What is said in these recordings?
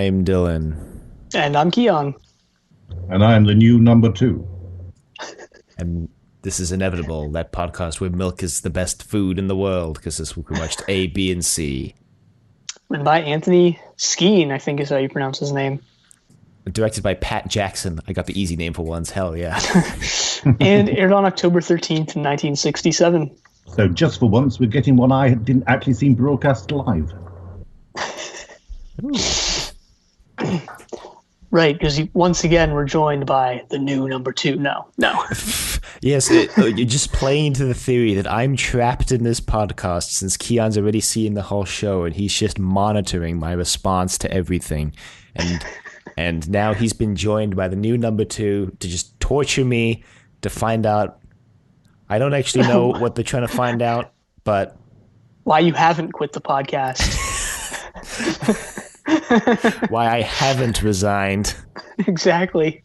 I'm Dylan. And I'm Keon. And I am the new number 2. And this is Inevitable, that podcast where milk is the best food in the world, because this week we watched A, B, and C. And by Anthony Skene, I think is how you pronounce his name. Directed by Pat Jackson. I got the easy name for once. Hell yeah. And aired on October 13th, 1967. So just for once, we're getting one I didn't actually see broadcast live. Right, because once again, we're joined by the new number 2. No. Yes, you're just playing to the theory that I'm trapped in this podcast since Keon's already seen the whole show and he's just monitoring my response to everything. And now he's been joined by the new number 2 to just torture me to find out. I don't actually know what they're trying to find out, but... Why you haven't quit the podcast. Why I haven't resigned. Exactly.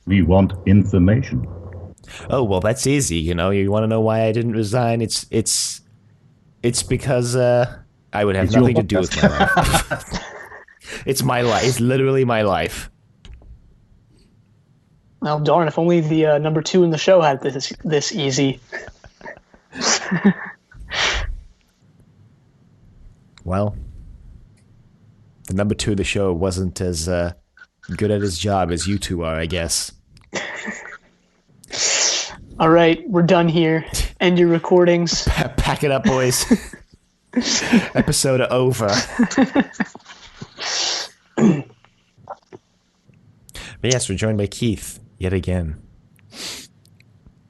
We want information. Oh, well, that's easy. You want to know why I didn't resign? It's because I would have nothing to do with my life. It's my life. It's literally my life. Well, darn, if only the number 2 in the show had this easy. Well, the number 2 of the show wasn't as good at his job as you two are, I guess. All right, we're done here. End your recordings. Pack it up, boys. Episode over. But yes, we're joined by Keith yet again.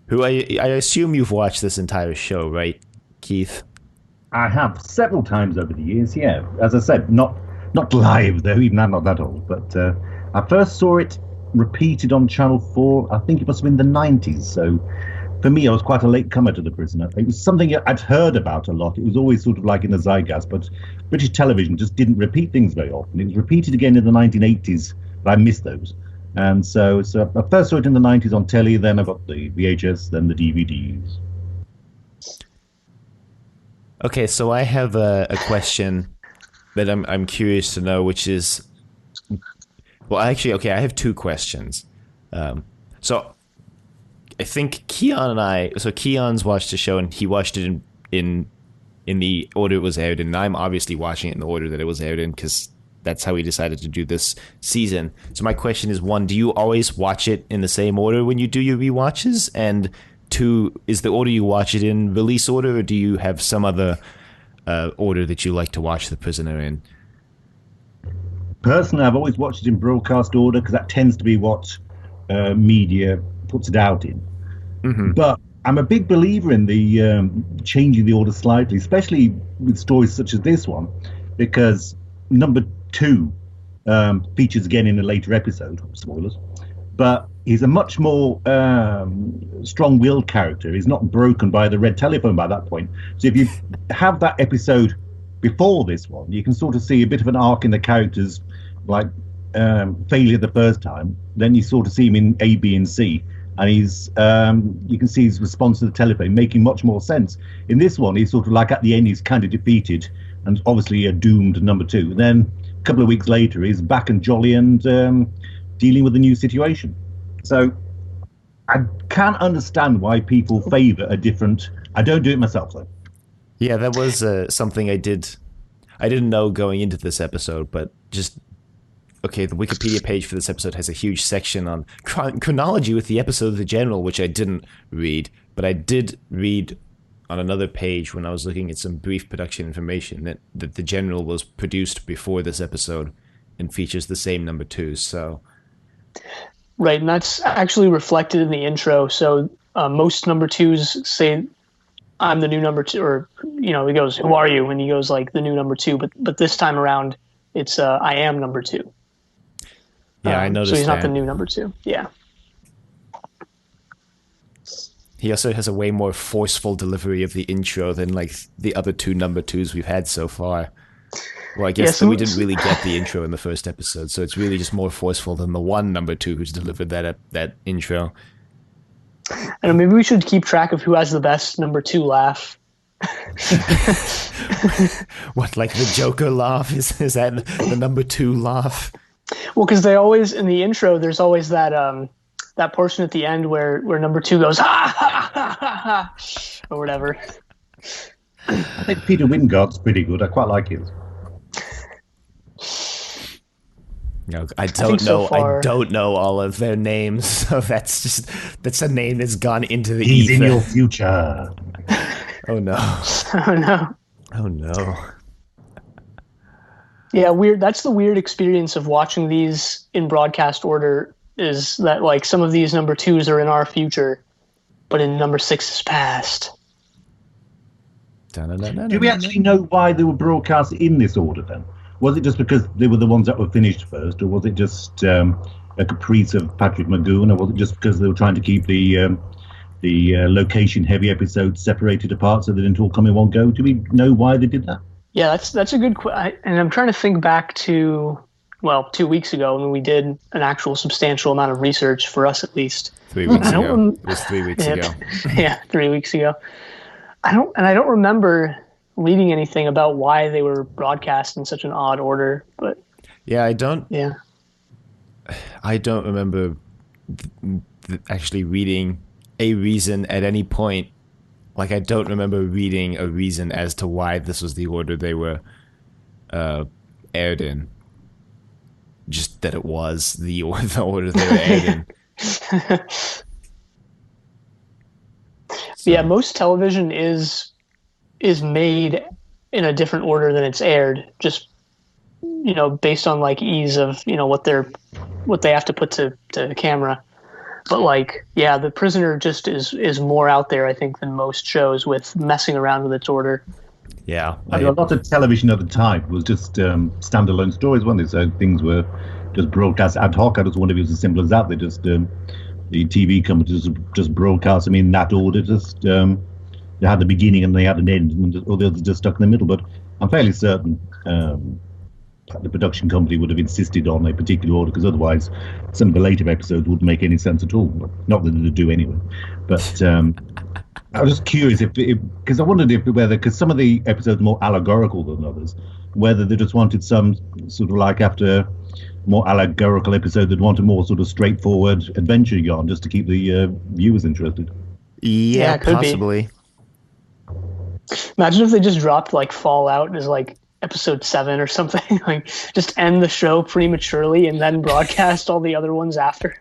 Who I assume you've watched this entire show, right, Keith? I have several times over the years, yeah. As I said, not live, though, even I'm not that old. But I first saw it repeated on Channel 4, I think it must have been the 90s. So for me, I was quite a late comer to The Prisoner. It was something I'd heard about a lot. It was always sort of like in the zeitgeist, but British television just didn't repeat things very often. It was repeated again in the 1980s, but I missed those. And so I first saw it in the 90s on telly, then I got the VHS, then the DVDs. Okay, so I have a question that I'm curious to know, which is, well, actually, okay, I have 2 questions. So I think Keon's watched the show and he watched it in the order it was aired in, and I'm obviously watching it in the order that it was aired in because that's how we decided to do this season. So my question is, 1, do you always watch it in the same order when you do your rewatches? And 2, is the order you watch it in release order, or do you have some other order that you like to watch The Prisoner in? Personally, I've always watched it in broadcast order because that tends to be what media puts it out in. Mm-hmm. But I'm a big believer in the changing the order slightly, especially with stories such as this one, because number 2 features again in a later episode, spoilers, but he's a much more strong-willed character. He's not broken by the red telephone by that point. So if you have that episode before this one, you can sort of see a bit of an arc in the characters, like failure the first time. Then you sort of see him in A, B, and C, and he's you can see his response to the telephone making much more sense. In this one, he's sort of like at the end, he's kind of defeated and obviously a doomed number 2. And then a couple of weeks later, he's back and jolly and dealing with a new situation. So I can't understand why people favour a different... I don't do it myself, though. Yeah, that was something I didn't know going into this episode, but just... Okay, the Wikipedia page for this episode has a huge section on chronology with the episode of The General, which I didn't read, but I did read on another page when I was looking at some brief production information that The General was produced before this episode and features the same number 2, so... Right, and that's actually reflected in the intro. So most number 2s say, I'm the new number 2, or, he goes, who are you? And he goes, like, the new number 2. But this time around, it's, I am number 2. Yeah, I noticed so he's not that. the new number 2. Yeah. He also has a way more forceful delivery of the intro than, like, the other 2 number 2s we've had so far. Well, I guess that we didn't really get the intro in the first episode, so it's really just more forceful than the one number 2 who's delivered that intro. I know, maybe we should keep track of who has the best number 2 laugh. What, like the Joker laugh? Is that the number 2 laugh? Well, because they always, in the intro, there's always that that portion at the end where number 2 goes ha ha ha ha ha or whatever. I think Peter Wyngarde's pretty good. I quite like his. No, I don't know. I don't know all of their names, so that's a name that's gone into the He's ether. in your future. Oh no! Oh no! Oh no! Yeah, weird. That's the weird experience of watching these in broadcast order. Is that like some of these number 2s are in our future, but in number 6 is past. Do we actually know why they were broadcast in this order then? Was it just because they were the ones that were finished first, or was it just a caprice of Patrick McGoon, or was it just because they were trying to keep the location-heavy episodes separated apart so they didn't all come in one go? Do we know why they did that? Yeah, that's a good question. And I'm trying to think back to, 2 weeks ago when we did an actual substantial amount of research, for us at least. 3 weeks ago. It was 3 weeks ago. Yeah, 3 weeks ago. I don't remember reading anything about why they were broadcast in such an odd order, but yeah, I don't remember actually reading a reason at any point. Like, I don't remember reading a reason as to why this was the order they were aired in. Just that it was the order they were aired in. So. Yeah, most television is made in a different order than it's aired, just based on like ease of what they have to put to the camera. But like, yeah, The Prisoner just is more out there, I think, than most shows with messing around with its order. Yeah, a lot of television at the time was just standalone stories, weren't they? So things were just broadcast ad hoc. I just wonder if it was as simple as that. They just the TV companies just broadcast them in that order. Just they had the beginning and they had an end, and all the others just stuck in the middle. But I'm fairly certain the production company would have insisted on a particular order, because otherwise some of the later episodes wouldn't make any sense at all. Not that they do anyway. But I was just curious because I wondered because some of the episodes are more allegorical than others, whether they just wanted some sort of like after more allegorical episode that want a more sort of straightforward adventure yarn just to keep the viewers interested. Yeah, possibly. Be. Imagine if they just dropped like Fallout as like episode 7 or something, like just end the show prematurely and then broadcast all the other ones after.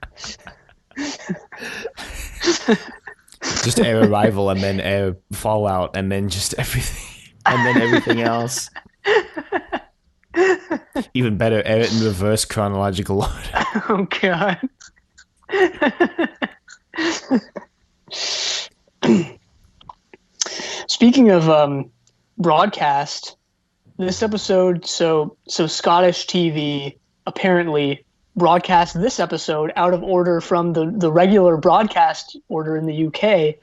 Just air Arrival and then air Fallout and then just everything and then everything else. Even better, air it in reverse chronological order. Oh god. Speaking of broadcast, this episode, so Scottish TV apparently broadcast this episode out of order from the regular broadcast order in the UK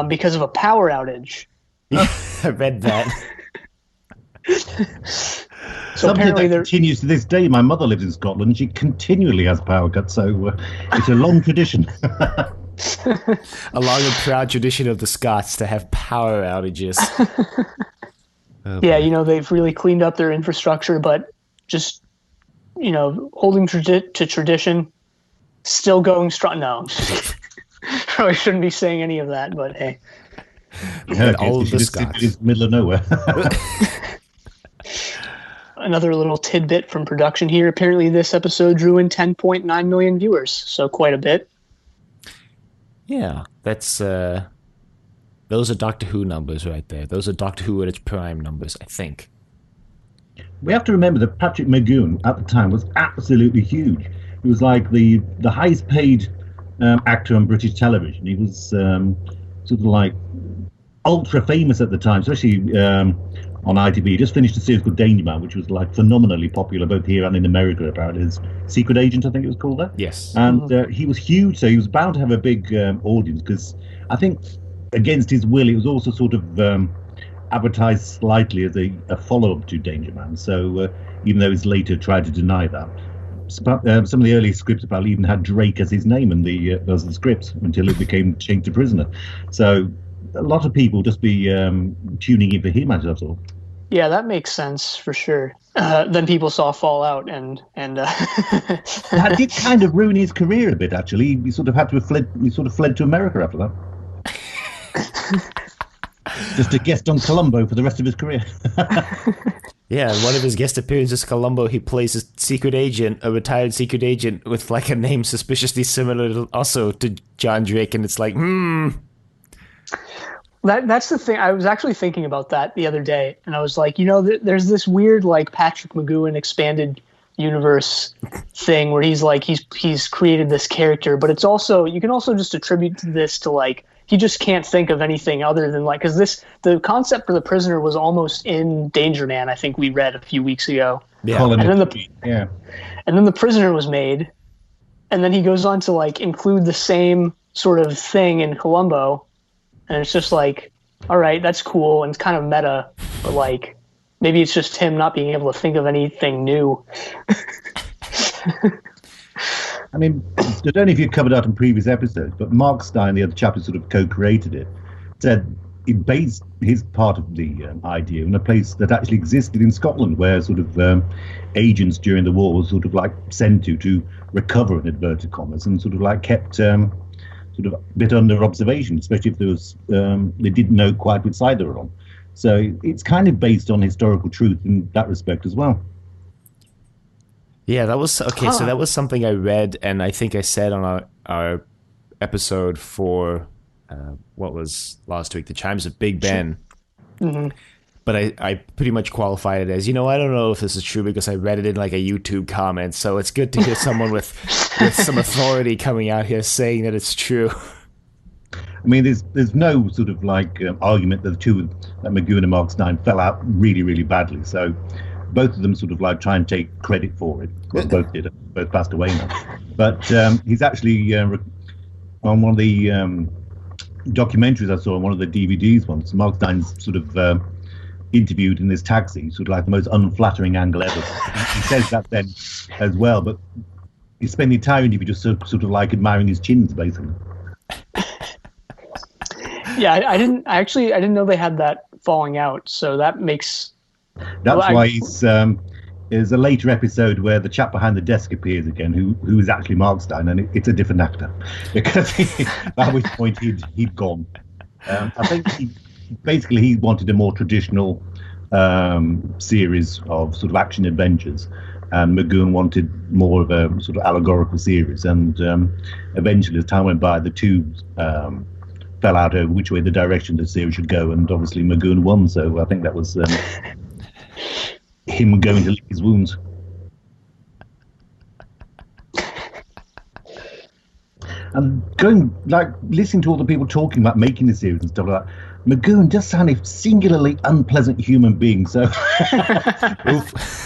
because of a power outage. Yeah, I read that. So apparently that continues to this day. My mother lives in Scotland. She continually has power cuts, so it's a long tradition. A long and proud tradition of the Scots to have power outages. Yeah, they've really cleaned up their infrastructure, but just, holding to tradition, still going strong. No, probably shouldn't be saying any of that, but hey. Yeah, all of the Scots. It's middle of nowhere. Another little tidbit from production here. Apparently this episode drew in 10.9 million viewers, so quite a bit. Yeah, that's... those are Doctor Who numbers right there. Those are Doctor Who at its prime numbers, I think. We have to remember that Patrick McGoon at the time was absolutely huge. He was like the highest paid actor on British television. He was sort of like ultra famous at the time, especially on ITV. He just finished a series called Danger Man, which was like phenomenally popular both here and in America. Apparently, his Secret Agent, I think it was called that. Yes. And he was huge, so he was bound to have a big audience, because I think against his will, it was also sort of advertised slightly as a follow-up to Danger Man. So even though he's later tried to deny that, some of the early scripts apparently even had Drake as his name in the scripts until it became changed to Prisoner. So a lot of people just be tuning in for him, as I thought. Yeah, that makes sense for sure. Then people saw Fallout and That did kind of ruin his career a bit. Actually, he sort of had to have fled. He sort of fled to America after that, just to guest on Columbo for the rest of his career. Yeah, in one of his guest appearances, Columbo, he plays a secret agent, a retired secret agent with like a name suspiciously similar also to John Drake, and it's like, That's the thing. I was actually thinking about that the other day, and I was like, there's this weird like Patrick McGowan expanded universe thing where he's created this character, but it's also, you can also just attribute this to like he just can't think of anything other than like, because the concept for the Prisoner was almost in Danger Man, I think we read a few weeks ago. Yeah, and then the Prisoner was made, and then he goes on to like include the same sort of thing in Columbo. And it's just like, all right, that's cool, and it's kind of meta, but like, maybe it's just him not being able to think of anything new. I mean, I don't know if you covered that in previous episodes, but Mark Stein, the other chap who sort of co-created it, said he based his part of the idea in a place that actually existed in Scotland, where sort of agents during the war were sort of like sent to recover, in inverted commas, and sort of like kept sort of a bit under observation, especially if there was they didn't know quite which side they were on. So it's kind of based on historical truth in that respect as well. Yeah, that was okay. So that was something I read, and I think I said on our episode for what was last week, the Chimes of Big Ben. Mm-hmm. But I pretty much qualified it as, I don't know if this is true because I read it in like a YouTube comment. So it's good to hear someone with some authority coming out here saying that it's true. I mean, there's no sort of like argument that the two, that McGowan and Mark Stein, fell out really, really badly. So both of them sort of like try and take credit for it. Well, both did. Both passed away now. But he's actually on one of the documentaries I saw, on one of the DVDs once, Mark Stein's sort of interviewed in this taxi, sort of like the most unflattering angle ever. He says that then as well, but he spent the entire interview just sort of like admiring his chins, basically. Yeah, I didn't know they had that falling out, so that makes... That's why there's a later episode where the chap behind the desk appears again, who is actually Mark Stein, and it's a different actor, because at which point he'd gone. I think he wanted a more traditional series of sort of action adventures, and McGowan wanted more of a sort of allegorical series, and eventually as time went by, the two fell out over which way the direction the series should go, and obviously McGowan won, so I think that was him going to lick his wounds. And listening to all the people talking about making the series and stuff like that, McGowan just sounded a singularly unpleasant human being. So,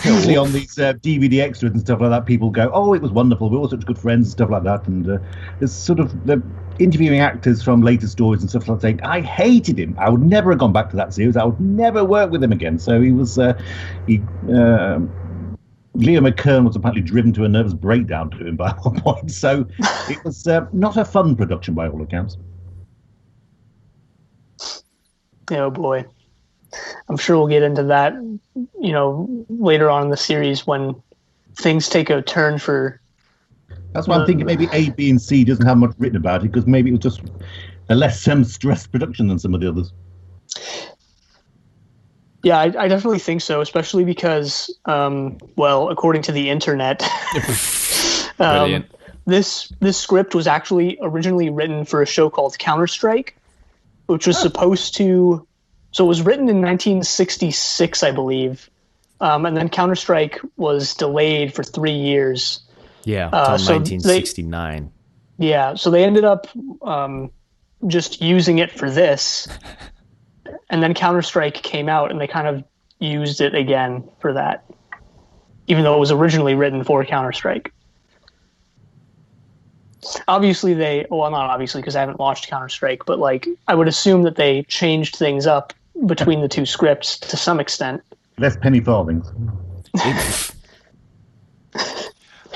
usually on these DVD extras and stuff like that, people go, "Oh, it was wonderful. We were all such good friends," and stuff like that. And there's sort of the interviewing actors from later stories and stuff like that saying, "I hated him. I would never have gone back to that series. I would never work with him again." So he was Leo McKern was apparently driven to a nervous breakdown to him by one point. So it was not a fun production by all accounts. Oh boy, I'm sure we'll get into that, later on in the series when things take a turn for. That's why I'm thinking maybe A, B, and C doesn't have much written about it, because maybe it was just a less stressed production than some of the others. Yeah, I definitely think so, especially because, according to the internet, this script was actually originally written for a show called Counter-Strike, which was supposed to... So it was written in 1966, I believe, and then Counter-Strike was delayed for 3 years. Yeah, until 1969. So they ended up just using it for this. And then Counter-Strike came out, and they kind of used it again for that, even though it was originally written for Counter-Strike. Obviously, not obviously, because I haven't watched Counter-Strike, but I would assume that they changed things up between the two scripts to some extent. Less penny farthings.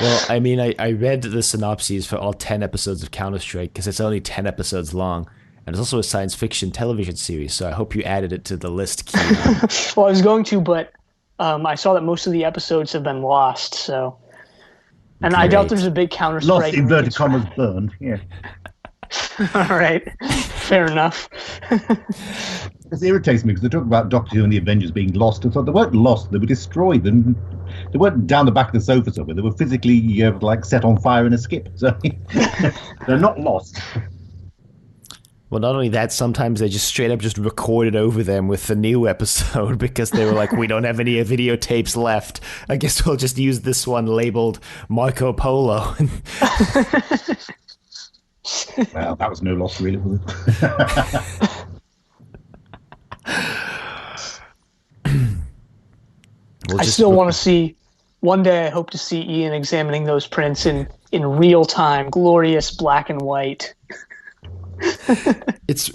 Well, I mean, I read the synopses for all 10 episodes of Counter-Strike because it's only 10 episodes long. And it's also a science fiction television series, so I hope you added it to the list, Keith. Well, I was going to, but I saw that most of the episodes have been lost, so... And I doubt there's a big Counter-Strike. Lost, inverted commas, burned, yeah. All right, fair enough. It irritates me because they talk about Doctor Who and the Avengers being lost. I thought they weren't lost; they were destroyed. They weren't down the back of the sofa somewhere. They were physically set on fire in a skip. So they're not lost. Well, not only that, sometimes they just straight up just recorded over them with the new episode because they were like, we don't have any videotapes left. I guess we'll just use this one labeled Marco Polo. Well, that was no loss, really, was it? I still want to see. One day, I hope to see Ian examining those prints in real time, glorious black and white. It's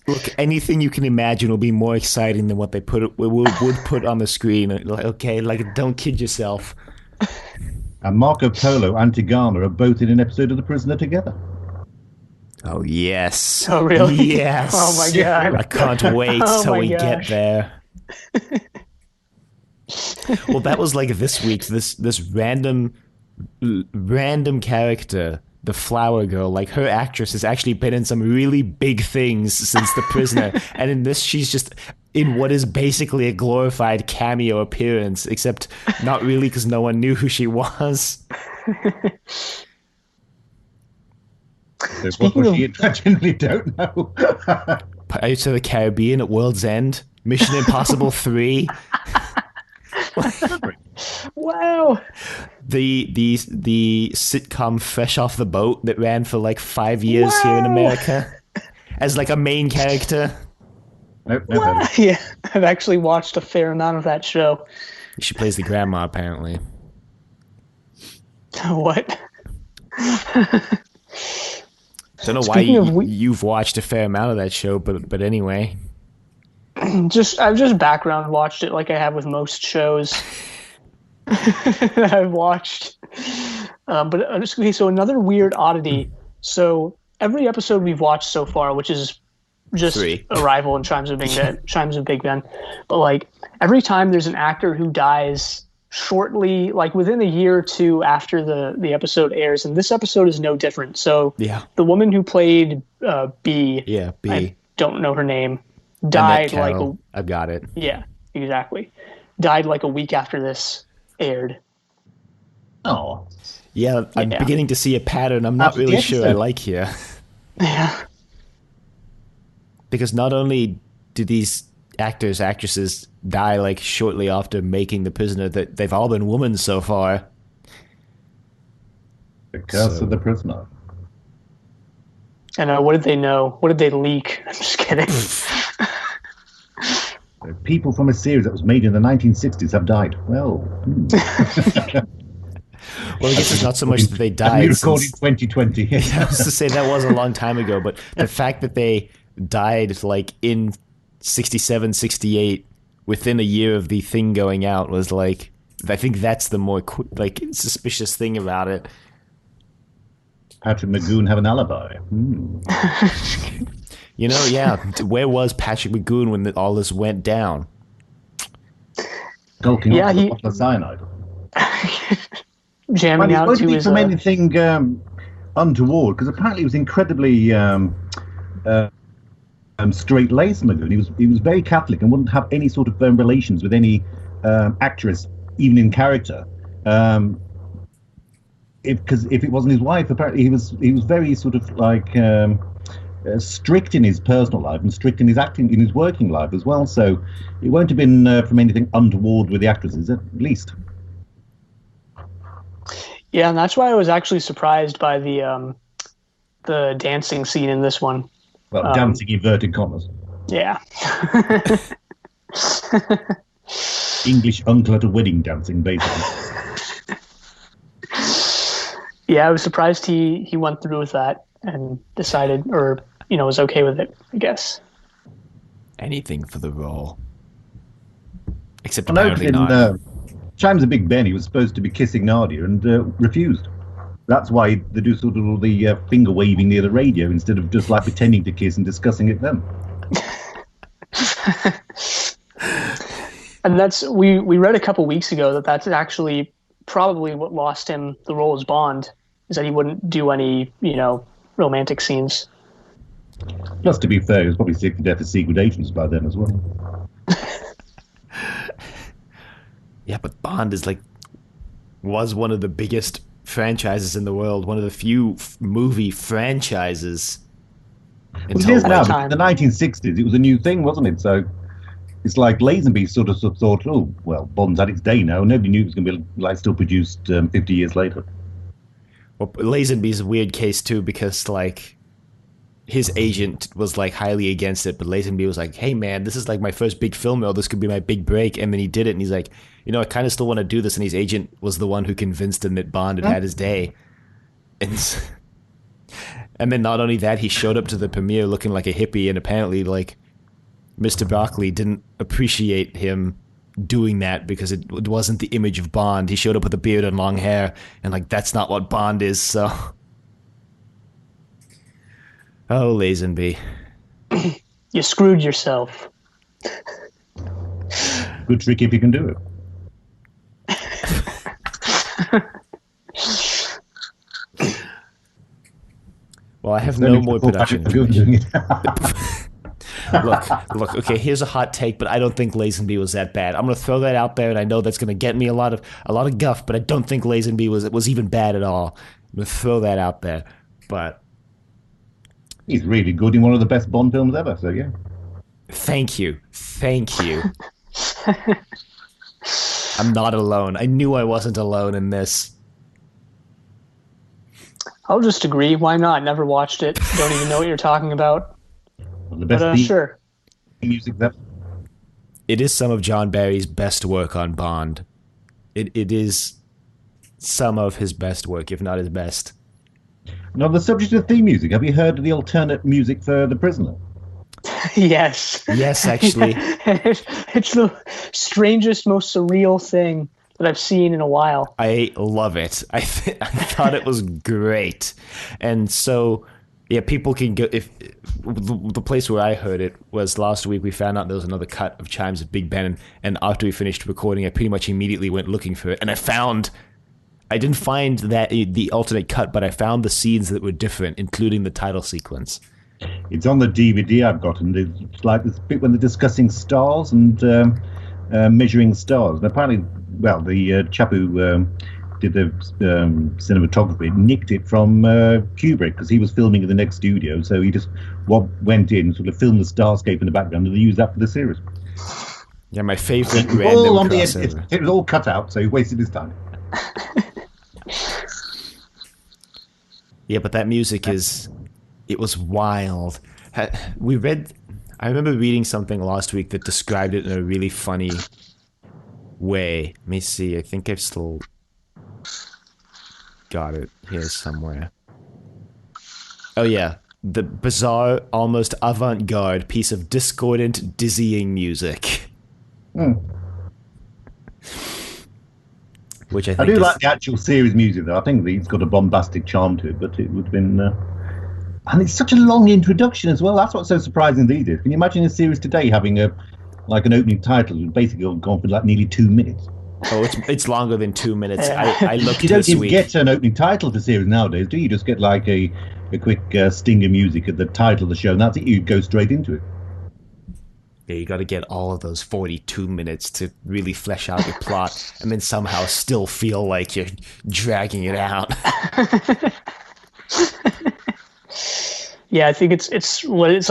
look, anything you can imagine will be more exciting than what they would put on the screen. Okay, don't kid yourself. And Marco Polo and Tigana are both in an episode of The Prisoner together. Oh yes! Oh really? Yes! Oh my god! I can't wait till we get there. Well, that was like this week. This random character, the flower girl, like her actress has actually been in some really big things since The Prisoner, and in this she's just in what is basically a glorified cameo appearance, except not really because no one knew who she was. What was she? I genuinely don't know. Pirates of the Caribbean at World's End, Mission Impossible 3. Wow. The sitcom Fresh Off the Boat that ran for like 5 years here in America as like a main character. Nope. Yeah, I've actually watched a fair amount of that show. She plays the grandma, apparently. What? Don't know why you've watched a fair amount of that show, but anyway. I've just background watched it like I have with most shows that I've watched. So another weird oddity. So every episode we've watched so far, which is just 3. Arrival and Chimes of Big Ben, but like every time there's an actor who dies shortly, like within a year or two after the episode airs, and this episode is no different. So yeah, the woman who played B, B, I don't know her name, died I've got it. Yeah, exactly. Died like a week after this aired. Oh. Yeah, I'm beginning to see a pattern I'm not really sure I like here. Yeah. Because not only do these actresses die like shortly after making The Prisoner, that they've all been women so far. The curse of The Prisoner. And what did they know? What did they leak? I'm just kidding. People from a series that was made in the 1960s have died. Well, Well, I guess it's not so much that they died. We recorded 2020. I was to say that was a long time ago, but the fact that they died like in 67, 68 within a year of the thing going out was like, I think that's the more suspicious thing about it. Patrick McGoon have an alibi. You know, yeah. Where was Patrick McGoon when all this went down? Gulking off the cyanide. Jamming out to his... from anything untoward, because apparently he was incredibly straight-laced, McGoon. He was very Catholic and wouldn't have any sort of relations with any actress, even in character. Because if it wasn't his wife, apparently he was very sort of like strict in his personal life and strict in his working life as well. So it won't have been from anything untoward with the actresses, at least. Yeah, and that's why I was actually surprised by the dancing scene in this one. Well, dancing inverted commas. Yeah. English uncle at a wedding dancing, basically. Yeah, I was surprised he went through with that and decided, or was okay with it, I guess. Anything for the role, except apparently not. Chimes of Big Ben, he was supposed to be kissing Nadia and refused. That's why they do sort of all the finger waving near the radio instead of just like pretending to kiss and discussing it then. And we read a couple weeks ago that that's actually probably what lost him the role as Bond, is that he wouldn't do any, romantic scenes. Plus, to be fair, he was probably sick to death of Secret Agents by then as well. Yeah, but Bond was one of the biggest franchises in the world, one of the few movie franchises. Well, it is now, but in the 1960s, it was a new thing, wasn't it? So it's like Lazenby sort of thought, oh, well, Bond's had its day now. Nobody knew it was going to be still produced 50 years later. Well, Lazenby's a weird case too, because his agent was highly against it, but Lazenby was like, hey man, this is my first big film role, this could be my big break. And then he did it, and he's like, I kind of still want to do this. And his agent was the one who convinced him that Bond had his day. And then not only that, he showed up to the premiere looking like a hippie, and apparently Mr. Broccoli didn't appreciate him doing that because it wasn't the image of Bond. He showed up with a beard and long hair, and that's not what Bond is, so... Oh, Lazenby. You screwed yourself. Good trick if you can do it. Well, I have no more production information. Look, okay, here's a hot take, but I don't think Lazenby was that bad. I'm going to throw that out there, and I know that's going to get me a lot of guff, but I don't think Lazenby was even bad at all. I'm going to throw that out there, but... He's really good in one of the best Bond films ever, so yeah. Thank you. I'm not alone. I knew I wasn't alone in this. I'll just agree. Why not? Never watched it. Don't even know what you're talking about. Well, the best sure. Music that. It is some of John Barry's best work on Bond. It is some of his best work, if not his best. Now, the subject of theme music, have you heard of the alternate music for The Prisoner? Yes. Yes, actually. It's the strangest, most surreal thing that I've seen in a while. I love it. I thought it was great. And so, yeah, people can go... If the place where I heard it was last week, we found out there was another cut of Chimes of Big Ben, and after we finished recording, I pretty much immediately went looking for it, and I didn't find that the alternate cut, but I found the scenes that were different, including the title sequence. It's on the DVD I've got, and it's like this bit when they're discussing stars and measuring stars. And apparently, well, the chap who did the cinematography nicked it from Kubrick because he was filming in the next studio. So he just went in, sort of filmed the starscape in the background, and they used that for the series. Yeah, my favorite random crossover. It was all cut out, so he wasted his time. Yeah, but that music it was wild. I remember reading something last week that described it in a really funny way. Let me see, I think I've still got it here somewhere. Oh yeah, the bizarre, almost avant-garde piece of discordant, dizzying music. Which I do like the actual series music, though. I think it's got a bombastic charm to it, but it would have been... and it's such a long introduction as well. That's what's so surprising these days. Can you imagine a series today having an opening title that's basically gone for nearly 2 minutes? Oh, it's longer than 2 minutes. I looked you this week. You don't get an opening title for series nowadays, do you? Just get a quick sting of music at the title of the show, and that's it. You go straight into it. Yeah, you got to get all of those 42 minutes to really flesh out your plot, and then somehow still feel like you're dragging it out. Yeah, I think it's like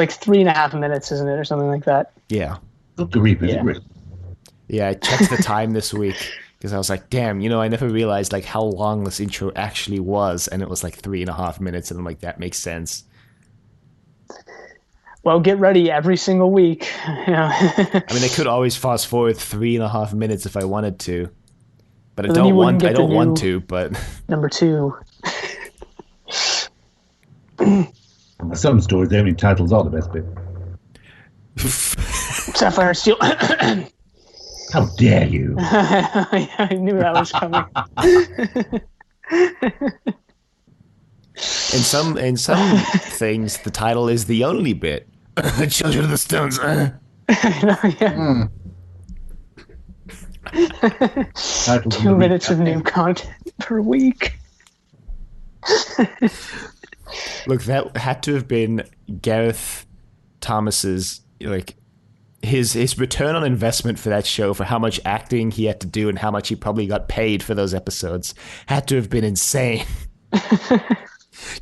3.5 minutes, isn't it, or something like that? Yeah. Good grief, is it really? Yeah, I checked the time this week because I was like, damn, I never realized how long this intro actually was, and it was 3.5 minutes, and I'm like, that makes sense. Well, get ready every single week. I mean, I could always fast forward 3.5 minutes if I wanted to, but I don't want to. But number 2. Some stories, the only titles are the best bit. Sapphire Steel. How dare you? I knew that was coming. some things, the title is the only bit. Children of the Stones. Yeah. 2 minutes of new content per week. Look, that had to have been Gareth Thomas's, like, his return on investment for that show, for how much acting he had to do and how much he probably got paid for those episodes, had to have been insane.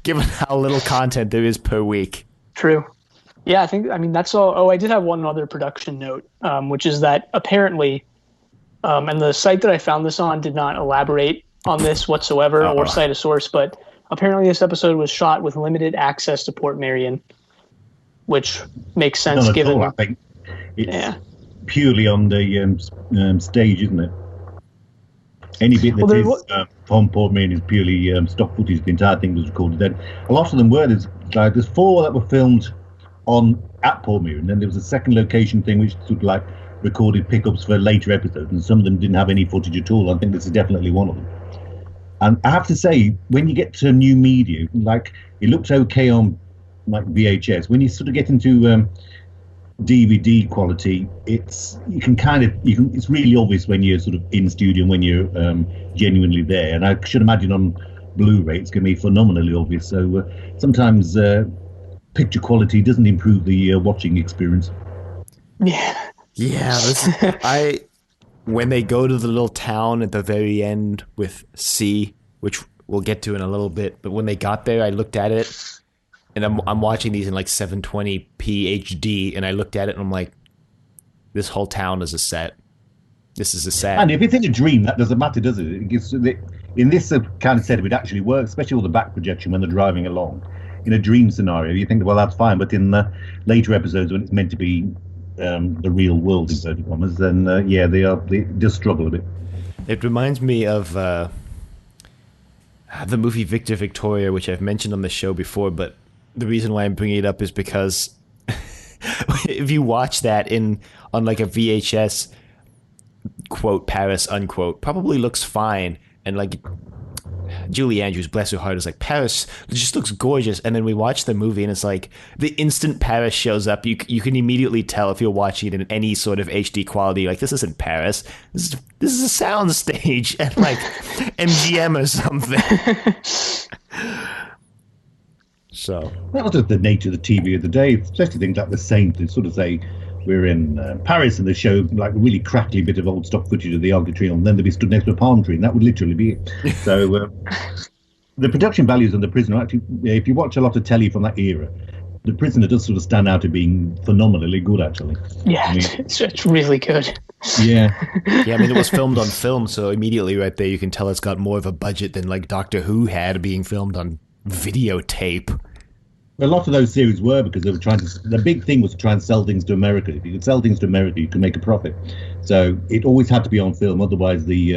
Given how little content there is per week. True. Yeah, that's all. Oh, I did have one other production note, which is that apparently, and the site that I found this on did not elaborate on this whatsoever or cite a source, but apparently this episode was shot with limited access to Port Marion, which makes sense given. I think it's purely on the stage, isn't it? Any bit that is from Port Marion is purely stock footage. The entire thing was recorded then. A lot of them were. There's 4 that were filmed at Port Marion. Then there was a second location thing which sort of like recorded pickups for later episodes, and some of them didn't have any footage at all. I think this is definitely one of them. And I have to say, when you get to new media, like it looks okay on like VHS. When you sort of get into DVD quality, it's really obvious when you're sort of in studio and when you're genuinely there. And I should imagine on Blu-ray it's going to be phenomenally obvious. So sometimes picture quality doesn't improve the watching experience. Yeah. When they go to the little town at the very end with C, which we'll get to in a little bit, but when they got there, I looked at it, and I'm watching these in like 720p HD, and I looked at it and I'm like, this whole town is a set. This is a set. And if it's in a dream, that doesn't matter, does it? In this kind of setup, it actually works, especially with the back projection when they're driving along. In a dream scenario, you think, well, that's fine, but in the later episodes when it's meant to be the real world, inverted commas, then they just struggle a bit. It reminds me of the movie Victor Victoria, which I've mentioned on the show before, but the reason why I'm bringing it up is because if you watch that on like a VHS, quote Paris unquote, probably looks fine, and like Julie Andrews, bless her heart, is like, Paris just looks gorgeous. And then we watch the movie and it's like the instant Paris shows up, you can immediately tell if you're watching it in any sort of HD quality, like, this isn't Paris, this is a sound stage at like MGM or something. So that was just the nature of the TV of the day, especially things like The Saint. They sort of say we're in Paris and they show like a really crackly bit of old stock footage of the Arc de Triomphe, and then they'd be stood next to a palm tree, and that would literally be it. So the production values on The Prisoner, actually, if you watch a lot of telly from that era, The Prisoner does sort of stand out as being phenomenally good, actually. Yeah, it's really good. Yeah. Yeah, I mean, it was filmed on film, so immediately right there you can tell it's got more of a budget than like Doctor Who had, being filmed on videotape. A lot of those series were, because they were the big thing was to try and sell things to America. If you could sell things to America, you could make a profit. So it always had to be on film, otherwise the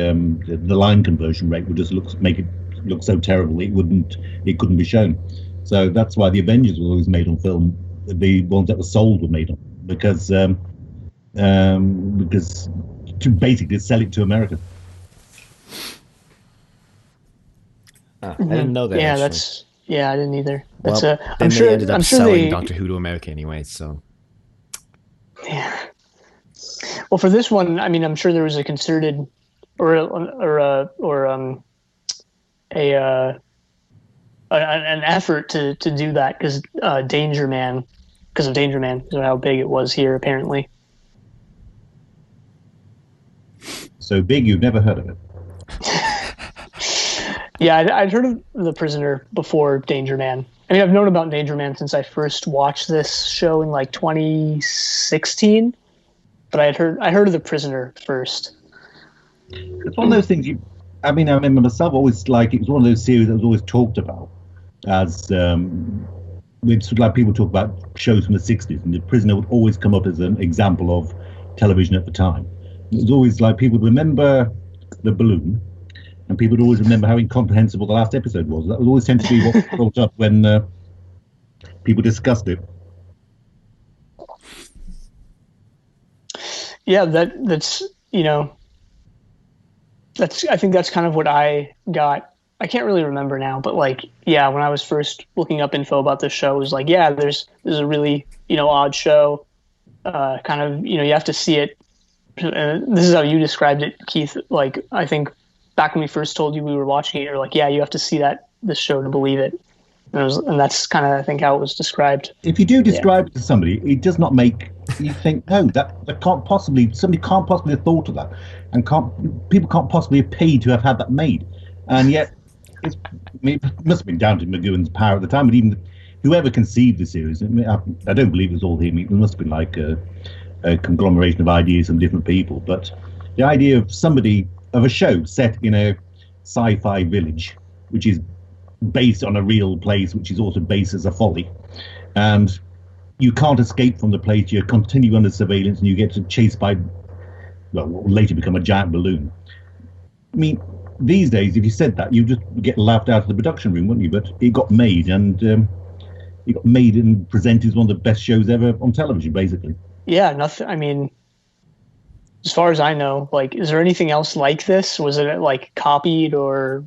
line conversion rate would just make it look so terrible it couldn't be shown. So that's why the Avengers were always made on film. The ones that were sold were made on, because to basically sell it to America. I didn't know that. Yeah, actually. I didn't either. Well, then they ended up selling Doctor Who to America anyway, so. Yeah. Well, for this one, I mean, I'm sure there was a concerted an effort to do that because of Danger Man, is how big it was here apparently. So big, you've never heard of it. Yeah, I'd heard of The Prisoner before Danger Man. I mean, I've known about Danger Man since I first watched this show in like 2016, but I heard of The Prisoner first. It's one of those things I remember myself always, like, it was one of those series that was always talked about as with sort of like people talk about shows from the 60s, and The Prisoner would always come up as an example of television at the time. It was always like people would remember the balloon, and people would always remember how incomprehensible the last episode was. That would always tend to be what was brought up when people discussed it. Yeah, I think that's kind of what I got I can't really remember now, but like, yeah, when I was first looking up info about this show, it was like, yeah, this is a really, odd show. Kind of, you have to see it. This is how you described it, Keith. Like, I think back when we first told you we were watching it, you're like, yeah, you have to see this show to believe it. And that's kind of, I think, how it was described. If you do describe it to somebody, it does not make you think, no, that can't possibly, somebody can't possibly have thought of that, and people can't possibly have paid to have had that made. And yet, it must have been down to McGowan's power at the time, but even whoever conceived the series, I don't believe it was all him. It must have been like a conglomeration of ideas from different people. But the idea of a show set in a sci-fi village, which is based on a real place, which is also based as a folly, and you can't escape from the place. You continue under surveillance, and you get chased by, well, what will later become a giant balloon. I mean, these days, if you said that, you just get laughed out of the production room, wouldn't you? But it got made, and it got made and presented as one of the best shows ever on television, basically. Yeah, nothing. I mean, as far as I know, like, is there anything else like this? Was it like copied or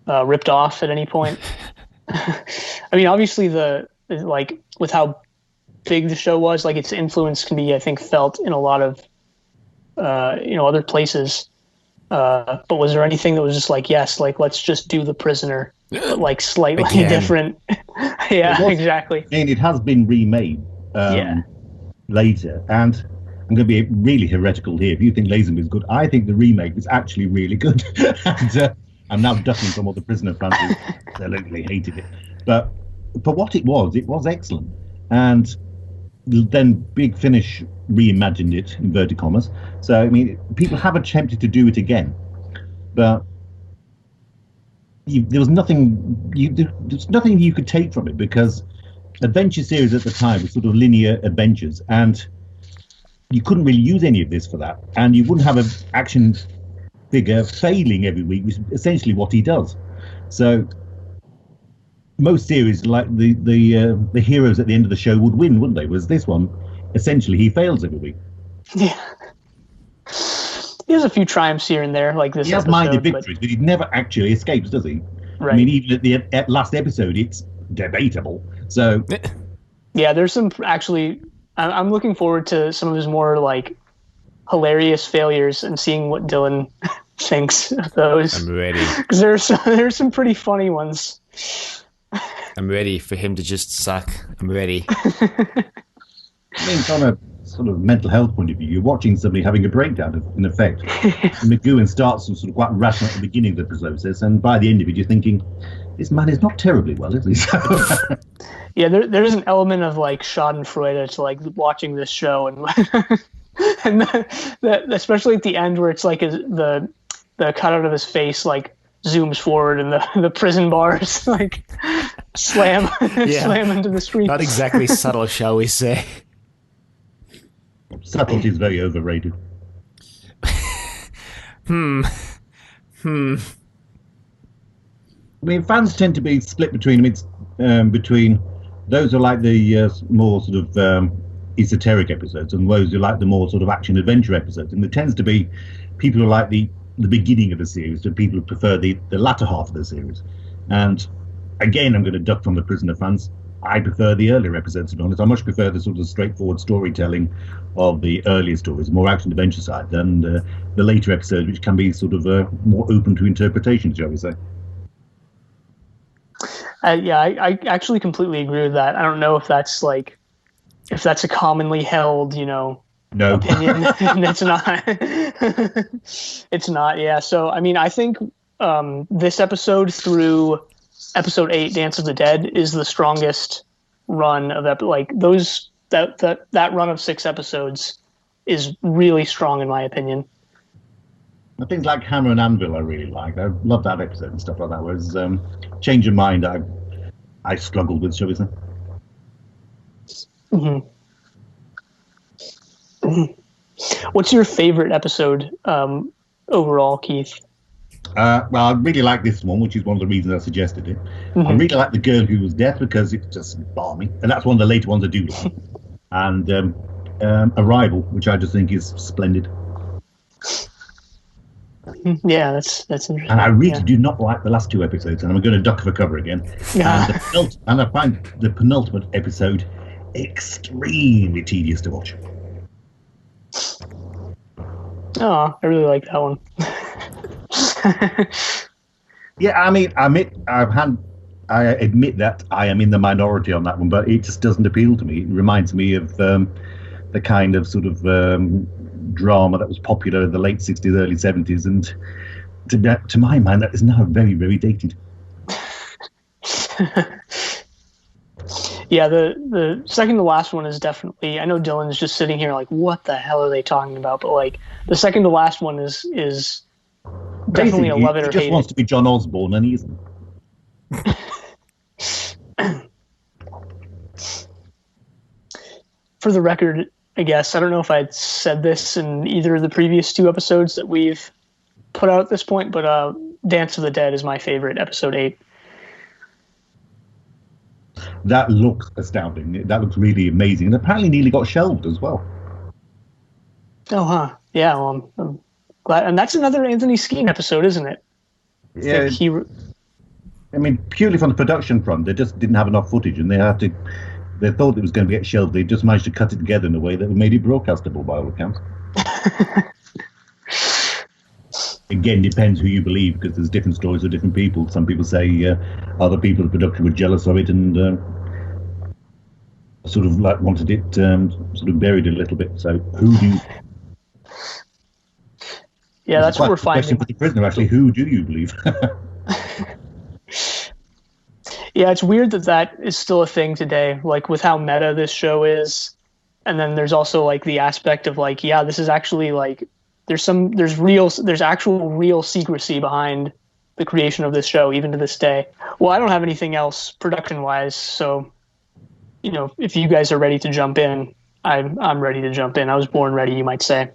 ripped off at any point? I mean, obviously like with how big the show was, like its influence can be, I think, felt in a lot of other places. But was there anything that was just like, yes, like let's just do The Prisoner, but like slightly different? Yeah, exactly. And it has been remade later, and I'm going to be really heretical here. If you think Lazenby is good, I think the remake is actually really good. And I'm now ducking from what the Prisoner fans absolutely hated it. But for what it was excellent. And then Big Finish reimagined it, inverted commas. So, I mean, people have attempted to do it again. But there's nothing you could take from it, because adventure series at the time were sort of linear adventures, and you couldn't really use any of this for that. And you wouldn't have an action figure failing every week, which is essentially what he does. So most series, like the heroes at the end of the show would win, wouldn't they? Whereas this one, essentially, he fails every week. Yeah. He has a few triumphs here and there, like this. He has minded victories, but he never actually escapes, does he? Right. I mean, even at the last episode, it's debatable. So, yeah, there's some actually. I'm looking forward to some of his more like hilarious failures and seeing what Dylan thinks of those. I'm ready. Because there's some pretty funny ones. I'm ready for him to just suck. I'm ready. I mean, from a sort of mental health point of view, you're watching somebody having a breakdown, in effect. McGowan starts sort of quite rational at the beginning of the process, and by the end of it, you're thinking, this man is not terribly well, is he? Yeah, there is an element of like Schadenfreude to like watching this show, and and that especially at the end where it's like the cutout of his face like zooms forward and the prison bars like slam into the screen. Not exactly subtle, shall we say? Subtlety is very overrated. I mean, fans tend to be split between them. It's between those who like the more sort of esoteric episodes and those who like the more sort of action adventure episodes. And there tends to be people who like the beginning of the series and people who prefer the latter half of the series. And again, I'm going to duck from the Prisoner fans. I prefer the earlier episodes, to be honest. I much prefer the sort of straightforward storytelling of the earlier stories, more action adventure side, than the later episodes, which can be sort of more open to interpretation, shall we say. Yeah, I actually completely agree with that. I don't know if that's a commonly held, no opinion. It's not. It's not. Yeah. So, I mean, I think this episode through episode 8, Dance of the Dead, is the strongest run of that run of 6 episodes is really strong in my opinion. Things like Hammer and Anvil I really like. I love that episode and stuff like that. Whereas Change of Mind I struggled with, shall we say. Mm-hmm. Mm-hmm. What's your favorite episode overall, Keith? Well, I really like this one, which is one of the reasons I suggested it. Mm-hmm. I really like The Girl Who Was Death because it's just balmy, and that's one of the later ones I do like. And Arrival, which I just think is splendid. Yeah, that's interesting. And I really do not like the last two episodes, and I'm going to duck for cover again. And I find the penultimate episode extremely tedious to watch. Oh, I really like that one. Yeah, I mean, I admit that I am in the minority on that one, but it just doesn't appeal to me. It reminds me of the kind of sort of drama that was popular in the late 60s, early 70s, and to my mind, that is now very, very dated. Yeah, the second to last one is definitely. I know Dylan's just sitting here like, what the hell are they talking about? But like, the second to last one is definitely a love it or hate it. He just wants to be John Osborne, and he isn't. For the record, I guess I don't know if I'd said this in either of the previous two episodes that we've put out at this point, but Dance of the Dead is my favorite, episode 8. That looks astounding. That looks really amazing, and apparently nearly got shelved as well. Oh, huh. Yeah, well, I'm glad. And that's another Anthony Skene episode, isn't it? Yeah. I mean, purely from the production front, they just didn't have enough footage, and they thought it was going to get shelved. They just managed to cut it together in a way that made it broadcastable by all accounts. Again, depends who you believe, because there's different stories of different people. Some people say other people in the production were jealous of it and sort of like wanted it sort of buried a little bit. So who do you... Yeah, that's what we're finding. Question for the prisoner, actually. Who do you believe? Yeah, it's weird that is still a thing today, like with how meta this show is. And then there's also like the aspect of like, yeah, this is actually like, there's actual real secrecy behind the creation of this show, even to this day. Well, I don't have anything else production wise. So, you know, if you guys are ready to jump in, I'm ready to jump in. I was born ready, you might say.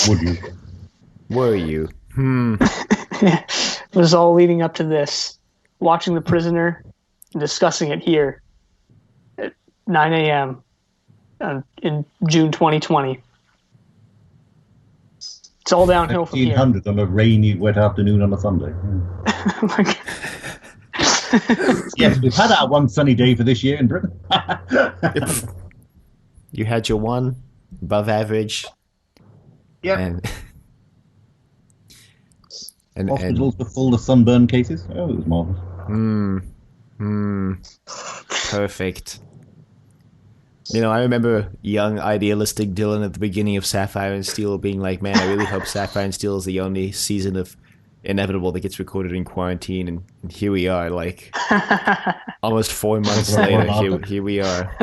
Would you? Were you? It was all leading up to this, watching The Prisoner and discussing it here at 9 a.m. In June 2020. It's all downhill from here. 1500 on a rainy, wet afternoon on a Sunday. Yes, we've had our one sunny day for this year in Britain. You had your one above average. Yeah. And hospitals were full of sunburn cases. Oh, it was marvelous. Perfect. You know, I remember young, idealistic Dylan at the beginning of Sapphire and Steel being like, man, I really hope Sapphire and Steel is the only season of Inevitable that gets recorded in quarantine. And here we are, like, almost 4 months later, here we are.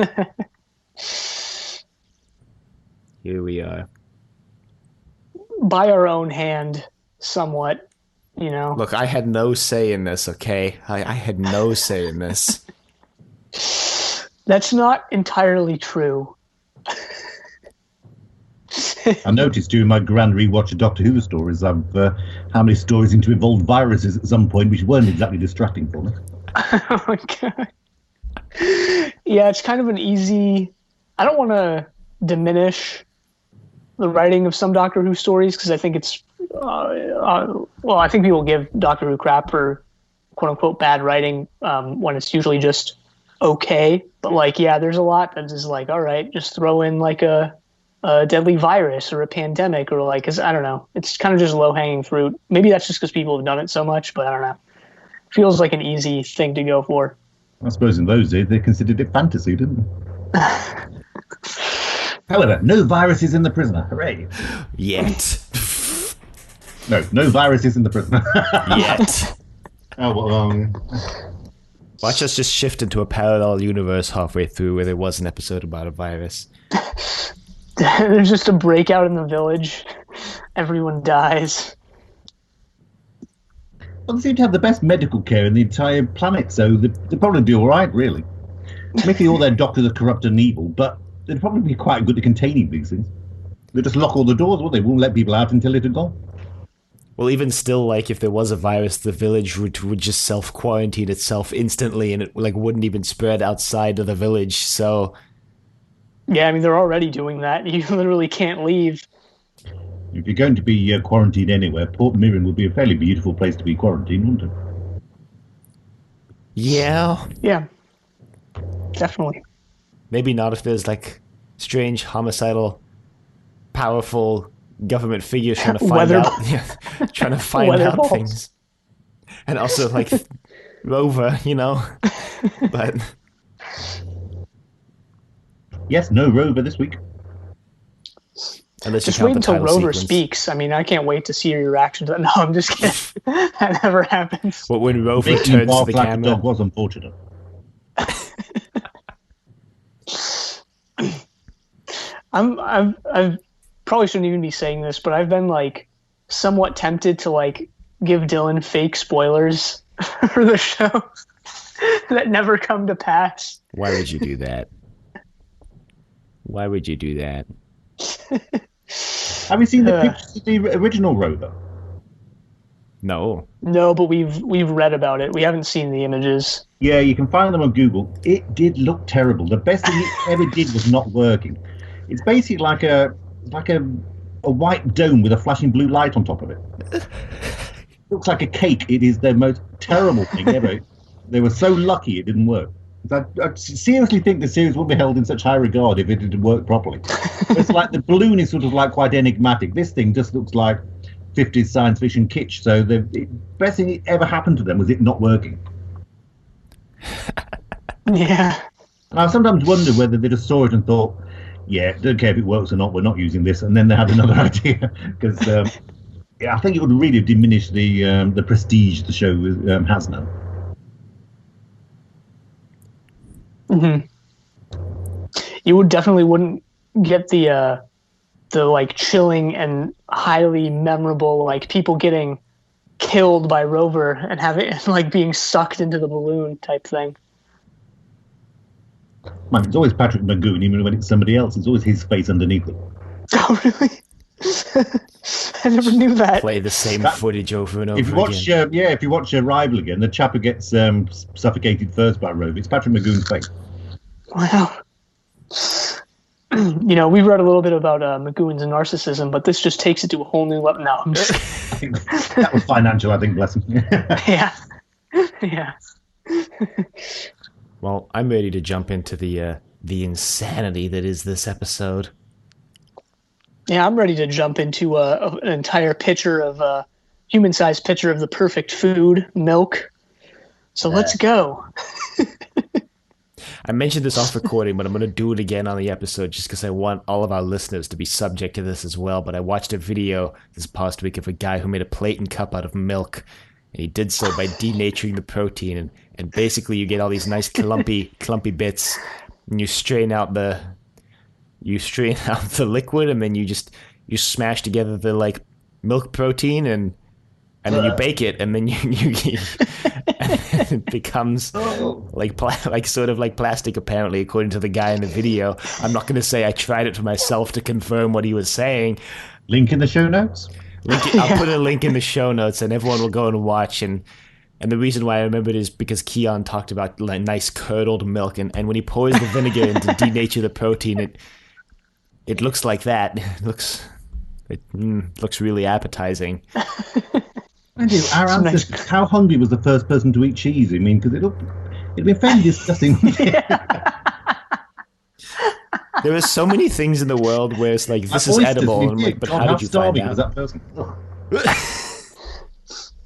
Here we are. By our own hand, somewhat, you know. Look, I had no say in this, okay? I had no say in this. That's not entirely true. I noticed during my grand rewatch of Doctor Who stories, how many stories seem to involve viruses at some point, which weren't exactly distracting for me. Oh my god. Yeah, it's kind of an easy... I don't want to diminish the writing of some Doctor Who stories, because I think it's... well, I think people give Doctor Who crap for quote-unquote bad writing when it's usually just okay, but like, yeah, there's a lot that's just like, all right, just throw in like a deadly virus or a pandemic, or like, cause I don't know, it's kind of just low hanging fruit. Maybe that's just because people have done it so much, but I don't know. It feels like an easy thing to go for. I suppose in those days they considered it fantasy, didn't they? However, no viruses in The Prisoner. Hooray! Yet. No viruses in The Prisoner. Yet. Oh well. Watch us just shift into a parallel universe halfway through where there was an episode about a virus. There's just a breakout in the village. Everyone dies. Well, they seem to have the best medical care in the entire planet, so they'd probably be all right, really. Maybe all their doctors are corrupt and evil, but they'd probably be quite good at containing these things. They just lock all the doors, well, they won't let people out until it had gone. Well, even still, like, if there was a virus, the village would just self-quarantine itself instantly, and it, like, wouldn't even spread outside of the village, so... Yeah, I mean, they're already doing that. You literally can't leave. If you're going to be quarantined anywhere, Port Mirren would be a fairly beautiful place to be quarantined, wouldn't it? Yeah. Yeah, definitely. Maybe not if there's like strange, homicidal, powerful government figures trying to find out. Yeah, trying to find out balls. things. And also like Rover, you know. But Yes, no Rover this week. unless you Just count wait the until title Rover sequence. speaks. I mean, I can't wait to see your reaction to that. No, I'm just kidding. That never happens. Well, when Rover Making turns to bark the like a camera. dog was unfortunate. I've probably shouldn't even be saying this, but I've been like somewhat tempted to like give Dylan fake spoilers for the show that never come to pass. Why would you do that? Why would you do that? Have you seen the pictures of the original Rover? No. No, but we've read about it. We haven't seen the images. Yeah, you can find them on Google. It did look terrible. The best thing it ever did was not working. It's basically like a white dome with a flashing blue light on top of it. Looks like a cake. It is the most terrible thing ever. They were so lucky it didn't work. I seriously think the series would be held in such high regard if it had worked properly. It's like the balloon is sort of like quite enigmatic. This thing just looks like 50s science fiction kitsch. So the best thing that ever happened to them was it not working. Yeah. And I sometimes wonder whether they just saw it and thought, yeah, don't care if it works or not, we're not using this. And then they had another idea. Because I think it would really diminish the prestige the show has now. Mm-hmm. You would definitely wouldn't get the like chilling and highly memorable like people getting killed by Rover and having like being sucked into the balloon type thing. Man, it's always Patrick Magoon, even when it's somebody else. It's always his face underneath it. Oh, really? I never knew that. Play the same footage over and over If you watch, again. if you watch Arrival again, the chap who gets suffocated first by Rover, it's Patrick Magoon's face. Wow. You know, we've read a little bit about Magoon's narcissism, but this just takes it to a whole new level. No, I'm just... I think that was financial, I think, bless him. Yeah. Yeah. Well, I'm ready to jump into the insanity that is this episode. Yeah, I'm ready to jump into an entire pitcher of human-sized pitcher of the perfect food, milk. So let's go. I mentioned this off recording, but I'm going to do it again on the episode just because I want all of our listeners to be subject to this as well. But I watched a video this past week of a guy who made a plate and cup out of milk, and he did so by denaturing the protein. And basically you get all these nice clumpy bits, and you strain out the liquid, and then you smash together the like milk protein, and then you bake it, and then you and it becomes like sort of like plastic, apparently, according to the guy in the video. I'm not going to say I tried it for myself to confirm what he was saying. Link in the show notes. I'll put a link in the show notes, and everyone will go and watch. And the reason why I remember it is because Keon talked about like nice curdled milk, and when he pours the vinegar in to denature the protein, it looks like that. It looks really appetizing. I do. Our ancestors, how hungry was the first person to eat cheese? I mean, because it'd be fairly disgusting. There are so many things in the world where it's like, this is edible. And I'm like, but how did you find out? Was that person?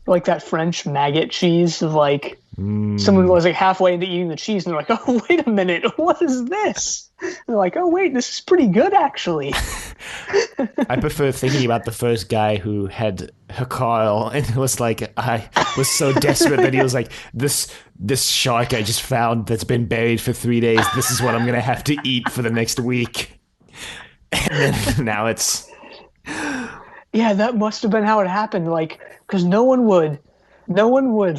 Like that French maggot cheese of like someone was like halfway into eating the cheese and they're like, oh, wait a minute, what is this? And they're like, oh, wait, this is pretty good, actually. I prefer thinking about the first guy who had Carl and was like, I was so desperate that he was like, this shark I just found that's been buried for 3 days, this is what I'm going to have to eat for the next week. And then now it's... Yeah, that must have been how it happened. Like, because no one would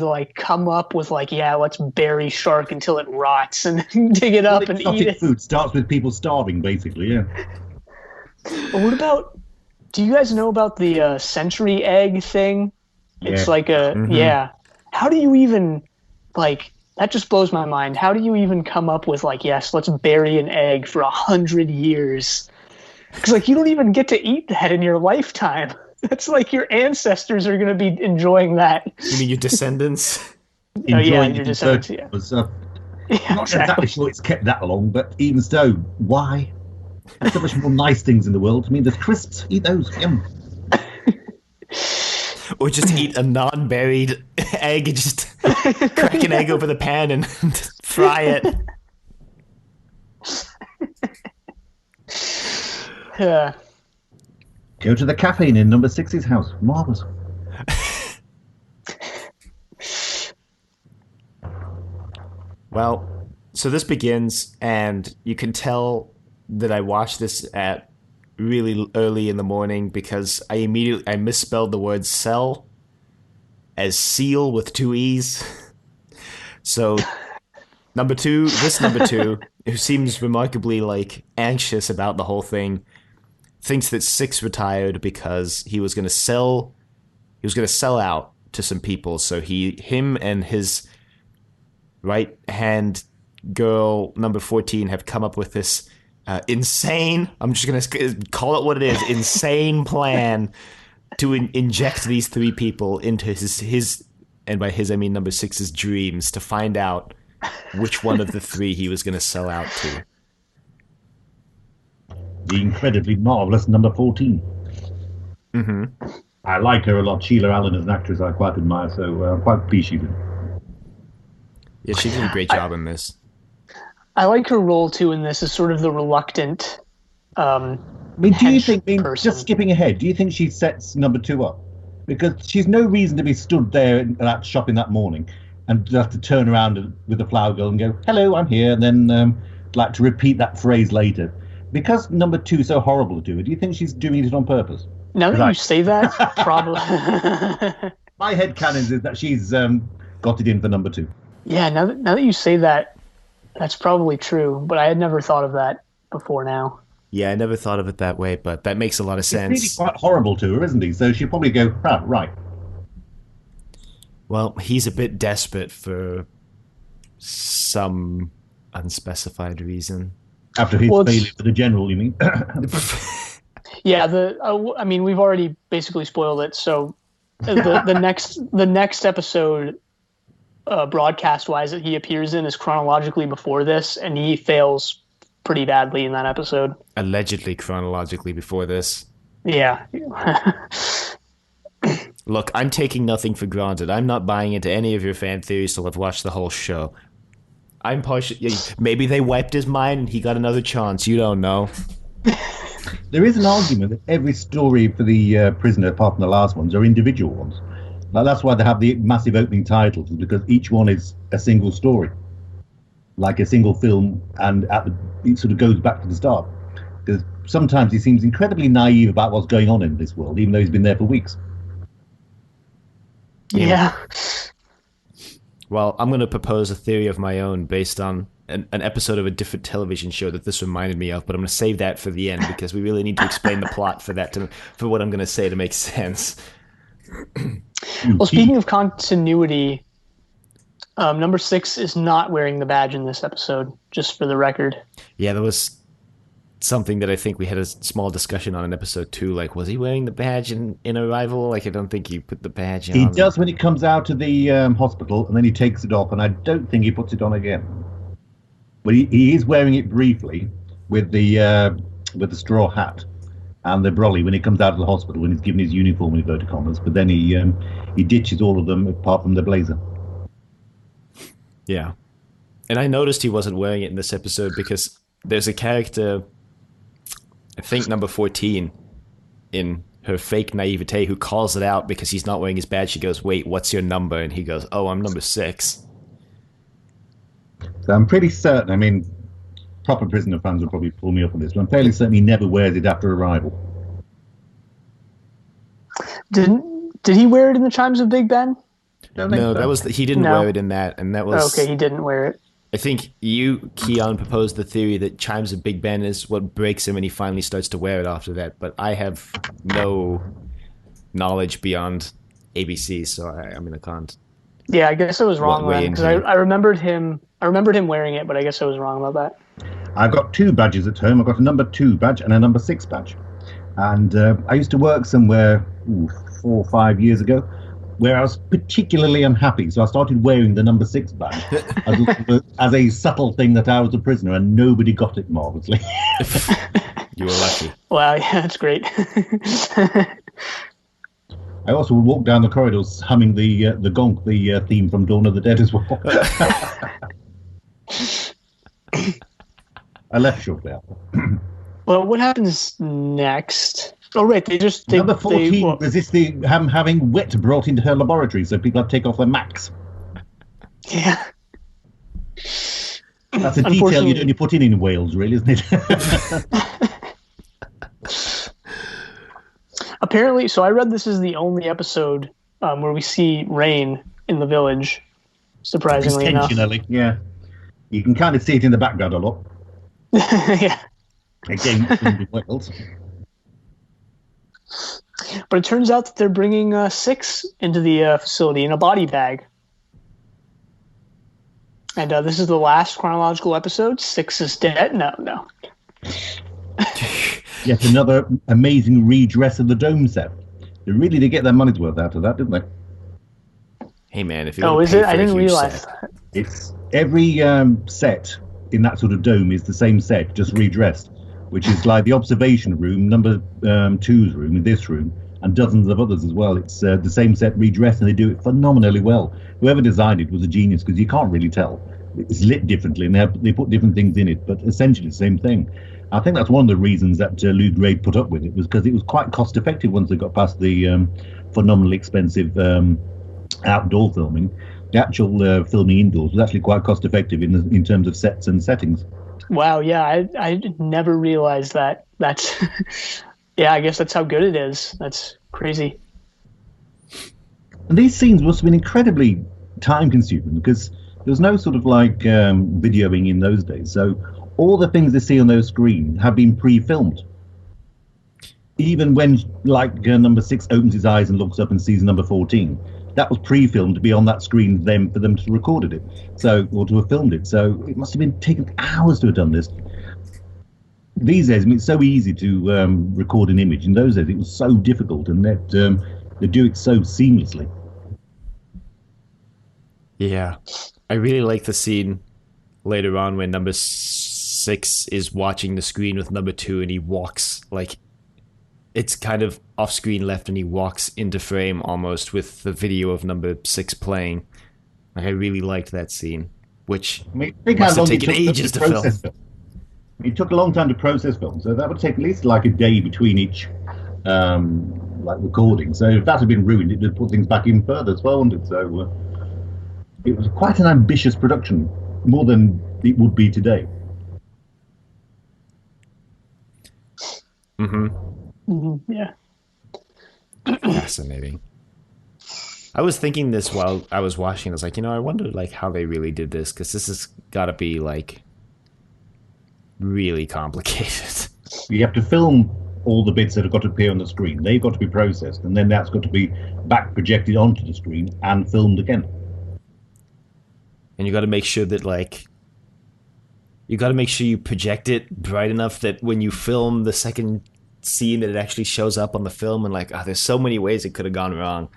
like come up with like, yeah, let's bury shark until it rots and then dig it up and eat it. Food starts with people starving, basically. Yeah. But what about? Do you guys know about the century egg thing? Yeah. It's like yeah. How do you even like? That just blows my mind. How do you even come up with like, yes, let's bury an egg for 100 years? Because like you don't even get to eat that in your lifetime. That's like your ancestors are going to be enjoying that. You mean your descendants? Enjoying your it descendants. in Yeah, was, yeah, not exactly. exactly sure it's kept that long, but even so, why? There's so much more nice things in the world. I mean, there's crisps. Eat those. Yum. Or just eat a non-buried egg and just crack an egg over the pan and fry it. Yeah. Go to the caffeine in number 6's house. Marvellous. Well, so this begins, and you can tell that I watched this at really early in the morning because I misspelled the word cell as seal with 2 E's. So number two, who seems remarkably like anxious about the whole thing, thinks that 6 retired because he was gonna sell out to some people. So him and his right hand girl number 14 have come up with this insane, I'm just gonna call it what it is, insane plan to inject these 3 people into his and by his I mean number 6's dreams to find out which one of the 3 he was gonna sell out to. The incredibly marvellous number 14. Mm-hmm. I like her a lot. Sheila Allen as an actress I quite admire, so I'm quite pleased she did. Yeah, she did a great job in this. I like her role too in this as sort of the reluctant. I mean, do you think, person. just skipping ahead, do you think she sets number 2 up? Because she's no reason to be stood there in that shop in that morning and have to turn around with the flower girl and go, hello, I'm here, and then like to repeat that phrase later. Because number 2 is so horrible to her, do you think she's doing it on purpose? Now that you say that, probably. My headcanon is that she's got it in for number 2. Yeah, now that you say that, that's probably true, but I had never thought of that before now. Yeah, I never thought of it that way, but that makes a lot of sense. He's really quite horrible to her, isn't he? So she'll probably go, right. Well, he's a bit desperate for some unspecified reason. After his failure for the general, you mean? Yeah, I mean, we've already basically spoiled it. So the next episode, broadcast-wise, that he appears in is chronologically before this, and he fails pretty badly in that episode. Allegedly chronologically before this. Yeah. Look, I'm taking nothing for granted. I'm not buying into any of your fan theories till I've watched the whole show. I'm partial. Maybe they wiped his mind and he got another chance. You don't know. There is an argument that every story for the Prisoner, apart from the last ones, are individual ones. Like, that's why they have the massive opening titles, because each one is a single story, like a single film, and it sort of goes back to the start. Because sometimes he seems incredibly naive about what's going on in this world, even though he's been there for weeks. Yeah. Well, I'm going to propose a theory of my own based on an episode of a different television show that this reminded me of, but I'm going to save that for the end because we really need to explain the plot for what I'm going to say to make sense. Well, speaking of continuity, number 6 is not wearing the badge in this episode, just for the record. Yeah, there was something that I think we had a small discussion on in episode 2. Like, was he wearing the badge in Arrival? Like, I don't think he put the badge on. He does when he comes out of the hospital, and then he takes it off, and I don't think he puts it on again. But he is wearing it briefly with the straw hat and the brolly when he comes out of the hospital, when he's given his uniform in inverted commas. But then he ditches all of them apart from the blazer. Yeah. And I noticed he wasn't wearing it in this episode because there's a character, I think number 14, in her fake naivete, who calls it out because he's not wearing his badge. She goes, wait, what's your number? And he goes, oh, I'm number 6. So I'm pretty certain, I mean, proper Prisoner fans will probably pull me up on this, but I'm fairly certain he never wears it after Arrival. Did he wear it in the Chimes of Big Ben? No, so. He didn't wear it in that, and that was... Okay, he didn't wear it. I think you, Keon, proposed the theory that Chimes of Big Ben is what breaks him and he finally starts to wear it after that, but I have no knowledge beyond ABC, so I mean, I can't... Yeah, I guess I was wrong then, because I remembered him wearing it, but I guess I was wrong about that. I've got 2 badges at home. I've got a number 2 badge and a number 6 badge. And I used to work somewhere 4 or 5 years ago where I was particularly unhappy. So I started wearing the number 6 badge as a subtle thing that I was a prisoner, and nobody got it marvelously. You were lucky. Wow, yeah, that's great. I also walked down the corridors humming the gonk, the theme from Dawn of the Dead as well. I left shortly after. Well, what happens next? Oh, right, they Number 14 resists the having wet brought into her laboratory, so people have to take off their Macs. Yeah. That's a detail you'd only put in Wales, really, isn't it? Apparently, so I read this is the only episode where we see rain in the village, surprisingly enough. Intentionally, yeah. You can kind of see it in the background a lot. Yeah. Again, in Wales. But it turns out that they're bringing 6 into the facility in a body bag. And this is the last chronological episode. 6 is dead. No. Yet another amazing redress of the dome set. They really did get their money's worth out of that, didn't they? Hey man, if you is it? I didn't realize that. It's every set in that sort of dome is the same set, just redressed, which is like the observation room, number 2's room, this room, and dozens of others as well. It's the same set redressed, and they do it phenomenally well. Whoever designed it was a genius, because you can't really tell. It's lit differently, and they put different things in it, but essentially the same thing. I think that's one of the reasons that Lou Grade put up with it, was because it was quite cost effective once they got past the phenomenally expensive outdoor filming. The actual filming indoors was actually quite cost effective in terms of sets and settings. Wow, yeah, I never realized that. That's yeah, I guess that's how good it is. That's crazy. And these scenes must have been incredibly time consuming, because there was no sort of like videoing in those days. So all the things they see on those screens have been pre-filmed. Even when, like, number 6 opens his eyes and looks up and sees number 14, that was pre-filmed to be on that screen then for them to have recorded it, or to have filmed it. So it must have been taken hours to have done this. These days, I mean, it's so easy to record an image. In those days, it was so difficult, and that they do it so seamlessly. Yeah, I really like the scene later on when number 6 is watching the screen with number 2, and he walks, like, it's kind of off screen left, and he walks into frame almost with the video of number 6 playing. Like, I really liked that scene, which must have taken ages to film. It took a long time to process film, so that would take at least like a day between each like recording. So if that had been ruined, it would put things back in further as well, wouldn't it? So it was quite an ambitious production, more than it would be today. Yeah. Fascinating. I was thinking this while I was watching. I was like, I wonder like how they really did this, because this has got to be like really complicated. You have to film all the bits that have got to appear on the screen. They've got to be processed, and then that's got to be back projected onto the screen and filmed again. And you got to make sure that you project it bright enough that when you film the second scene that it actually shows up on the film, and like, there's so many ways it could have gone wrong.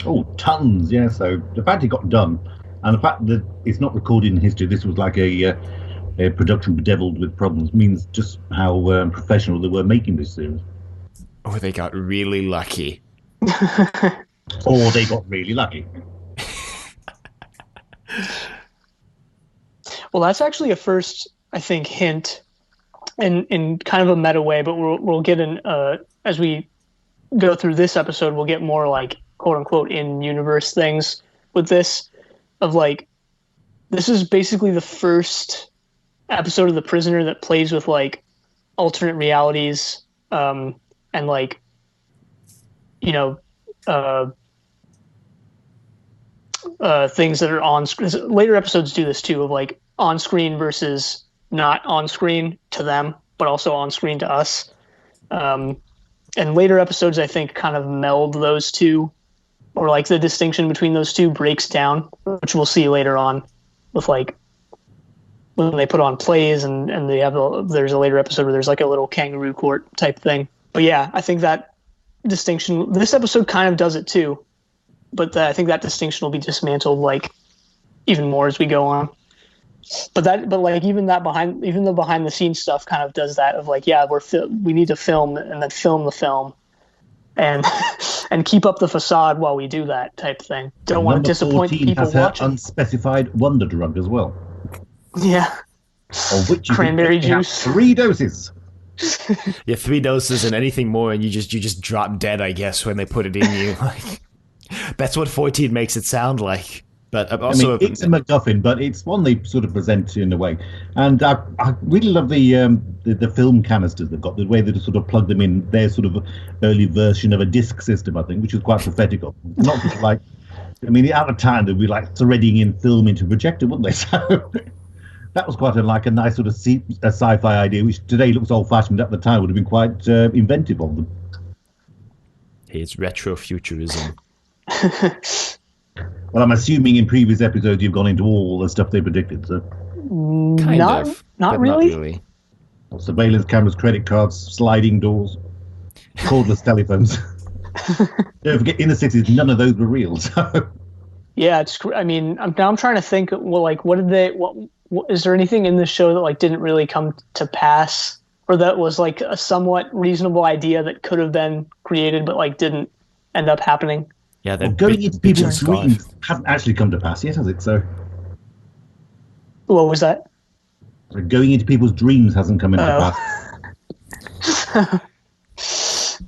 Oh, tons, yeah. So the fact it got done, and the fact that it's not recorded in history, this was like a production bedeviled with problems, means just how professional they were making this series. Or they got really lucky. Or they got really lucky. Well, that's actually a first, I think, hint in kind of a meta way, but we'll get in as we go through this episode, we'll get more like quote unquote in universe things with this, of like, this is basically the first episode of The Prisoner that plays with like alternate realities, and like, things that are on screen. Later episodes do this too, of like on screen versus not on screen to them, but also on screen to us. And later episodes, I think, kind of meld those two, or like the distinction between those two breaks down, which we'll see later on with like when they put on plays, and they have there's a later episode where there's like a little kangaroo court type thing. But yeah, I think that distinction, this episode kind of does it too, but I think that distinction will be dismantled like even more as we go on. But like even the behind the scenes stuff kind of does that of like, yeah, we need to film and then film the film and and keep up the facade while we do that type thing. Don't want to disappoint people has her watching. Unspecified wonder drug as well. Yeah. Of which you cranberry juice. 3 doses. Yeah, 3 doses and anything more, and you just drop dead, I guess, when they put it in you. Like, that's what 14 makes it sound like. But also, I mean, it's a MacGuffin, but it's one they sort of present in a way. And I really love the film canisters they've got, the way they just sort of plug them in, their sort of early version of a disc system, I think, which is quite prophetic of. Not just like, I mean, out of time, they'd be like threading in film into a projector, wouldn't they? So that was quite a nice sort of sci-fi idea, which today looks old-fashioned. At the time, would have been quite inventive of them. Hey, it's retrofuturism. Well, I'm assuming in previous episodes you've gone into all the stuff they predicted. So Kind of, not really. Surveillance cameras, credit cards, sliding doors, cordless telephones. Don't forget, in the cities, none of those were real. So yeah, I mean, I'm trying to think. Well, like, what is there anything in this show that like didn't really come to pass, or that was like a somewhat reasonable idea that could have been created but like didn't end up happening? Yeah, going into people's dreams hasn't actually come to pass yet, has it? So what was that? Going into people's dreams hasn't come into pass.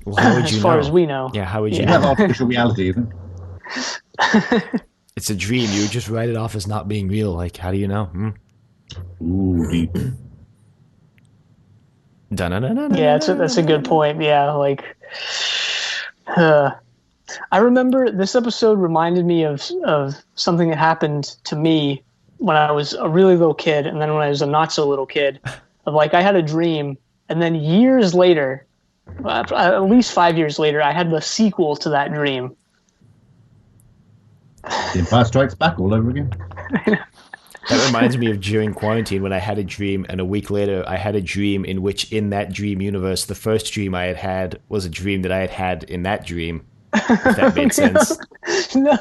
Well, how would you as far know? as we know. Yeah, how would you You know? have artificial reality, isn't it? It's a dream. You just write it off as not being real. Like, how do you know? Ooh, deep. Yeah, that's a good point. Yeah, like I remember this episode reminded me of something that happened to me when I was a really little kid, and then when I was a not so little kid. Of like, I had a dream, and then years later, at least 5 years later, I had the sequel to that dream. The Empire Strikes Back all over again. That reminds me of during quarantine when I had a dream, and a week later I had a dream in which, in that dream universe, the first dream I had was a dream that I had in that dream. If that made sense. No.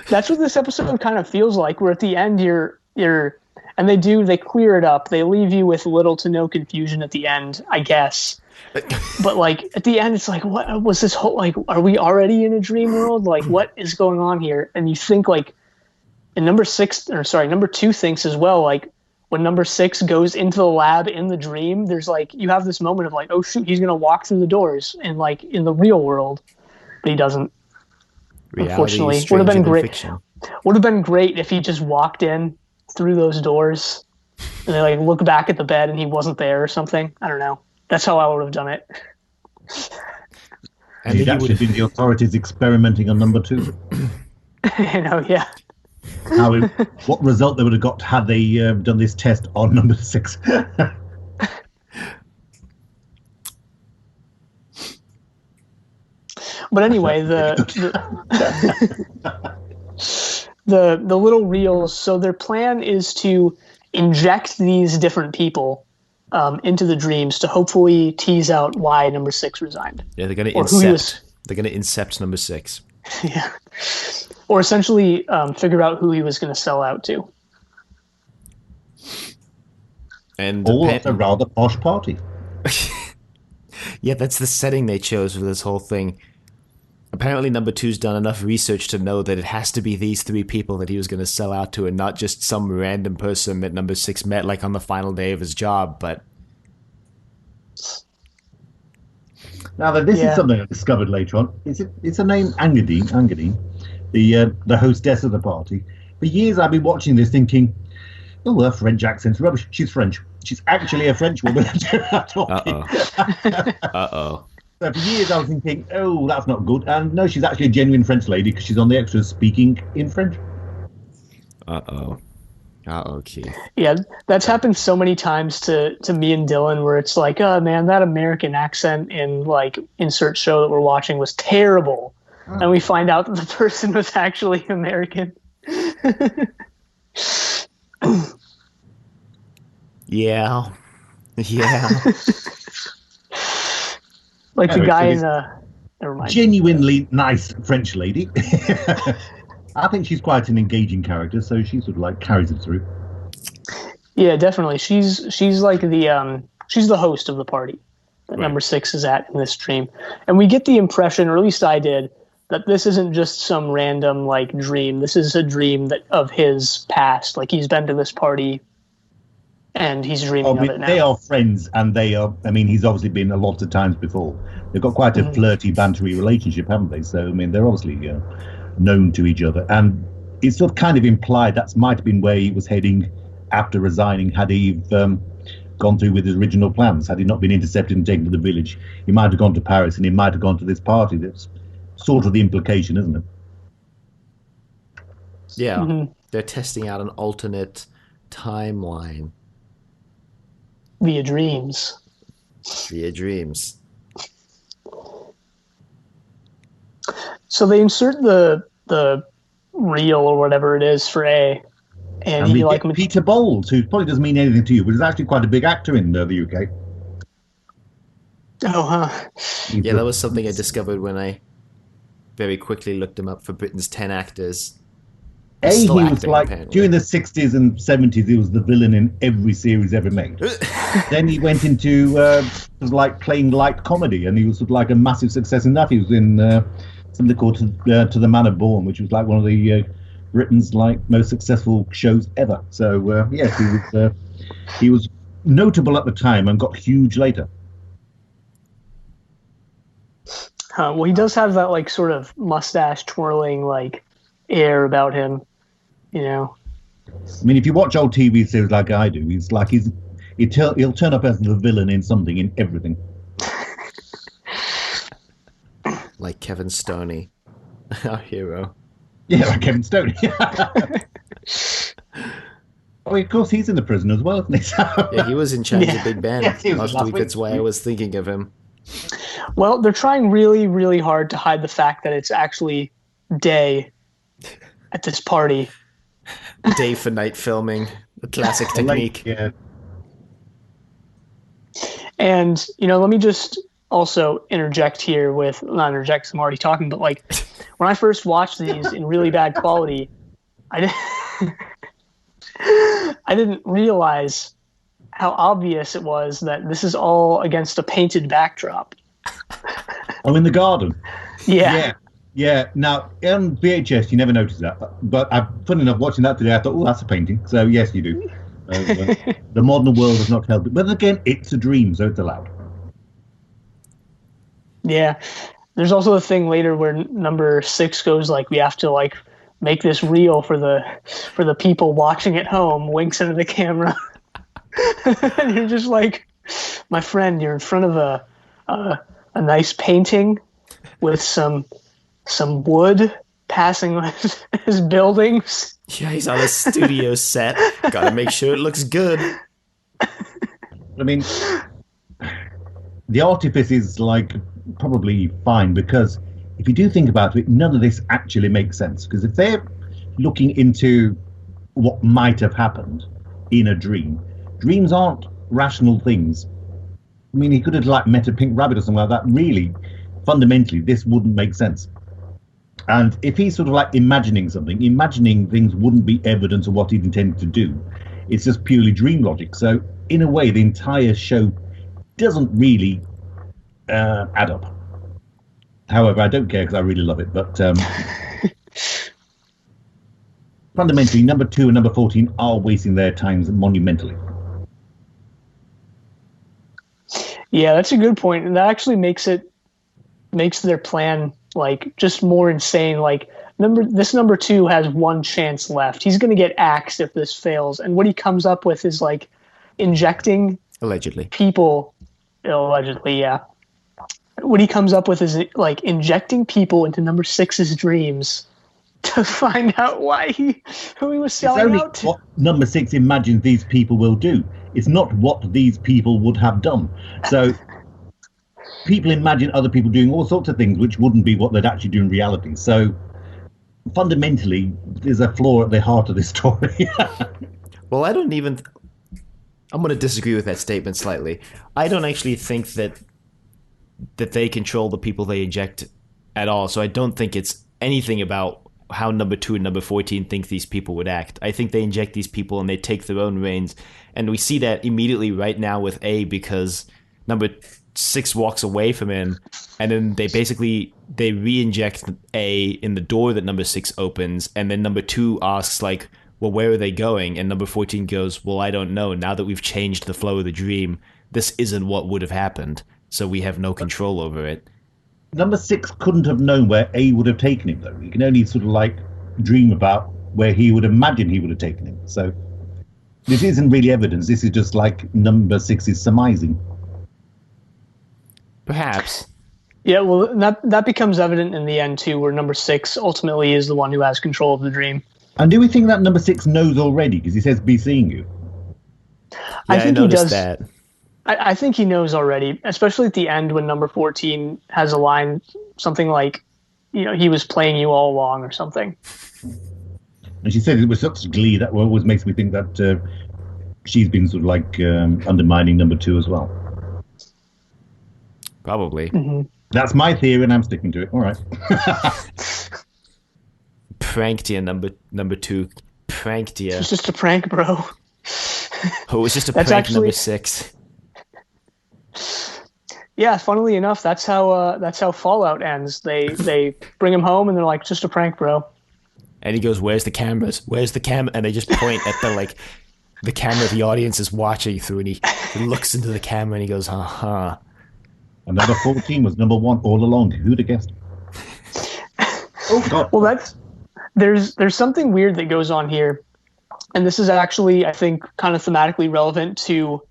That's what this episode kind of feels like. Where at the end you're and they clear it up. They leave you with little to no confusion at the end, I guess. But like at the end, it's like, what was this whole like? Are we already in a dream world? Like, what is going on here? And you think like, and number 2 thinks as well. Like when number 6 goes into the lab in the dream, there's like you have this moment of like, oh shoot, he's gonna walk through the doors and like in the real world, but he doesn't. Reality, unfortunately, would have been great. Would have been great if he just walked in through those doors and they like look back at the bed and he wasn't there or something. I don't know. That's how I would have done it. And it actually been the authorities experimenting on number 2. You know, yeah. What result they would have got had they done this test on number 6? But anyway, the little reels. So their plan is to inject these different people into the dreams to hopefully tease out why number 6 resigned. Yeah, they're going to incept. They're going to incept number 6. Yeah, or essentially figure out who he was going to sell out to. And a rather posh party. Yeah, that's the setting they chose for this whole thing. Apparently number 2's done enough research to know that it has to be these 3 people that he was going to sell out to, and not just some random person that number 6 met like on the final day of his job. But now that this is something I discovered later on. It's a name Angadine, the hostess of the party. For years I've been watching this thinking, oh, her French accent's rubbish. She's French. She's actually a French woman. Uh-oh. So for years I was thinking, oh, that's not good. And no, she's actually a genuine French lady because she's on the extras speaking in French. Uh-oh. Uh-oh, Keith. Yeah, that's happened so many times to me and Dylan where it's like, oh, man, that American accent in, like, insert show that we're watching was terrible. Oh. And we find out that the person was actually American. Yeah. Yeah. Like the Anyway, guy so in this never mind. genuinely nice French lady. I think she's quite an engaging character, so she sort of like carries it through. Yeah, definitely. She's like she's the host of the party that Right. number 6 is at in this dream. And we get the impression, or at least I did, that this isn't just some random like dream. This is a dream that of his past. Like he's been to this party and he's dreaming of it now. They are friends, and they are. I mean, he's obviously been a lot of times before. They've got quite a flirty, bantery relationship, haven't they? So, I mean, they're obviously known to each other, and it's sort of kind of implied that might have been where he was heading after resigning. Had he gone through with his original plans, had he not been intercepted and taken to the village, he might have gone to Paris, and he might have gone to this party. That's sort of the implication, isn't it? Yeah. They're testing out an alternate timeline Via dreams. via dreams. So they insert the reel or whatever it is for A, and we he like get Peter Bowles, who probably doesn't mean anything to you, but is actually quite a big actor in the UK. oh huh. Yeah, that was something I discovered when I very quickly looked him up for Britain's 10 actors. He's He still was acting, like, apparently. during the 60s and 70s, he was the villain in every series ever made. Then he went into sort of like playing light comedy, and he was sort of like a massive success in that. He was in something called To the Man of Born, which was like one of the Britain's like most successful shows ever. So yes, he was notable at the time and got huge later. Well, he does have that like sort of mustache twirling like air about him, you know. I mean, if you watch old TV series like I do, he'll turn up as the villain in something, in everything. Like Kevin Stoney, our hero. Yeah, like Kevin Stoney. Oh, of course, he's in The Prisoner as well, isn't he? Yeah, he was in Charles of Big Ben Yes, he was last last week. week. That's why I was thinking of him. Well, they're trying really, really hard to hide the fact that it's actually day at this party. Day for night filming, a classic technique. Yeah. And, you know, let me just also interject here with, not interject 'cause I'm already talking, but like when I first watched these in really bad quality, I didn't realize how obvious it was that this is all against a painted backdrop. Oh, in the garden. Yeah. Yeah. Now, on VHS, you never notice that. But funny enough, watching that today, I thought, oh, that's a painting. So, yes, you do. The modern world has not helped it. But again, it's a dream, so it's allowed. Yeah. There's also a thing later where number 6 goes like, we have to like make this real for the people watching at home, winks into the camera. And you're just like, my friend, you're in front of a nice painting with some wood passing his buildings. Yeah, he's on a studio set. Gotta make sure it looks good. I mean, the artifice is like probably fine, because if you do think about it, none of this actually makes sense. Because if they're looking into what might have happened in a dream, dreams aren't rational things. I mean, he could have like met a pink rabbit or something like that. Really, fundamentally, this wouldn't make sense. And if he's sort of like imagining something, imagining things wouldn't be evidence of what he'd intended to do. It's just purely dream logic. So in a way, the entire show doesn't really add up. However, I don't care because I really love it. But fundamentally, number 2 and number 14 are wasting their times monumentally. Yeah, that's a good point. And that actually makes their plan like just more insane. Like number 2 has one chance left. He's going to get axed if this fails. And what he comes up with is like injecting Allegedly. people. Allegedly, yeah. What he comes up with is like injecting people into number 6's dreams to find out who he was selling It's only out to. what number 6 imagines these people will do. It's not what these people would have done. So people imagine other people doing all sorts of things which wouldn't be what they'd actually do in reality. So fundamentally, there's a flaw at the heart of this story. Well, I don't even. I'm going to disagree with that statement slightly. I don't actually think that they control the people they eject at all. So I don't think it's anything about how number 2 and number 14 think these people would act. I think they inject these people and they take their own reins. And we see that immediately right now with A, because number 6 walks away from him, and then they re-inject A in the door that number 6 opens, and then number 2 asks, like, well, where are they going? And number 14 goes, well, I don't know. Now that we've changed the flow of the dream, this isn't what would have happened, so we have no control over it. Number 6 couldn't have known where A would have taken him, though. He can only sort of like dream about where he would imagine he would have taken him. So this isn't really evidence. This is just like number 6 is surmising. Perhaps. Yeah, well, that becomes evident in the end too, where number 6 ultimately is the one who has control of the dream. And do we think that number 6 knows already? Because he says, be seeing you. Yeah, I think noticed he does. that. I think he knows already, especially at the end when number 14 has a line, something like, he was playing you all along or something. And she said it with such glee that always makes me think that she's been sort of like undermining number 2 as well. Probably. Mm-hmm. That's my theory, and I'm sticking to it. All right. Pranked you, number 2. Pranked you. It's just a prank, bro. Oh, it was just a That's prank, actually number 6. Yeah, funnily enough, that's how Fallout ends. They bring him home and they're like, just a prank, bro. And he goes, "Where's the cameras? Where's the camera?" And they just point at the camera the audience is watching through, and he looks into the camera and he goes, "Uh-huh." And number 14 was number 1 all along. Who'd have guessed? Oh God. Well, there's something weird that goes on here, and this is actually, I think, kind of thematically relevant to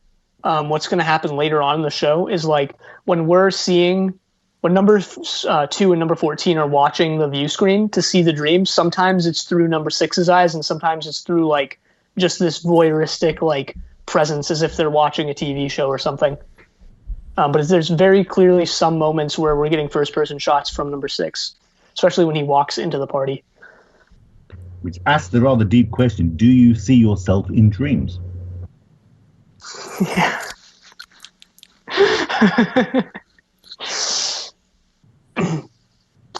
what's going to happen later on in the show. Is like when number 2 and number 14 are watching the view screen to see the dream. Sometimes it's through number 6's eyes, and sometimes it's through like just this voyeuristic like presence, as if they're watching a TV show or something. But there's very clearly some moments where we're getting first-person shots from number 6, especially when he walks into the party. Which asks the rather deep question: do you see yourself in dreams? Yeah.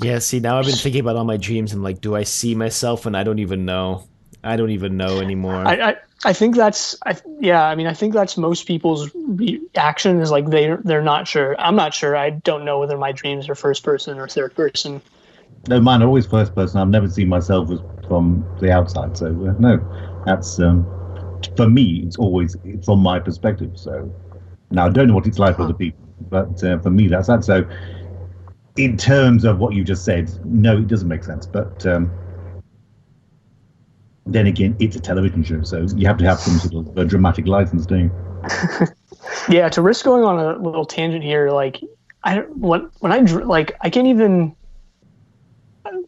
Yeah, see, now I've been thinking about all my dreams and like, do I see myself? And I don't even know. I don't even know anymore. I think that's I think that's most people's reaction is like they're not sure. I'm not sure. I don't know whether my dreams are first person or third person. No, mine are always first person. I've never seen myself from the outside. So no, that's for me. It's always from my perspective. So now I don't know what it's like for other people, but for me that's that. So in terms of what you just said, no, it doesn't make sense. But then again, it's a television show, so you have to have some sort of a dramatic license, don't you? Yeah, to risk going on a little tangent here, like I can't even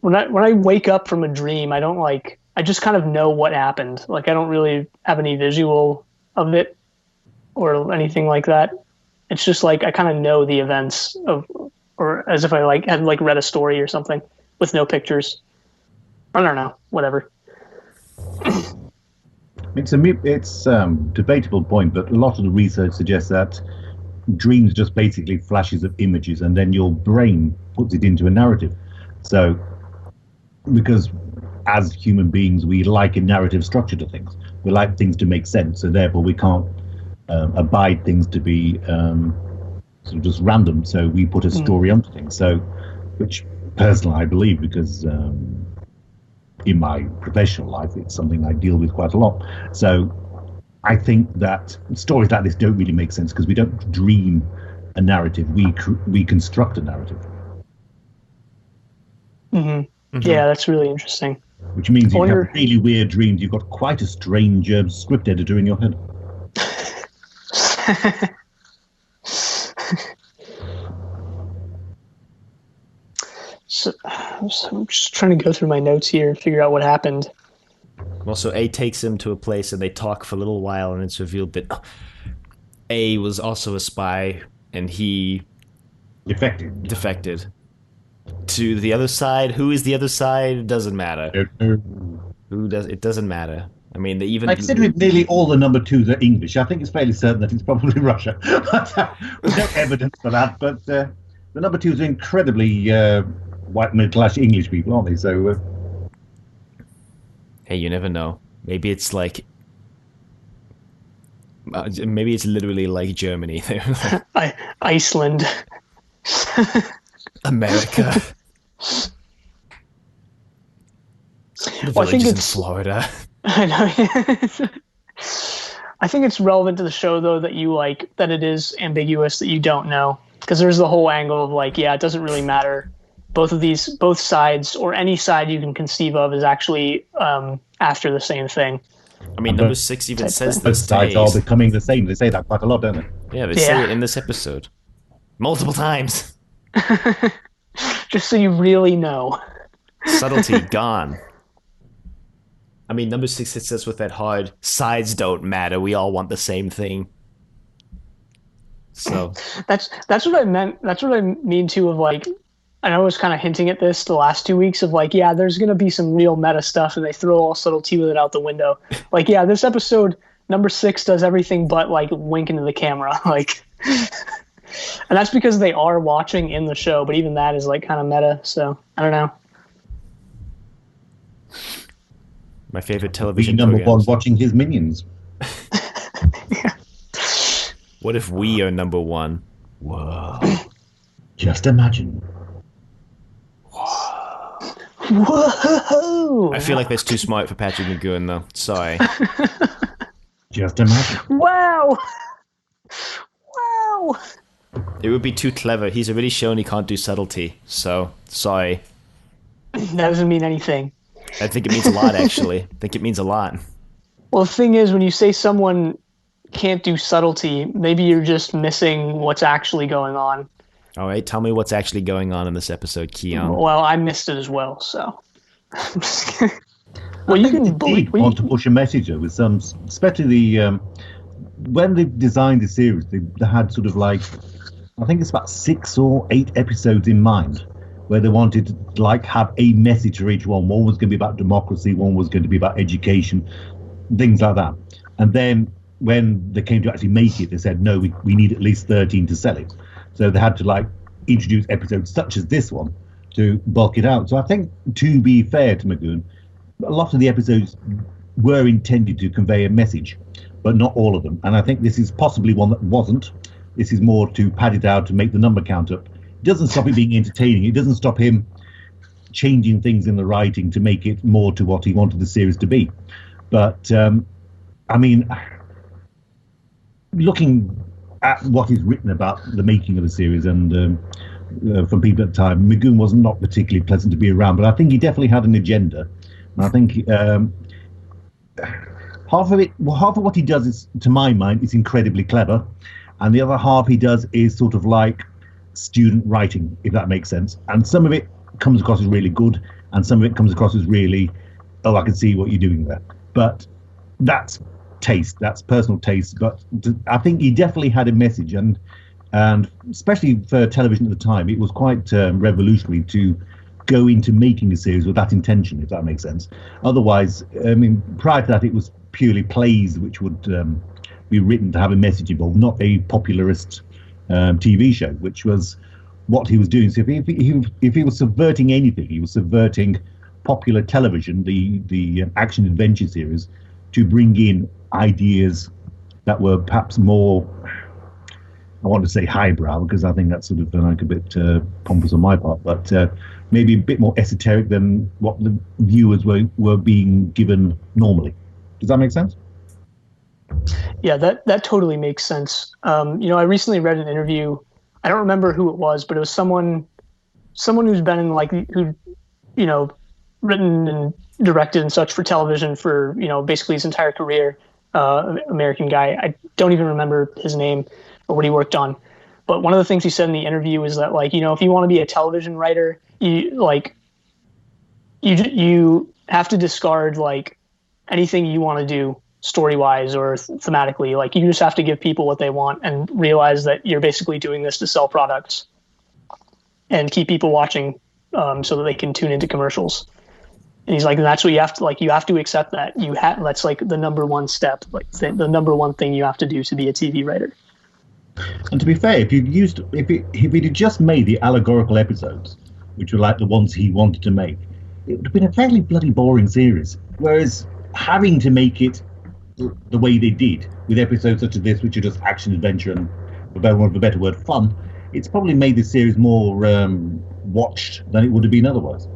when I wake up from a dream, I don't like. I just kind of know what happened. Like I don't really have any visual of it or anything like that. It's just like I kind of know the events of, or as if I like had like read a story or something with no pictures. I don't know, whatever. It's a debatable point, but a lot of the research suggests that dreams just basically flashes of images, and then your brain puts it into a narrative. So, because as human beings, we like a narrative structure to things. We like things to make sense, so therefore we can't abide things to be sort of just random. So we put a story onto things. So, which personally I believe, because in my professional life, it's something I deal with quite a lot. So I think that stories like this don't really make sense because we don't dream a narrative. We construct a narrative. Mm-hmm. Mm-hmm. Yeah, that's really interesting. Which means you have really weird dreams. You've got quite a strange script editor in your head. So I'm just trying to go through my notes here and figure out what happened. Well, so A takes him to a place and they talk for a little while, and it's revealed that A was also a spy, and he defected to the other side. Who is the other side? It doesn't matter. It doesn't matter. I mean, they even considering nearly all the number twos are English, I think it's fairly certain that it's probably Russia. There's no evidence for that, but the number twos are incredibly white middle-class English people, aren't they? So, hey, you never know. Maybe it's like, maybe it's literally like Germany. Iceland, America. The Well, I think villages in it's- Florida. I know. I think it's relevant to the show though that you like that it is ambiguous that you don't know, because there's the whole angle of like, yeah, it doesn't really matter. Both sides or any side you can conceive of is actually after the same thing. I mean, number 6 even says both this. sides are becoming the same. They say that quite a lot, don't they? Yeah, they say it in this episode multiple times. Just so you really know. Subtlety gone. I mean, number 6 hits us with that hard sides don't matter. We all want the same thing. So That's what I meant. That's what I mean too. Of like, I know I was kind of hinting at this the last 2 weeks of like, yeah, there's gonna be some real meta stuff, and they throw all subtlety with it out the window. Like, yeah, this episode number 6 does everything but like wink into the camera, like, and that's because they are watching in the show. But even that is like kind of meta. So I don't know. my favorite Be television number one programs. watching his minions. What if we are number 1? Whoa. Just imagine. Whoa! I feel like that's too smart for Patrick McGowan, though. Sorry. Just imagine. Wow! Wow! It would be too clever. He's already shown he can't do subtlety, so sorry. That doesn't mean anything. I think it means a lot, actually. I think it means a lot. Well, the thing is, when you say someone can't do subtlety, maybe you're just missing what's actually going on. All right, tell me what's actually going on in this episode, Keon. Well, I missed it as well, so. Well, you can Did believe. want to push a message with some, especially the when they designed the series, they had sort of like, I think it's about 6 or 8 episodes in mind, where they wanted to like have a message for each one. One was going to be about democracy, one was going to be about education, things like that. And then when they came to actually make it, they said, no, we need at least 13 to sell it. So they had to like introduce episodes such as this one to bulk it out. So I think, to be fair to McGowan, a lot of the episodes were intended to convey a message, but not all of them. And I think this is possibly one that wasn't. This is more to pad it out to make the number count up. It doesn't stop it being entertaining. It doesn't stop him changing things in the writing to make it more to what he wanted the series to be. But, I mean, looking at what is written about the making of the series and from people at the time, McGowan was not particularly pleasant to be around, but I think he definitely had an agenda. And I think half of what he does is, to my mind, is incredibly clever, and the other half he does is sort of like student writing, if that makes sense. And some of it comes across as really good, and some of it comes across as really, oh, I can see what you're doing there. But that's taste, that's personal taste. But I think he definitely had a message, and especially for television at the time, it was quite revolutionary to go into making a series with that intention, if that makes sense. Otherwise, I mean, prior to that, it was purely plays which would be written to have a message involved, not a popularist TV show, which was what he was doing. So if he was subverting anything, he was subverting popular television, the action adventure series, to bring in ideas that were perhaps more, I want to say highbrow, because I think that's sort of like a bit pompous on my part, but maybe a bit more esoteric than what the viewers were being given normally. Does that make sense? Yeah, that totally makes sense. I recently read an interview. I don't remember who it was, but it was someone who's been in written and directed and such for television for, basically his entire career. American guy. I don't even remember his name or what he worked on. But one of the things he said in the interview is that, if you want to be a television writer, you have to discard anything you want to do story-wise or thematically. You just have to give people what they want and realize that you're basically doing this to sell products and keep people watching so that they can tune into commercials. And he's like, that's what you have to, like, you have to accept that. That's like the number one step, like the number one thing you have to do to be a TV writer. And to be fair, if he'd had just made the allegorical episodes, which were like the ones he wanted to make, it would have been a fairly bloody boring series. Whereas having to make it the way they did, with episodes such as this, which are just action adventure and, for want of a better word, fun, it's probably made this series more watched than it would have been otherwise.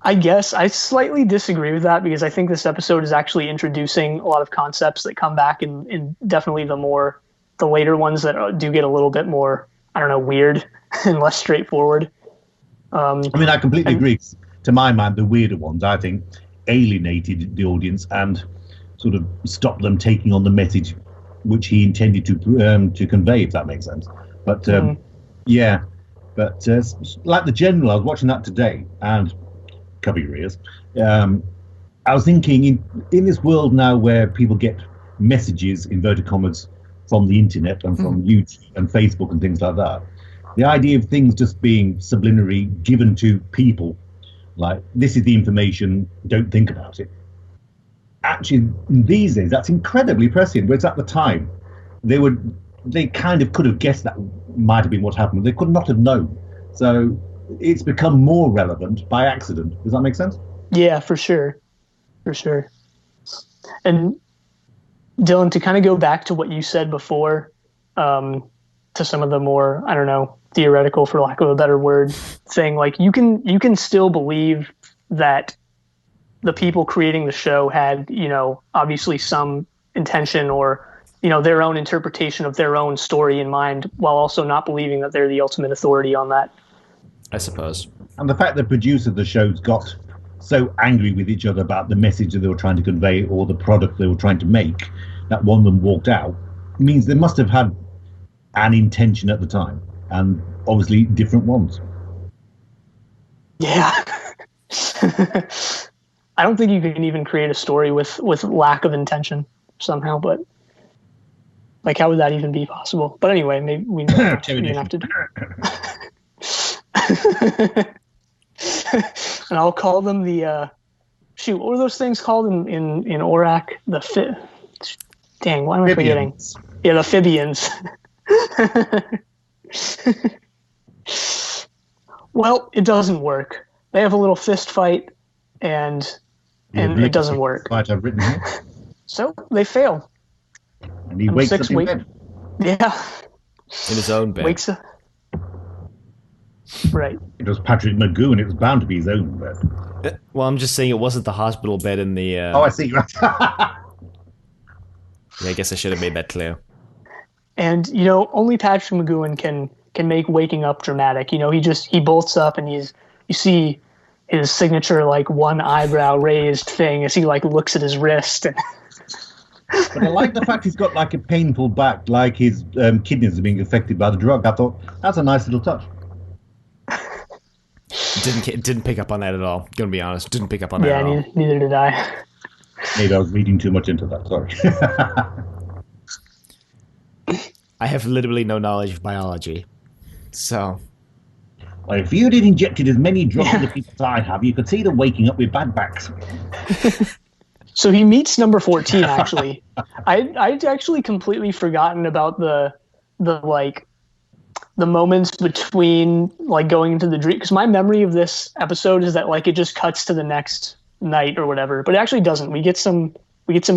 I guess I slightly disagree with that, because I think this episode is actually introducing a lot of concepts that come back in definitely the later ones that do get a little bit more, I don't know, weird and less straightforward. I mean, I completely agree. To my mind, the weirder ones, I think, alienated the audience and sort of stopped them taking on the message which he intended to convey, if that makes sense. But yeah, but like the General, I was watching that today, and cover your ears. I was thinking, in this world now where people get messages, inverted commas, from the internet and from YouTube and Facebook and things like that, the idea of things just being subliminally given to people, like, this is the information, don't think about it. Actually, these days, that's incredibly prescient. Whereas at the time, they kind of could have guessed that might have been what happened. They could not have known. So it's become more relevant by accident. Does that make sense? Yeah, for sure. For sure. And Dylan, to kind of go back to what you said before, to some of the more, I don't know, theoretical, for lack of a better word, thing, like, you can still believe that the people creating the show had, obviously some intention or, their own interpretation of their own story in mind, while also not believing that they're the ultimate authority on that. I suppose. And the fact that producers of the shows got so angry with each other about the message that they were trying to convey or the product they were trying to make, that one of them walked out, means they must have had an intention at the time, and obviously different ones. Yeah. I don't think you can even create a story with lack of intention somehow, but like, how would that even be possible? But anyway, maybe we have to do. And I'll call them the what were those things called in Orac? Dang, why am I forgetting? Yeah, the Phibians. Well, it doesn't work. They have a little fist fight, and it doesn't work. Fight I've written here. So they fail. And he wakes up in bed. Yeah. In his own bed. Wakes up. Right. It was Patrick McGowan. It was bound to be his own bed. Well, I'm just saying it wasn't the hospital bed in the... Oh, I see. Right. Yeah, I guess I should have made that clear. And, only Patrick McGowan can make waking up dramatic. He bolts up and you see his signature, like, one eyebrow raised thing as he, like, looks at his wrist. And but I like the fact he's got, like, a painful back, like his kidneys are being affected by the drug. I thought, that's a nice little touch. Didn't pick up on that at all. Gonna be honest, didn't pick up on that at all. Yeah, neither did I. Maybe I was reading too much into that. Sorry. I have literally no knowledge of biology, so. Well, if you'd injected as many drugs as the people as I have, you could see them waking up with bad backs. So he meets number 14. Actually, I'd actually completely forgotten about the moments between, like, going into the dream, because my memory of this episode is that, like, it just cuts to the next night or whatever, but it actually doesn't. We get some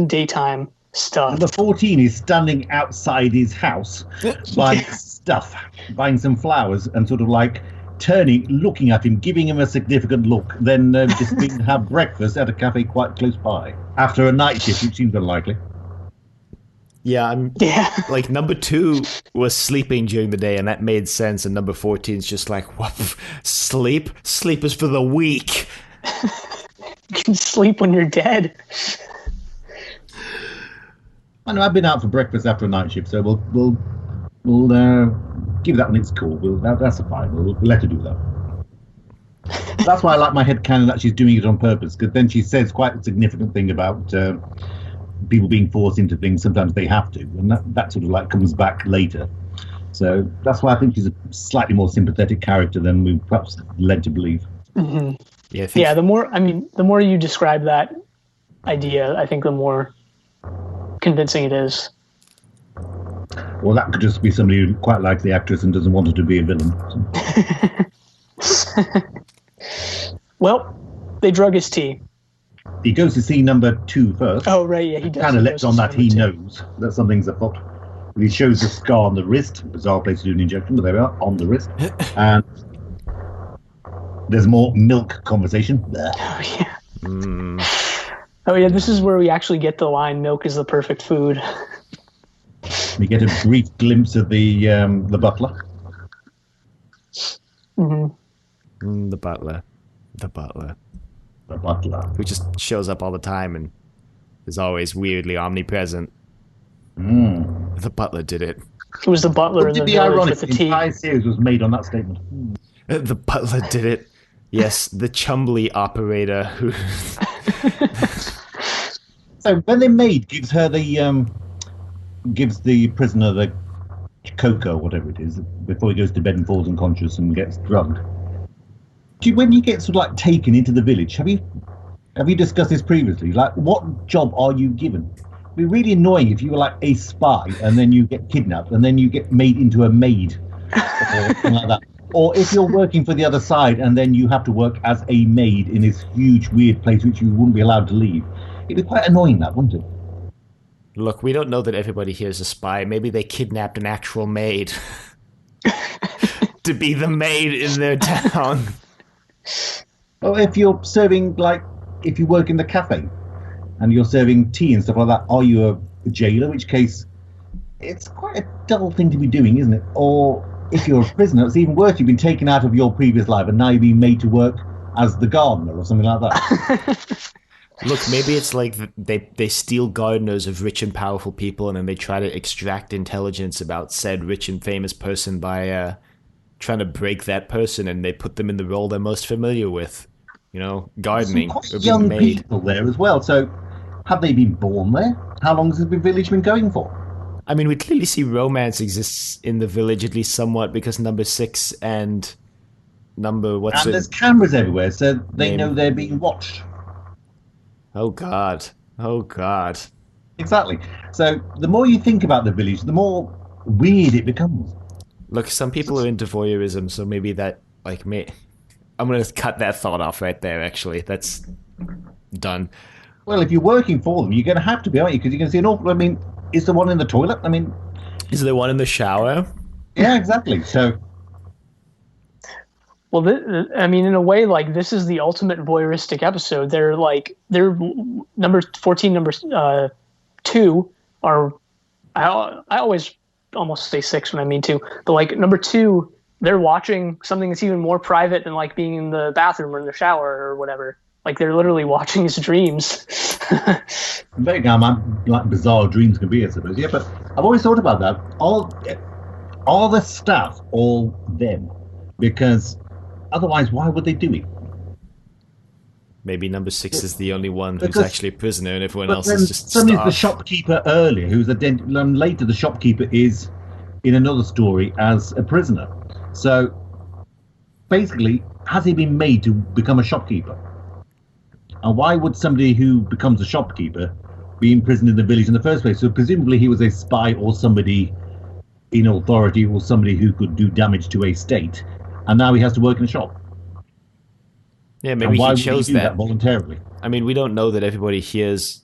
daytime stuff. Number 14 is standing outside his house buying stuff, buying some flowers, and sort of like turning, looking at him, giving him a significant look, then just being to have breakfast at a cafe quite close by after a night shift, which seems unlikely. Yeah, like, number 2 was sleeping during the day, and that made sense. And number 14 is just like, what? Sleep? Sleep is for the weak. You can sleep when you're dead. I know, I've been out for breakfast after a night shift, so we'll give that one its call. That's fine. We'll let her do that. That's why I like my headcanon that she's doing it on purpose, because then she says quite a significant thing about people being forced into things. Sometimes they have to, and that sort of like comes back later. So that's why I think she's a slightly more sympathetic character than we perhaps led to believe. Mm-hmm. Yeah, I think Yeah, the more you describe that idea, I think the more convincing it is. Well, that could just be somebody who quite likes the actress and doesn't want her to be a villain. Well, they drug his tea. He goes to see number 2 first. Oh, right, yeah, he does. Kind of He lets goes on to that number he 2. knows that something's afoot. He shows the scar on the wrist. Bizarre place to do an injection, but there we are, on the wrist. And there's more milk conversation. Oh, yeah. Oh, yeah, this is where we actually get the line, milk is the perfect food. We get a brief glimpse of the butler. Mm-hmm. The butler. The butler. The butler. Who just shows up all the time and is always weirdly omnipresent. The butler did it. It was the butler in the village with the tea. The entire series was made on that statement. The butler did it. Yes, the Chumbly operator who... So when the maid gives her the gives the prisoner the cocoa, whatever it is, before he goes to bed and falls unconscious and gets drugged. When you get sort of like taken into the village, have you discussed this previously? Like, what job are you given? It'd be really annoying if you were like a spy and then you get kidnapped and then you get made into a maid or something like that. Or if you're working for the other side and then you have to work as a maid in this huge weird place which you wouldn't be allowed to leave. It'd be quite annoying, that, wouldn't it? Look, we don't know that everybody here is a spy. Maybe they kidnapped an actual maid to be the maid in their town. Or if you're serving, like, if you work in the cafe and you're serving tea and stuff like that, are you a jailer? In which case, it's quite a dull thing to be doing, isn't it? Or if you're a prisoner, it's even worse. You've been taken out of your previous life and now you're being made to work as the gardener or something like that. Look, maybe it's like they steal gardeners of rich and powerful people and then they try to extract intelligence about said rich and famous person by trying to break that person, and they put them in the role they're most familiar with. You know, gardening. Some quite young people there as well. So have they been born there? How long has the village been going for? I mean, we clearly see romance exists in the village, at least somewhat, because number 6 and number... there's cameras everywhere, so they know they're being watched. Oh, God. Oh, God. Exactly. So the more you think about the village, the more weird it becomes. Look, some people are into voyeurism, so maybe that, like, me... I'm going to cut that thought off right there, actually. That's done. Well, if you're working for them, you're going to have to be, aren't you? Because you're going to see an awful... I mean, is there one in the toilet? I mean... Is there one in the shower? Yeah, exactly. So... Well, I mean, in a way, like, this is the ultimate voyeuristic episode. They're number 14, number 2 are... I always almost say 6 when I mean 2. But, like, number 2, they're watching something that's even more private than, like, being in the bathroom or in the shower or whatever. Like, they're literally watching his dreams. Very like bizarre dreams can be, I suppose. Yeah, but I've always thought about that. Are the staff all them? Because otherwise, why would they do it? Maybe number 6 is the only one who's actually a prisoner, and everyone else is just somebody's the shopkeeper earlier, who's later the shopkeeper is in another story as a prisoner. So basically, has he been made to become a shopkeeper? And why would somebody who becomes a shopkeeper be imprisoned in the village in the first place? So presumably he was a spy or somebody in authority or somebody who could do damage to a state, and now he has to work in a shop. Yeah, maybe he chose that voluntarily. I mean, we don't know that everybody here is...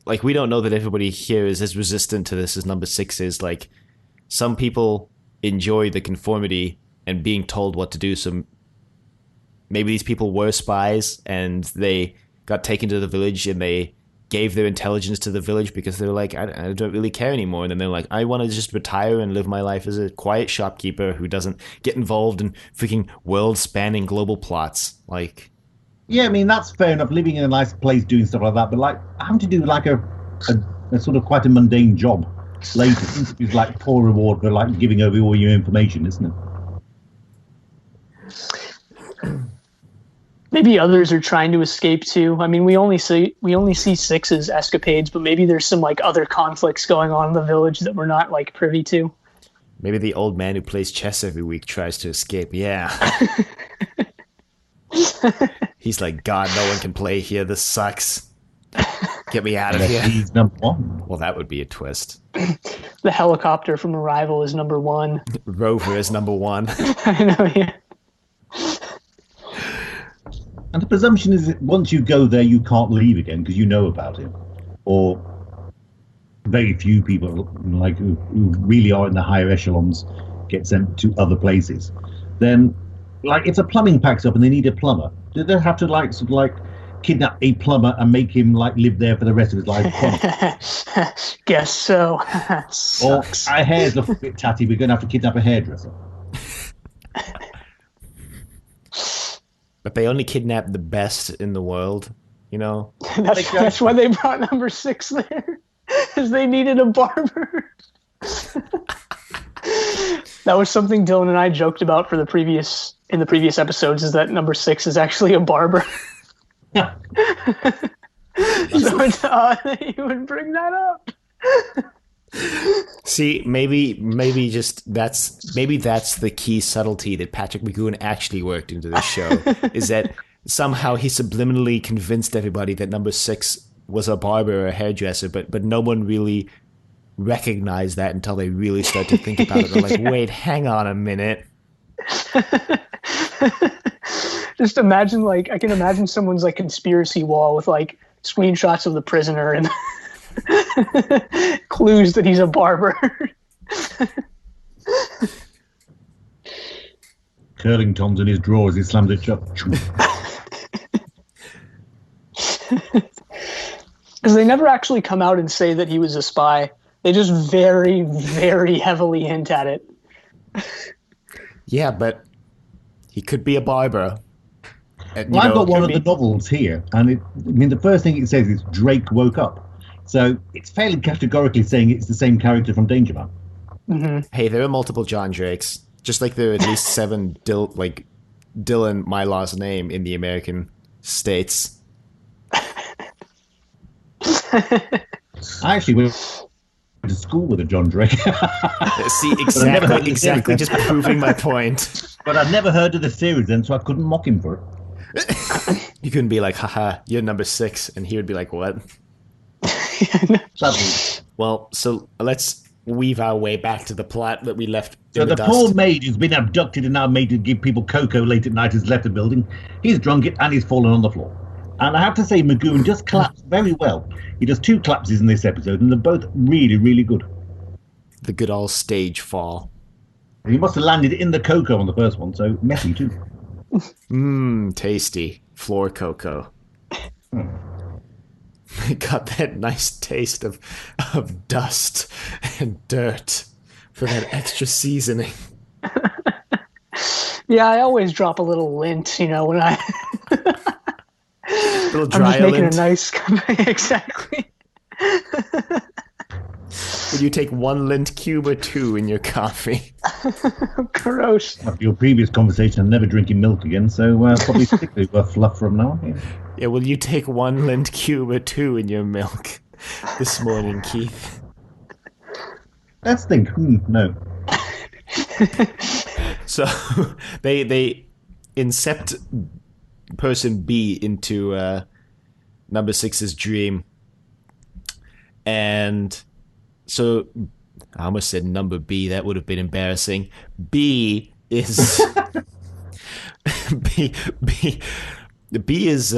Like, we don't know that everybody here is as resistant to this as number 6 is. Like, some people enjoy the conformity and being told what to do, so maybe these people were spies and they got taken to the village and they gave their intelligence to the village because they were like, I don't really care anymore. And then they're like, I want to just retire and live my life as a quiet shopkeeper who doesn't get involved in freaking world-spanning global plots. Like, yeah, I mean, that's fair enough, living in a nice place, doing stuff like that, but like having to do like a sort of quite a mundane job later is like poor reward for like giving over all your information, isn't it? Maybe others are trying to escape too. I mean, we only see 6's escapades, but maybe there's some like other conflicts going on in the village that we're not like privy to. Maybe the old man who plays chess every week tries to escape. Yeah. He's like, God, no one can play here. This sucks. Get me out of here. He's number 1. Well, that would be a twist. The helicopter from Arrival is number 1. Rover is number 1. I know, yeah. And the presumption is that once you go there, you can't leave again because you know about it. Or very few people, like who really are in the higher echelons, get sent to other places. Then, like, if the plumbing packs up and they need a plumber, do they have to kidnap a plumber and make him live there for the rest of his life? Guess so. Or our hair's a bit tatty, we're going to have to kidnap a hairdresser. But they only kidnap the best in the world, you know? That's why they brought number 6 there, because they needed a barber. That was something Dylan and I joked about in the previous episodes, is that number 6 is actually a barber. So it's odd that you would bring that up. See, maybe that's the key subtlety that Patrick McGowan actually worked into this show, is that somehow he subliminally convinced everybody that number 6 was a barber or a hairdresser, but no one really recognized that until they really start to think about it. They're like, wait, hang on a minute. Just imagine, I can imagine someone's conspiracy wall with screenshots of the prisoner and clues that he's a barber. Curling Tom's in his drawers, he slams it shut. Because they never actually come out and say that he was a spy. They just very, very heavily hint at it. Yeah, but he could be a barber. I've got one of the novels here, and the first thing it says is Drake woke up. So it's fairly categorically saying it's the same character from Danger Man. Mm-hmm. Hey, there are multiple John Drakes. Just like there are at least 7 Dylan, my last name, in the American states. I actually went to school with a John Drake. See, exactly, just proving my point. But I'd never heard of the series then, so I couldn't mock him for it. You couldn't be like, haha, you're number 6, and he would be like, what? Well, so let's weave our way back to the plot that we left in the dust. Poor maid who's been abducted and now made to give people cocoa late at night has left the building. He's drunk it and he's fallen on the floor. And I have to say, McGowan just claps very well. He does 2 clapses in this episode, and they're both really, really good. The good old stage fall. He must have landed in the cocoa on the first one, so messy too. Tasty. Floor cocoa. It got that nice taste of dust and dirt for that extra seasoning. Yeah, I always drop a little lint, when I... Little dry I'm just making lint. a nice... Exactly. Would you take 1 lint cube or 2 in your coffee? Gross. After your previous conversation, I'm never drinking milk again, so probably stick to fluff from now on. Yeah, will you take 1 lint cube or 2 in your milk this morning, Keith? Let's think. No. So they incept person B into number 6's dream, and so I almost said number B. That would have been embarrassing. B is B is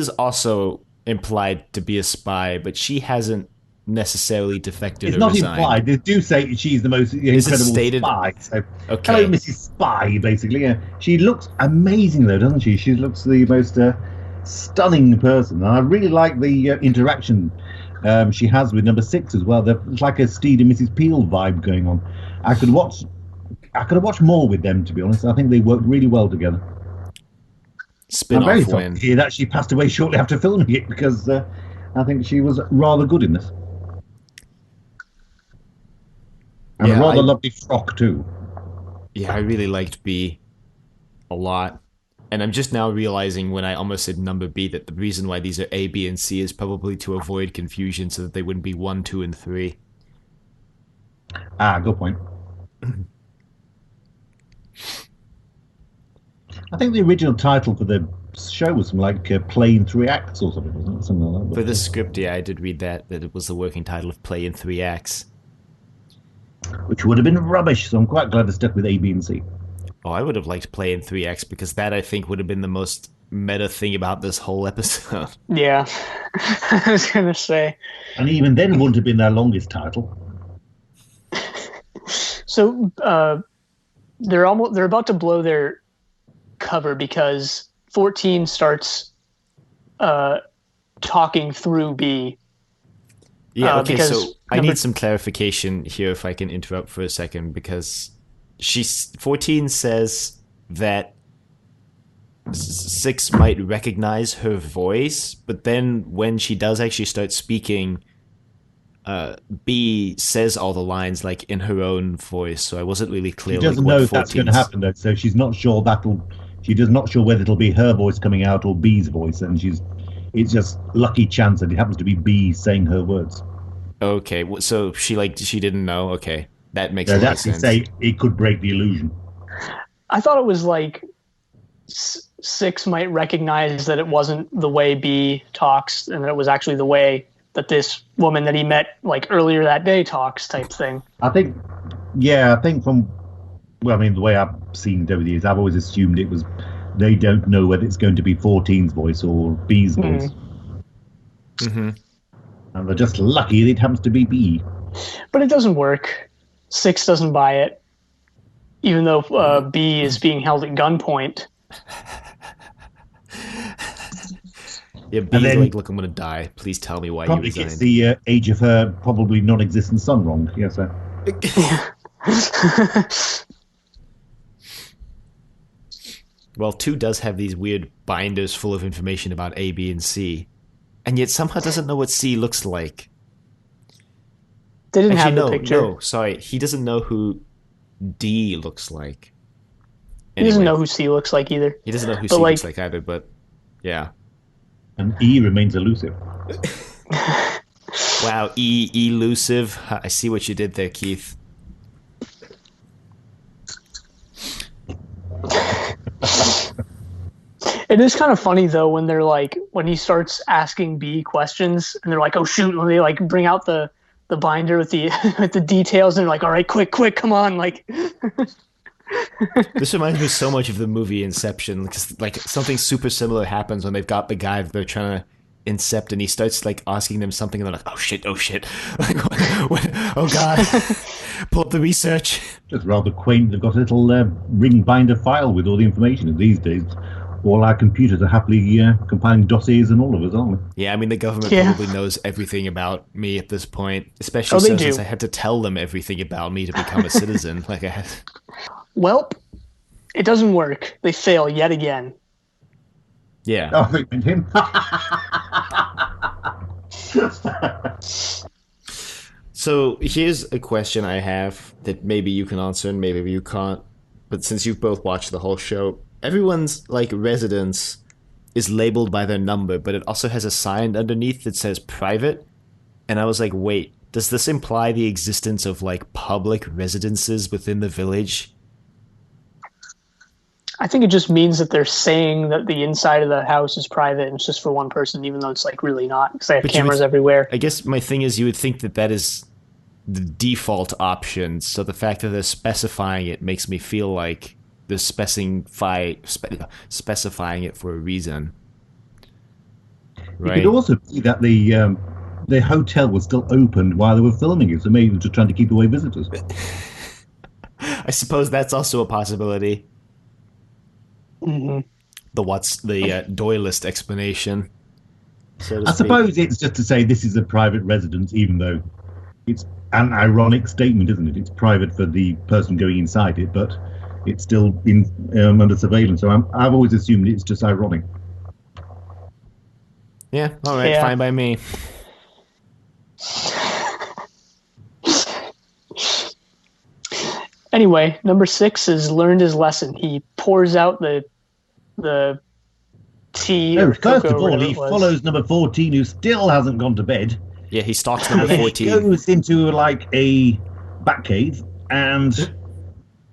also implied to be a spy, but she hasn't necessarily defected it's or not resigned. Implied. They do say she's the most incredible spy. So, okay. Hello, Mrs. Spy, basically. Yeah. She looks amazing, though, doesn't she? She looks the most stunning person. And I really like the interaction she has with number 6 as well. There's like a Steed and Mrs. Peel vibe going on. I could have watched more with them, to be honest. I think they work really well together. Spin-off I'm very win. sorry to hear that she passed away shortly after filming it, because I think she was rather good in this. And a rather lovely frock, too. Yeah, I really liked B a lot. And I'm just now realizing when I almost said number B that the reason why these are A, B, and C is probably to avoid confusion so that they wouldn't be 1, 2, and 3. Ah, good point. I think the original title for the show was something like Play in 3 Acts or something, wasn't it? Something like that. For the script, yeah, I did read that it was the working title of Play in 3 Acts. Which would have been rubbish, so I'm quite glad I stuck with A, B, and C. Oh, I would have liked Play in 3X because that, I think, would have been the most meta thing about this whole episode. Yeah, I was gonna say. And even then, it wouldn't have been their longest title. So they're about to blow their cover because 14 starts talking through B. Yeah, okay, so I need some clarification here if I can interrupt for a second, because 14 says that 6 might recognize her voice, but then when she does actually start speaking, B says all the lines like in her own voice, so I wasn't really clear. She doesn't know if that's going to happen though, so she's not sure she's not sure whether it'll be her voice coming out or B's voice, and it's just lucky chance that it happens to be B saying her words. Okay, so she didn't know. Okay, that makes a lot of sense. Say it could break the illusion. I thought it was like 6 might recognize that it wasn't the way B talks, and that it was actually the way that this woman that he met like earlier that day talks, type thing. I think from the way I've seen it over the years, I've always assumed it was they don't know whether it's going to be 14's voice or B's voice. Mm-hmm. And they're just lucky that it happens to be B. But it doesn't work. 6 doesn't buy it, even though B is being held at gunpoint. Yeah, B's like, look, I'm going to die. Please tell me why you resigned. Probably gets the age of her probably non-existent son wrong. Yes, sir. Well, 2 does have these weird binders full of information about A, B, and C, and yet somehow doesn't know what C looks like. They didn't have the picture. No, sorry. He doesn't know who D looks like. He doesn't know who C looks like either. He doesn't know who C looks like either, but yeah. And E remains elusive. Wow, elusive. I see what you did there, Keith. It is kind of funny though when he starts asking B questions and they're like, oh shoot, when they like bring out the binder with the with the details and they're like, all right, quick, come on, like. This reminds me so much of the movie Inception, because like something super similar happens when they've got the guy that they're trying to incept, and he starts like asking them something, and they're like, oh shit, like, what? Oh god, pull up the research. Just rather quaint. They've got a little ring binder file with all the information. And these days, all our computers are happily compiling dossiers and all of us, aren't we? Yeah, I mean the government probably knows everything about me at this point, especially since I had to tell them everything about me to become a citizen. Like I had. Welp, it doesn't work. They fail yet again. Yeah. Oh, and him. So here's a question I have that maybe you can answer and maybe you can't. But since you've both watched the whole show, everyone's like residence is labeled by their number, but it also has a sign underneath that says private. And I was like, wait, does this imply the existence of like public residences within the village? I think it just means that they're saying that the inside of the house is private and it's just for one person, even though it's like really not, because they have cameras everywhere. I guess my thing is you would think that is the default option, so the fact that they're specifying it makes me feel like they're specifying it for a reason. Right? It could also be that the hotel was still open while they were filming it, so maybe they were just trying to keep away visitors. I suppose that's also a possibility. Mm-hmm. The Doylist explanation. So I suppose it's just to say this is a private residence, even though it's an ironic statement, isn't it? It's private for the person going inside it, but it's still under surveillance. So I've always assumed it's just ironic. Yeah, all right, fine by me. Anyway, number 6 has learned his lesson. He pours out the tea. No, first of all, he follows number 14, who still hasn't gone to bed. Yeah, he stalks number 14. He goes into like a bat cave and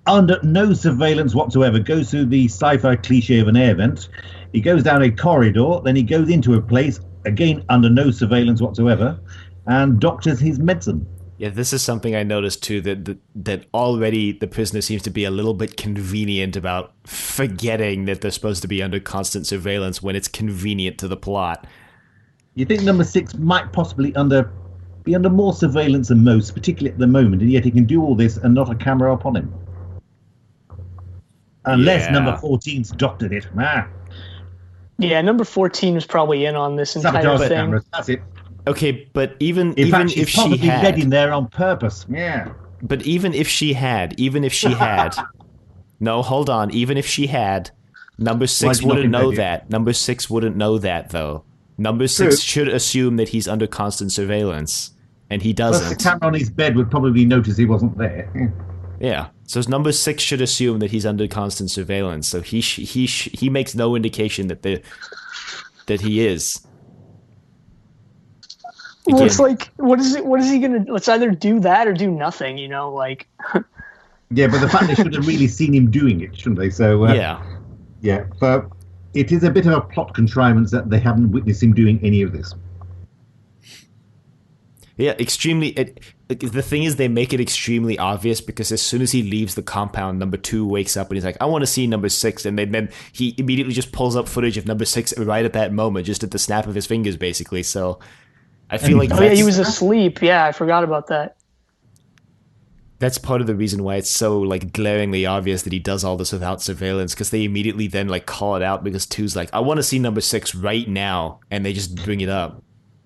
under no surveillance whatsoever, goes through the sci-fi cliche of an air vent. He goes down a corridor, then he goes into a place, again under no surveillance whatsoever, and doctors his medicine. Yeah, this is something I noticed too, that already the prisoner seems to be a little bit convenient about forgetting that they're supposed to be under constant surveillance when it's convenient to the plot. You think number 6 might possibly be under more surveillance than most, particularly at the moment, and yet he can do all this and not a camera upon him. Unless number 14's doctored it. Yeah, number 14 was probably in on this entire Sabotage thing. cameras, that's it. Okay, but even In fact, if she's she probably had, dead in there on purpose. Yeah. but even if she had, no, hold on, even if she had, number 6 wouldn't know that. Number 6 wouldn't know that though. Number 6 should assume that he's under constant surveillance, and he doesn't. Plus, the camera on his bed would probably notice he wasn't there. Yeah. So number 6 should assume that he's under constant surveillance. So he makes no indication that he is. Well, it's like, what is he gonna? Let's either do that or do nothing. Like. Yeah, but the fact they should have really seen him doing it, shouldn't they? So yeah. But it is a bit of a plot contrivance that they haven't witnessed him doing any of this. Yeah, extremely. The thing is, they make it extremely obvious because as soon as he leaves the compound, number 2 wakes up and he's like, "I want to see number 6," and then he immediately just pulls up footage of number 6 right at that moment, just at the snap of his fingers, basically. So I feel like he was asleep. Yeah, I forgot about that. That's part of the reason why it's so like glaringly obvious that he does all this without surveillance, because they immediately then like call it out because 2's like, "I want to see number 6 right now," and they just bring it up.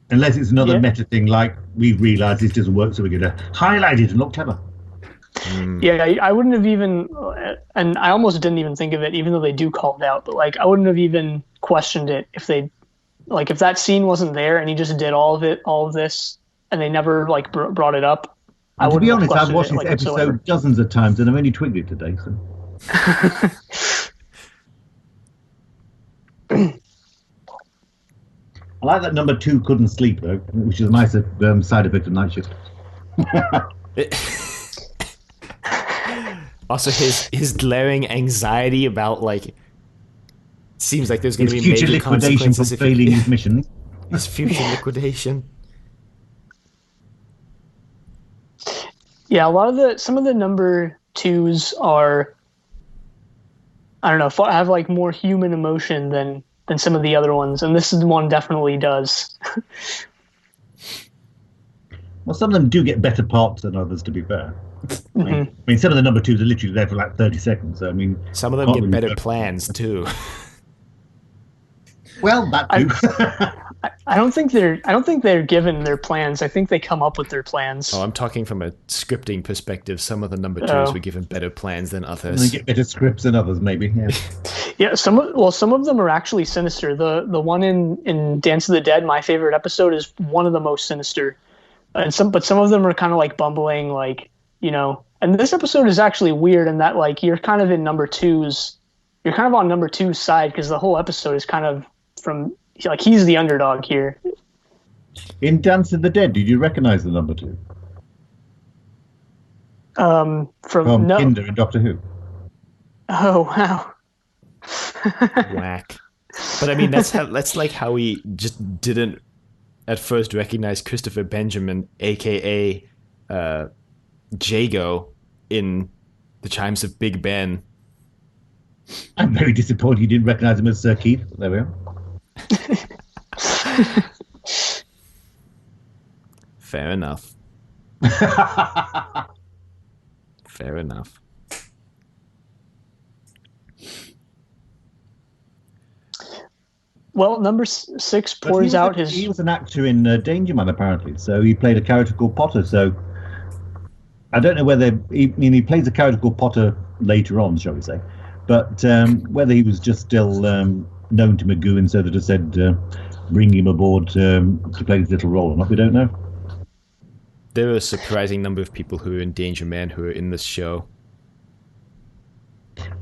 Unless it's another meta thing like, we've realised this doesn't work, so we're going to highlight it and look clever. Yeah, I wouldn't have even, and I almost didn't even think of it, even though they do call it out, but like, I wouldn't have even questioned it if if that scene wasn't there and he just did all of this, and they never like brought it up. To be honest, I've watched this episode dozens of times and I've only twigged it today, so. I like that number 2 couldn't sleep, though, which is a nice side effect of night shift. Also, his glaring anxiety about, like, seems like there's going to be future major liquidation consequences for failing his mission. His future liquidation. Yeah, some of the number 2s are, I don't know, have like more human emotion than some of the other ones, and this one definitely does. Well, some of them do get better parts than others, to be fair. I mean, some of the number 2s are literally there for like 30 seconds. So, I mean, some of them get better plans too. Well, that too. I don't think they're given their plans. I think they come up with their plans. Oh, I'm talking from a scripting perspective. Some of the number 2s were given better plans than others. They get better scripts than others, maybe. Yeah. Yeah. Some of them are actually sinister. The one in Dance of the Dead, my favorite episode, is one of the most sinister. And some of them are kind of like bumbling, like, And this episode is actually weird in that, like, you're kind of in number 2's. You're kind of on number 2's side because the whole episode is kind of from. Like, he's the underdog here. In Dance of the Dead, did you recognize the number 2? From Kinder in Doctor Who. Oh, wow. Whack. But I mean, that's like how we just didn't at first recognize Christopher Benjamin, aka Jago, in The Chimes of Big Ben. I'm very disappointed you didn't recognize him as Sir Keith. There we are. Fair enough. Fair enough. Well, number 6 pours out his... He was an actor in Danger Man, apparently. So he played a character called Potter. So I don't know whether... he plays a character called Potter later on, shall we say. But whether he was just still known to Magoo and so that it said bring him aboard to play this little role or not, we don't know. There are a surprising number of people who are in Danger Man who are in this show.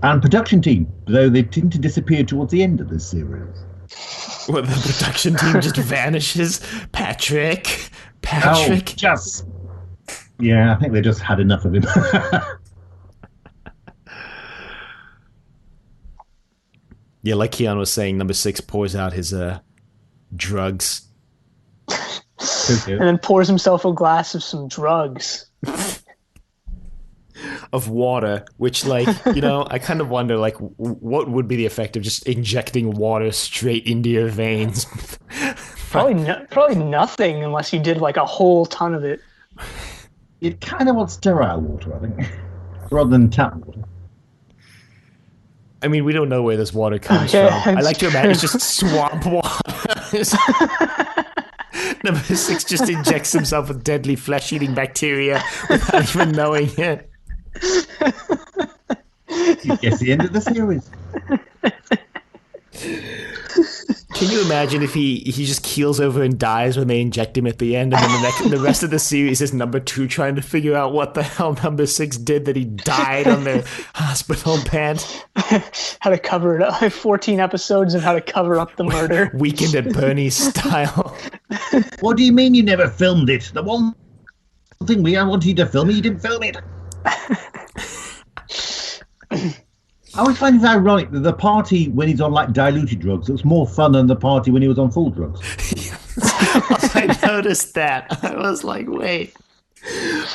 And production team, though they tend to disappear towards the end of this series. Well, the production team just vanishes. Patrick. Yeah, I think they just had enough of him. Yeah, like Keon was saying, number 6 pours out his drugs And then pours himself a glass of some drugs. of water, which, like, I kind of wonder, like, what would be the effect of just injecting water straight into your veins? Probably nothing unless you did like a whole ton of it. It kind of wants sterile water, I think, rather than tap water. I mean, we don't know where this water comes Yeah, from. I it's like to imagine it's just swamp water. Number 6 just injects himself with deadly flesh-eating bacteria without even knowing it. You guess the end of the series. Can you imagine if he just keels over and dies when they inject him at the end, and then the rest of the series is number 2 trying to figure out what the hell number 6 did that he died on the hospital bed? How to cover it up. 14 episodes of how to cover up the murder. Weekend at Bernie's style. What do you mean you never filmed it? The one thing I wanted you to film, you didn't film it. I always find it ironic that the party when he's on like diluted drugs looks more fun than the party when he was on full drugs. I noticed that. I was like, wait.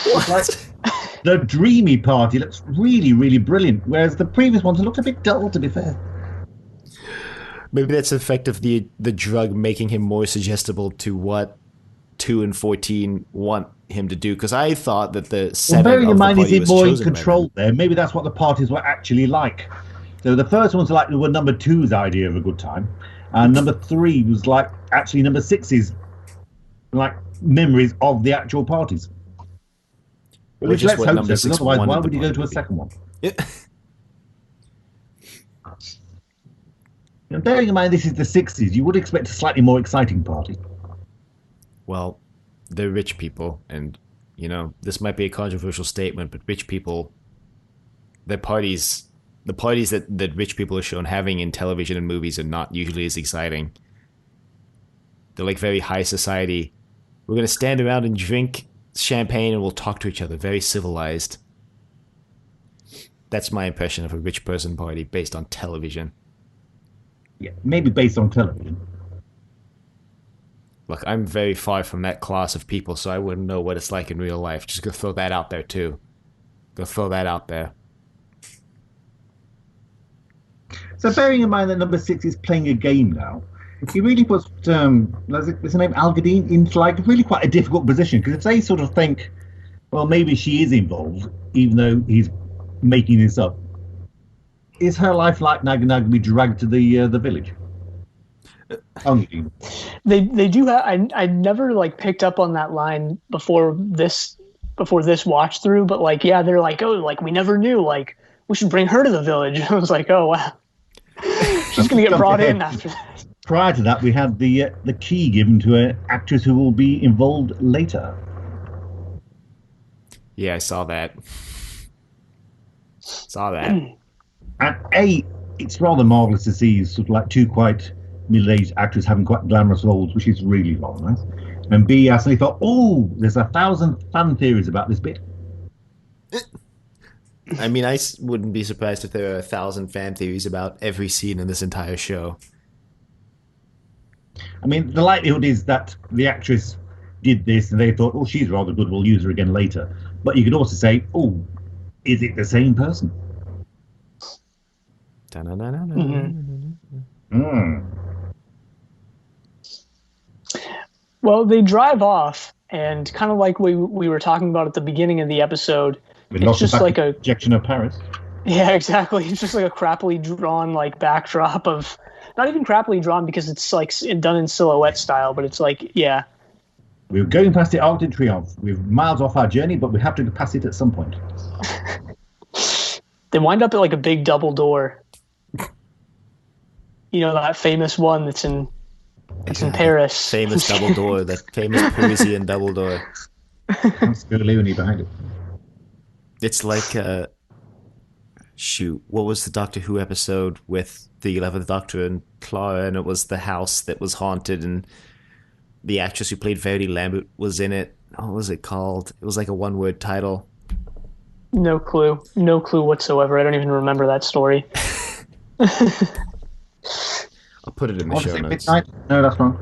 What? Like, the dreamy party looks really, really brilliant, whereas the previous ones looked a bit dull, to be fair. Maybe that's the effect of the drug making him more suggestible to what 2 and 14 want him to do. Because I thought that the setting bearing of in the mind, is party it was more in chosen by control them. there? Maybe that's what the parties were actually like. So the first ones were number 2's idea of a good time, and number 3 was like actually number 6's like memories of the actual parties. Which just let's what hope number so, 6 because otherwise, why wanted would the you go party to a to be. second one? Yeah. And bearing in mind this is the 60s, you would expect a slightly more exciting party. Well, they're rich people, and this might be a controversial statement, but rich people, the parties that rich people are shown having in television and movies are not usually as exciting. They're like very high society. We're going to stand around and drink champagne and we'll talk to each other, very civilized. That's my impression of a rich person party based on television. Yeah, maybe based on television. Look, I'm very far from that class of people, so I wouldn't know what it's like in real life. Just go throw that out there, too. Go throw that out there. So bearing in mind that number 6 is playing a game now, he really puts, what's her name, Al Gadine, into like really quite a difficult position, because if they sort of think, well, maybe she is involved, even though he's making this up, is her life like now going to be dragged to the village? They do have. I never like picked up on that line before this watch through, but like, yeah, they're like, oh, like we never knew, like we should bring her to the village. I was like, oh wow, she's gonna get brought in after that. Prior to that, we had the key given to an actress who will be involved later. Yeah, I saw that. And it's rather marvellous to see sort of like 2 quite middle-aged actors having quite glamorous roles, which is really rather nice. And B, I suddenly thought, oh, there's 1,000 fan theories about this bit. I mean, I wouldn't be surprised if there are 1,000 fan theories about every scene in this entire show. I mean, the likelihood is that the actress did this and they thought, oh, she's rather good, we'll use her again later. But you could also say, oh, is it the same person? Well, they drive off, and kind of like we were talking about at the beginning of the episode, It's just like a projection of Paris. Yeah, exactly. It's just like a crappily drawn like backdrop of, not even crappily drawn because it's like done in silhouette style, but it's like, yeah. We're going past the Arc de Triomphe. We're miles off our journey, but we have to pass it at some point. They wind up at like a big double door. You know, that famous one that's in Paris. Famous double door, that famous Parisian double door. That's Leonie behind it. It's like, what was the Doctor Who episode with the 11th Doctor and Clara, and it was the house that was haunted, and the actress who played Verity Lambert was in it. What was it called? It was like a one-word title. No clue whatsoever. I don't even remember that story. I'll put it in the What is show it, notes. midnight? No, that's wrong.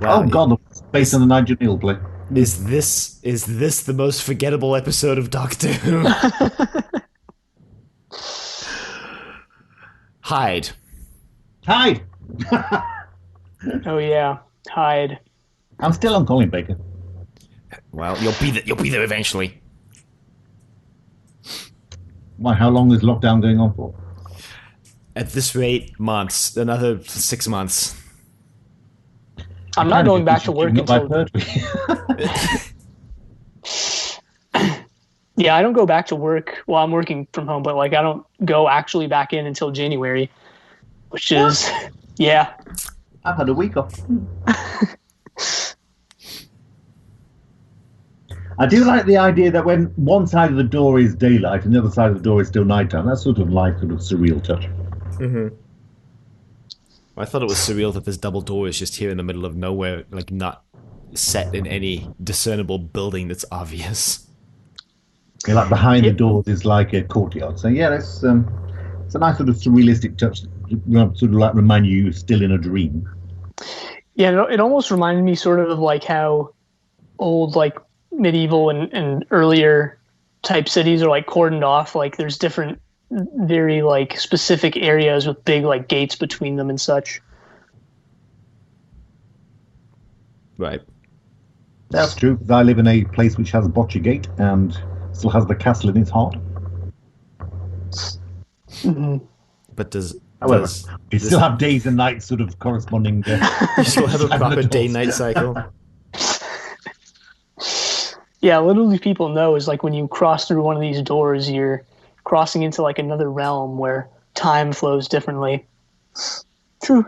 Wow, Oh God, based on the Nigel Neal play. Is this the most forgettable episode of Doctor Who? Hide. Hyde. Oh yeah, Hyde. I'm still on Colin Baker. Well, you'll be there eventually. Why? How long is lockdown going on for? At this rate, months. Another 6 months. I'm not going back to work until. Yeah, I don't go back to work. Well, I'm working from home, but like I don't go actually back in until January, which is yeah. I've had a week off. I do like the idea that when one side of the door is daylight and the other side of the door is still nighttime. That's sort of like sort of surreal touch. Mm-hmm. I thought it was surreal that this double door is just here in the middle of nowhere, like not set in any discernible building that's obvious. Yeah, like behind the doors is like a courtyard. So yeah, it's a nice sort of surrealistic touch. Sort of like remind you you're still in a dream. Yeah, it almost reminded me sort of like how old like medieval and earlier type cities are like cordoned off. Like there's different, very like specific areas with big like gates between them and such. Right. That's true. I live in a place which has a Boccia Gate and still has the castle in its heart. Mm-hmm. But However, we still have days and nights sort of corresponding. You still have a proper day-night cycle. Yeah, literally people know is like when you cross through one of these doors, you're crossing into like another realm where time flows differently. True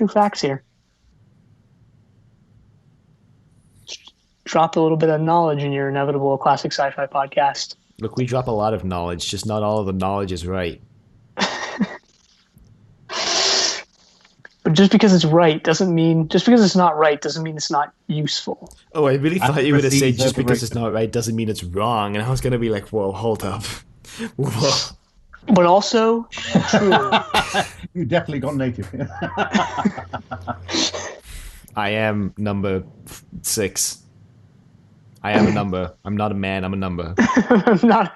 facts here. Dropped a little bit of knowledge in your inevitable classic sci-fi podcast. Look, we drop a lot of knowledge, just not all of the knowledge is right. But just because it's right doesn't mean, just because it's not right doesn't mean it's not useful. Oh, I really thought you were going to say just because it's not right doesn't mean it's wrong. And I was going to be like, whoa, hold up. Whoa. But also, true. You definitely got native. I am number 6. I am a number. I'm not a man, I'm a number. I'm not.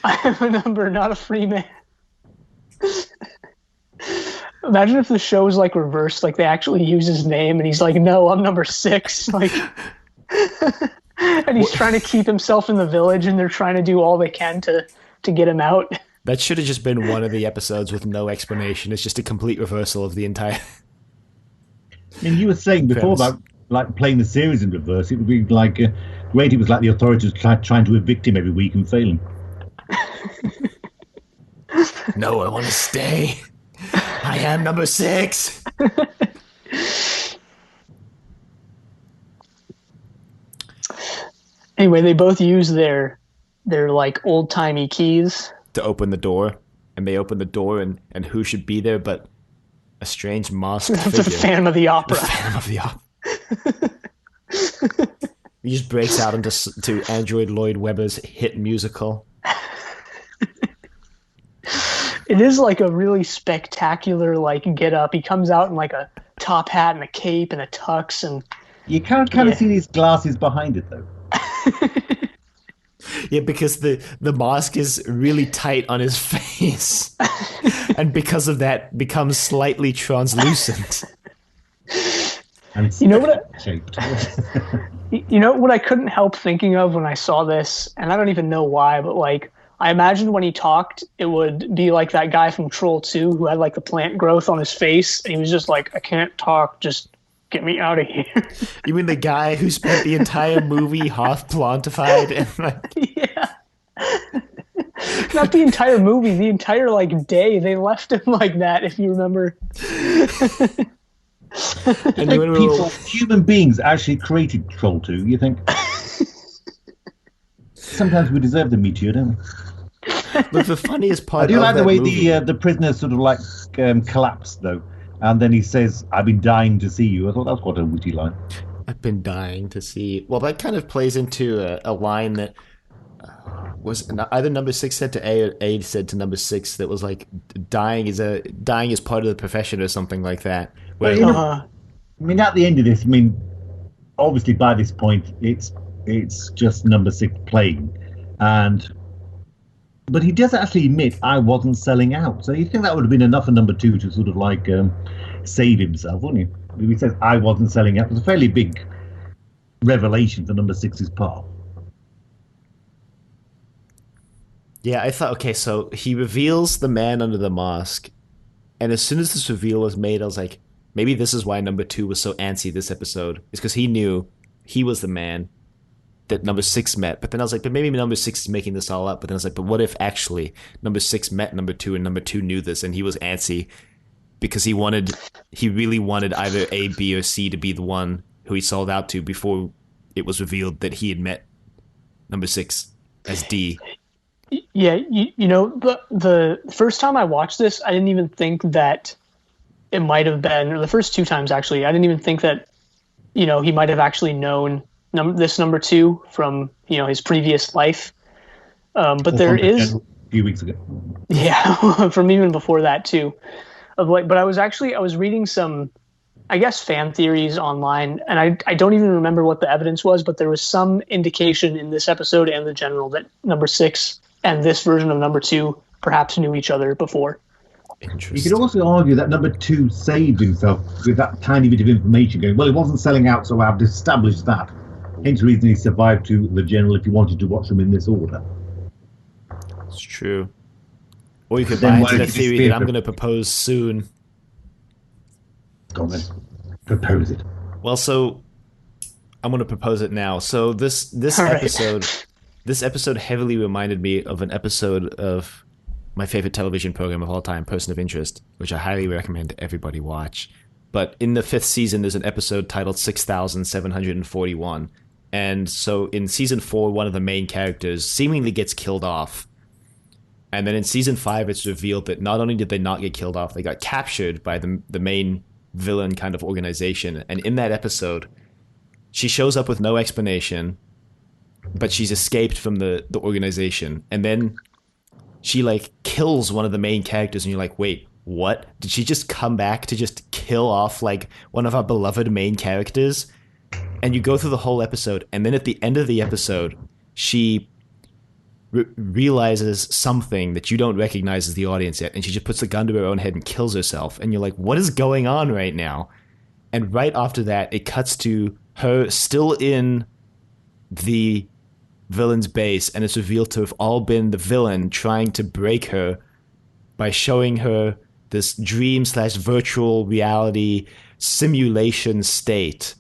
I am a number, not a free man. Imagine if the show was like reversed, like they actually use his name and he's like, no, I'm number 6. Like, and he's trying to keep himself in the village and they're trying to do all they can to get him out. That should have just been one of the episodes with no explanation. It's just a complete reversal of the entire... I mean, you were saying before about like playing the series in reverse. It would be like great. It was like the authorities trying to evict him every week and failing. No, I want to stay. I am number 6. Anyway, they both use their like old-timey keys to open the door, and they open the door, and who should be there but a strange masked figure. The Phantom of the Opera. The Phantom of the Opera. He just breaks out into Andrew Lloyd Webber's hit musical. It is like a really spectacular like get up. He comes out in like a top hat and a cape and a tux, and you can't kind of see these glasses behind it though. Yeah, because the mask is really tight on his face, and because of that, becomes slightly translucent. And you know what? Shaped. You know what I couldn't help thinking of when I saw this, and I don't even know why, but like I imagined when he talked, it would be like that guy from Troll 2 who had like the plant growth on his face, and he was just like, I can't talk, just get me out of here. You mean the guy who spent the entire movie half plantified? And like... Yeah. Not the entire movie, the entire like day. They left him like that, if you remember. And human beings actually created Troll 2, you think? Sometimes we deserve the meteor, don't we? Look, the funniest part. I do like the way movie... the prisoner sort of like collapsed though, and then he says, "I've been dying to see you." I thought that's quite a witty line. I've been dying to see you. Well, that kind of plays into a line that was either number 6 said to A or A said to number 6 that was like dying is part of the profession or something like that. But Where, I mean, at the end of this, I mean, obviously by this point, it's just number 6 playing, but he does actually admit I wasn't selling out. So you think that would have been enough for number 2 to sort of like save himself, wouldn't you? He says I wasn't selling out. It was a fairly big revelation for number 6's part. yeah, I thought, okay, so he reveals the man under the mask, and as soon as this reveal was made, I was like, maybe this is why number 2 was so antsy this episode. It's because he knew he was the man that number 6 met. But then I was like, but maybe number 6 is making this all up. But then I was like, but what if actually number 6 met number 2 and number 2 knew this and he was antsy because he really wanted either A, B, or C to be the one who he sold out to before it was revealed that he had met number 6 as D. Yeah, you know, the first time I watched this, I didn't even think that it might have been, or the first 2 times actually, I didn't even think that, you know, he might have actually known this number 2 from, you know, his previous life. But there is a few weeks ago. Yeah, from even before that too. Of like, but I was reading some, I guess, fan theories online, and I don't even remember what the evidence was, but there was some indication in this episode and the general that number 6 and this version of number 2 perhaps knew each other before. Interesting. You could also argue that number 2 saved himself with that tiny bit of information going, well, he wasn't selling out, so I've established that. Hence the reason he survived to the general if you wanted to watch them in this order. It's true. Or you could buy into the theory that I'm going to propose soon. Go on then. Propose it. Well, so I'm going to propose it now. So this episode, this episode heavily reminded me of an episode of my favorite television program of all time, Person of Interest, which I highly recommend everybody watch. But in the 5th season, there's an episode titled 6,741. And so in season 4, one of the main characters seemingly gets killed off. And then in season 5, it's revealed that not only did they not get killed off, they got captured by the main villain kind of organization. And in that episode, she shows up with no explanation, but she's escaped from the organization. And then she like kills one of the main characters, and you're like, wait, what? Did she just come back to just kill off like one of our beloved main characters? And you go through the whole episode, and then at the end of the episode, she realizes something that you don't recognize as the audience yet, and she just puts the gun to her own head and kills herself. And you're like, what is going on right now? And right after that, it cuts to her still in the villain's base, and it's revealed to have all been the villain trying to break her by showing her this dream/virtual reality simulation state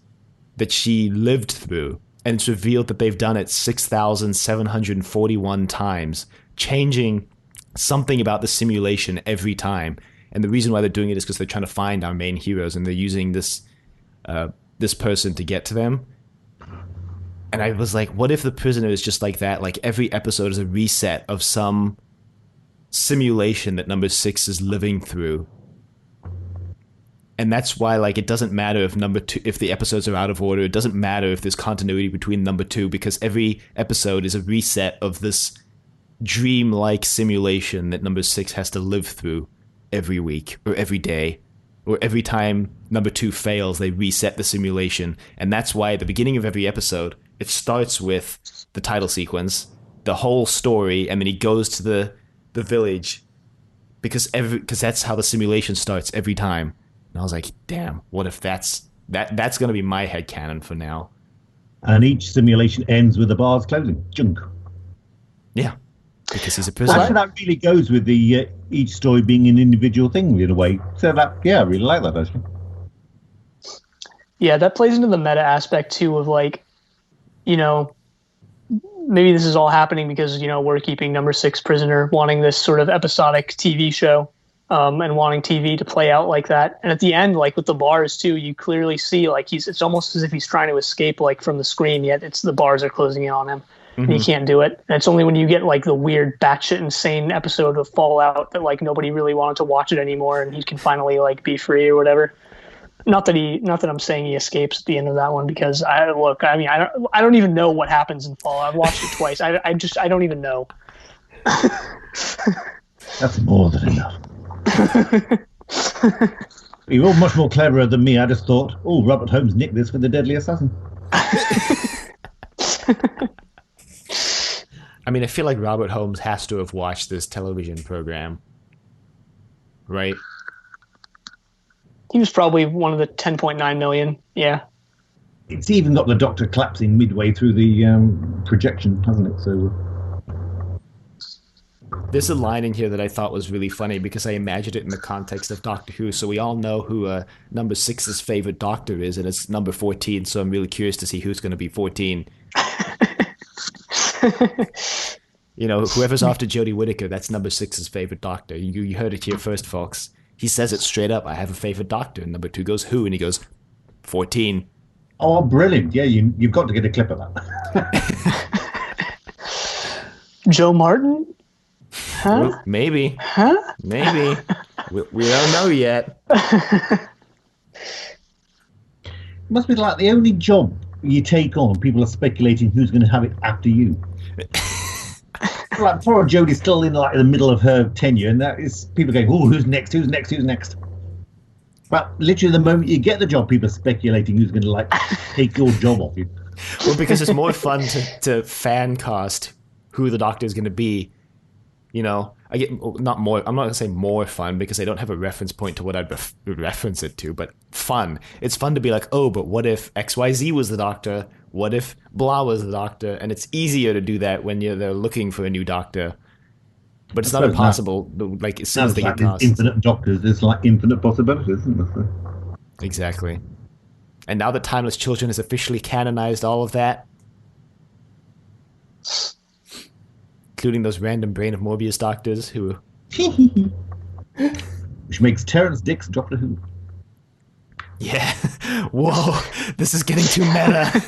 that she lived through. And it's revealed that they've done it 6,741 times, changing something about the simulation every time. And the reason why they're doing it is because they're trying to find our main heroes, and they're using this person to get to them. And I was like, what if the Prisoner is just like that? Like every episode is a reset of some simulation that number 6 is living through. And that's why, like, it doesn't matter if number 2, if the episodes are out of order. It doesn't matter if there's continuity between number 2, because every episode is a reset of this dream-like simulation that number 6 has to live through every week or every day, or every time number 2 fails, they reset the simulation. And that's why at the beginning of every episode, it starts with the title sequence, the whole story, and then he goes to the village because that's how the simulation starts every time. And I was like, damn, what if that's going to be my headcanon for now? And each simulation ends with the bars closing. Junk. Yeah, because he's a prisoner. Well, that really goes with the each story being an individual thing in a way. So that, yeah, I really like that actually. Yeah, that plays into the meta aspect too of like, you know, maybe this is all happening because, you know, we're keeping number 6 prisoner, wanting this sort of episodic TV show. And wanting TV to play out like that. And at the end, like with the bars too, you clearly see like it's almost as if he's trying to escape like from the screen, yet it's the bars are closing in on him. Mm-hmm. And he can't do it. And it's only when you get like the weird batshit insane episode of Fallout that like nobody really wanted to watch it anymore and he can finally like be free or whatever. Not that I'm saying he escapes at the end of that one, because I mean, I don't even know what happens in Fall. I've watched it twice. I don't even know. That's more than enough. You're all much more cleverer than me. I just thought, oh, Robert Holmes nicked this for The Deadly Assassin. I mean, I feel like Robert Holmes has to have watched this television program, right? He was probably one of the 10.9 million. Yeah. It's even got the Doctor collapsing midway through the projection, hasn't it? So there's a line in here that I thought was really funny because I imagined it in the context of Doctor Who. So we all know who number 6's favorite Doctor is, and it's number 14. So I'm really curious to see who's going to be 14. You know, whoever's after Jodie Whittaker, that's number 6's favorite Doctor. You heard it here first, folks. He says it straight up. I have a favorite Doctor. And number 2 goes, who? And he goes, 14. Oh, brilliant. Yeah, you've got to get a clip of that. Joe Martin? Huh? Well, maybe. Huh? Maybe. We don't know yet. It must be like the only job you take on, people are speculating who's going to have it after you. Like poor Jodie's still in the middle of her tenure, and that is people going, "Oh, who's next? Who's next? Who's next?" But literally, the moment you get the job, people are speculating who's going to take your job off you. Well, because it's more fun to fan cast who the Doctor is going to be. You know, I get not more. I'm not going to say more fun because I don't have a reference point to what I'd reference it to. But fun. It's fun to be like, oh, but what if XYZ was the Doctor? What if blah was the Doctor? And it's easier to do that when they're looking for a new Doctor. But it's not impossible. Like as soon as they get cast, infinite Doctors, there's infinite possibilities, isn't there? Exactly. And now that Timeless Children has officially canonized all of that, including those random Brain of Morbius Doctors who... Which makes Terrence Dicks Doctor Who. Yeah. Whoa, this is getting too meta.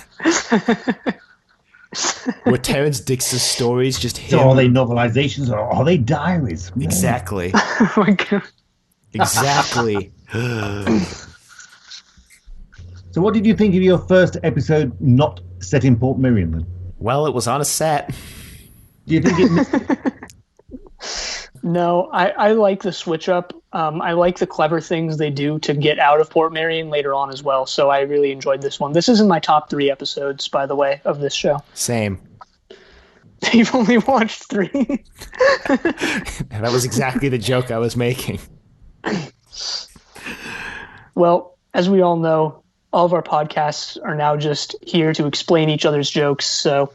Were Terrence Dicks' stories just him? So are they novelizations or are they diaries? Exactly. Oh my God. Exactly. So what did you think of your first episode not set in Port Miriam then? Well, it was on a set. Do you think it missed No, I like the switch up. I like the clever things they do to get out of Port Marion later on as well. So I really enjoyed this one. This is in my top 3 episodes, by the way, of this show. Same. You've only watched 3. That was exactly the joke I was making. Well, as we all know, all of our podcasts are now just here to explain each other's jokes. So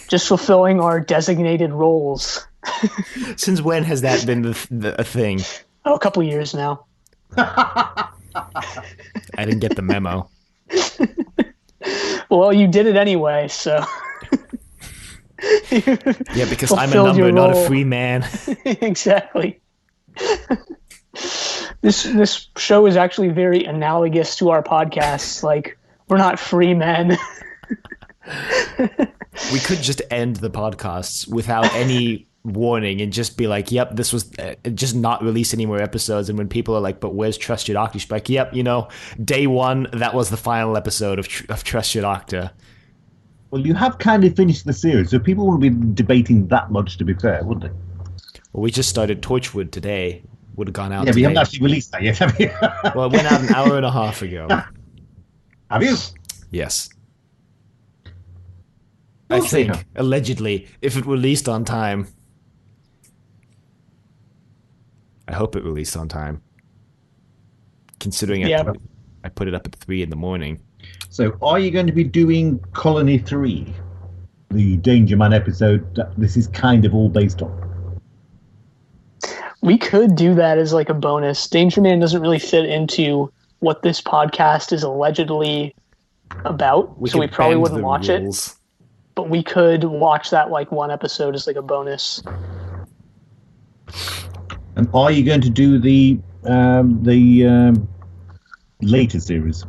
just fulfilling our designated roles. Since when has that been a thing? Oh, a couple years now. I didn't get the memo. Well, you did it anyway, so. Yeah, because I'm a number, not a free man. Exactly. This show is actually very analogous to our podcasts. Like, we're not free men. We could just end the podcasts without any warning and just be like, yep, this was just not release any more episodes. And when people are like, but where's Trust Your Doctor? She's like, yep, day 1, that was the final episode of Trust Your Doctor. Well, you have kind of finished the series, so people wouldn't be debating that much, to be fair, would they? Well, we just started Torchwood today. Would have gone out today. But you haven't actually released that yet, have you? Well, it went out an hour and a half ago. Have you? Yes. I think, allegedly, if it released on time. I hope it released on time. Considering I put it up at 3 a.m. So are you going to be doing Colony 3? The Danger Man episode that this is kind of all based on? We could do that as like a bonus. Danger Man doesn't really fit into what this podcast is allegedly about, so we probably wouldn't watch it. But we could watch that like one episode as like a bonus. And are you going to do the later series?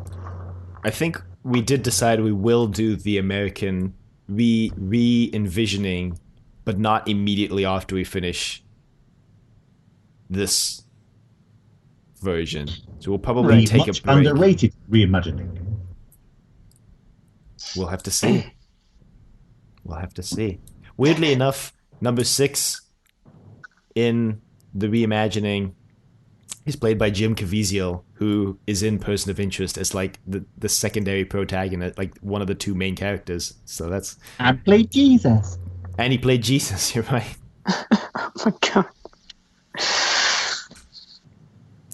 I think we did decide we will do the American re-envisioning, but not immediately after we finish this version. So we'll probably The take a much break. underrated reimagining. We'll have to see. We'll have to see. Weirdly enough, number 6 in the reimagining is played by Jim Caviezel, who is in Person of Interest as like the secondary protagonist, like one of the 2 main characters. So that's... And played Jesus. And he played Jesus, you're right. Oh my god.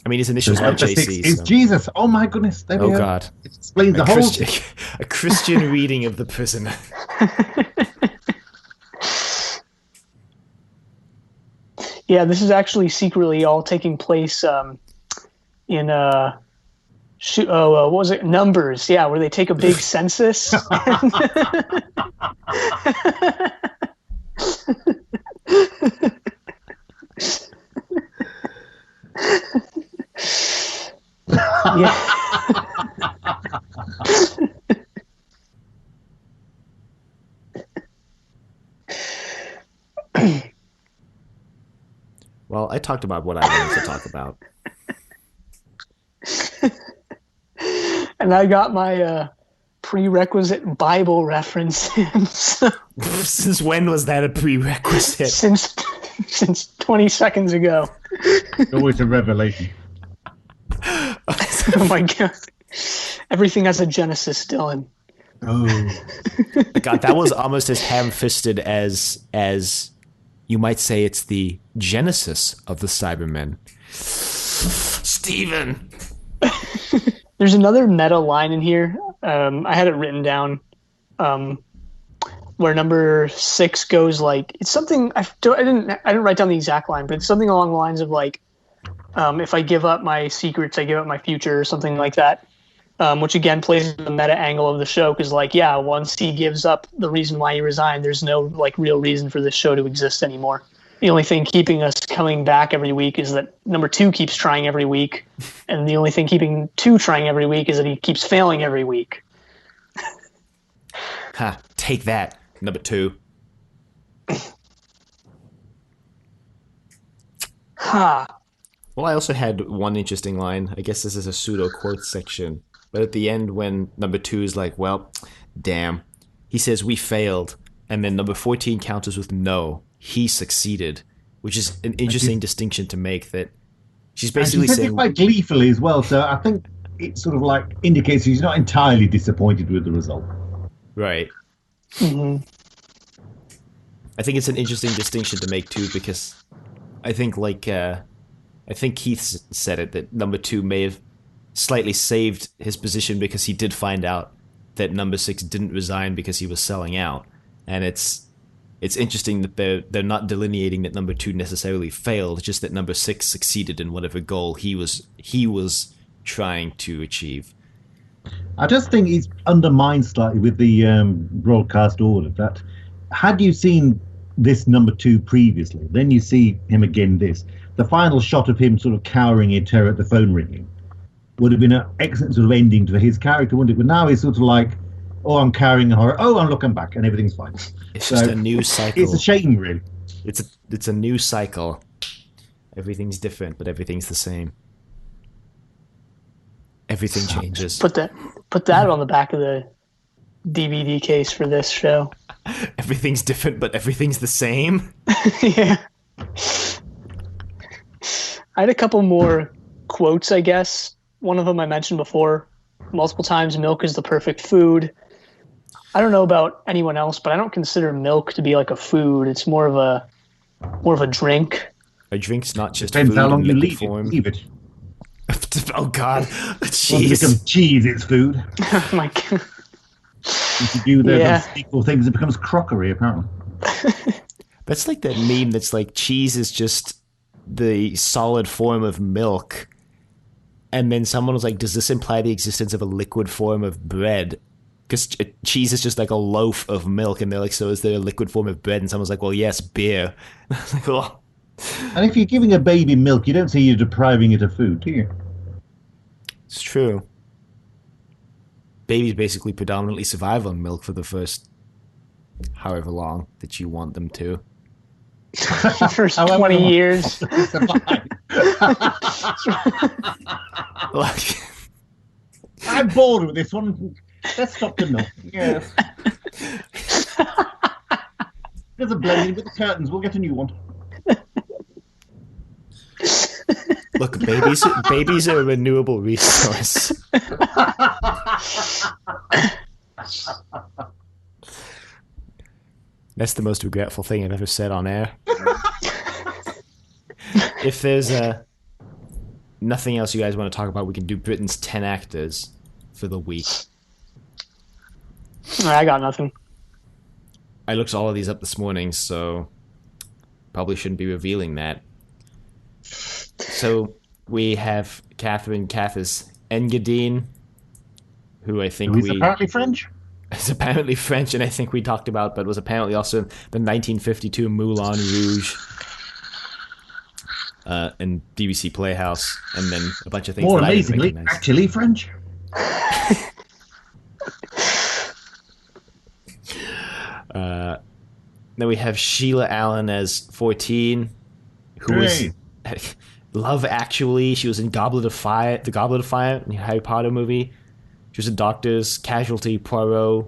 I mean, his initials are Number 6 JC. is So. Jesus. Oh my goodness. There we Oh go. God. It explains the whole thing. A Christian reading of The Prisoner. Yeah, this is actually secretly all taking place in what was it? Numbers. Yeah, where they take a big census. Yeah. Well, I talked about what I wanted to talk about. And I got my prerequisite Bible reference in, so Since when was that a prerequisite? since 20 seconds ago. Always a revelation. Oh my god. Everything has a Genesis, Dylan. Oh. God, that was almost as ham-fisted as you might say it's the genesis of the Cybermen. Steven! There's another meta line in here. I had it written down, where number 6 goes like, it's something I didn't write down the exact line, but it's something along the lines of like, if I give up my secrets, I give up my future, or something like that. Which again plays the meta angle of the show, because like, yeah, once he gives up the reason why he resigned, there's no like real reason for this show to exist anymore. The only thing keeping us coming back every week is that number 2 keeps trying every week, and the only thing keeping 2 trying every week is that he keeps failing every week. Ha, take that, number 2. Ha. Well, I also had one interesting line. I guess this is a pseudo-quote section. But at the end, when number 2 is like, well, damn. He says, we failed. And then number 14 counters with no. He succeeded. Which is an interesting distinction to make, that she's basically she says saying... it quite gleefully as well, so I think it sort of like indicates she's not entirely disappointed with the result. Right. Mm-hmm. I think it's an interesting distinction to make, too, because I think, like... I think Keith said it, that number 2 may have slightly saved his position because he did find out that number 6 didn't resign because he was selling out. And it's interesting that they're not delineating that number 2 necessarily failed, just that number 6 succeeded in whatever goal he was trying to achieve. I just think he's undermined slightly with the broadcast order. That had you seen this number 2 previously, then you see him again the final shot of him sort of cowering in terror at the phone ringing would have been an excellent sort of ending to his character, wouldn't it? But now he's sort of like, oh, I'm cowering in horror. Oh, I'm looking back, and everything's fine. It's just a new cycle. It's a shame, really. It's a new cycle. Everything's different, but everything's the same. Everything changes. Put that on the back of the DVD case for this show. Everything's different, but everything's the same. Yeah. I had a couple more quotes, I guess. One of them I mentioned before multiple times. Milk is the perfect food. I don't know about anyone else, but I don't consider milk to be like a food. It's more of a drink. A drink's not just Depends food how long in you liquid leave form. it. Oh God, Once it jeez. becomes cheese, it's food. Oh my God. If you do those equal things, it becomes crockery, apparently. That's like that meme that's like cheese is just the solid form of milk. And then someone was like, does this imply the existence of a liquid form of bread? Because cheese is just like a loaf of milk. And they're like, so is there a liquid form of bread? And someone's like, well, yes, beer. And I was like, oh. And if you're giving a baby milk, you don't say you're depriving it of food, do you? It's true. Babies basically predominantly survive on milk for the first however long that you want them to. First 20 years. Like, I'm bored with this one. Let's stop the milk. Yes. There's a blending with the curtains. We'll get a new one. look, babies are a renewable resource. That's the most regretful thing I've ever said on air. If there's nothing else you guys want to talk about, we can do Britain's 10 actors for the week. I got nothing. I looked all of these up this morning, so probably shouldn't be revealing that. So we have Catherine Cathis Engadine, who I think Who's apparently French. is apparently French, and I think we talked about, but was apparently also in the 1952 Moulin Rouge and BBC Playhouse, and then a bunch of things. More that amazingly, I didn't recognize. actually French. Then we have Sheila Allen as 14, who was Love Actually. She was in Goblet of Fire, the Goblet of Fire, the Harry Potter movie. She was in Doctors, Casualty, Poirot,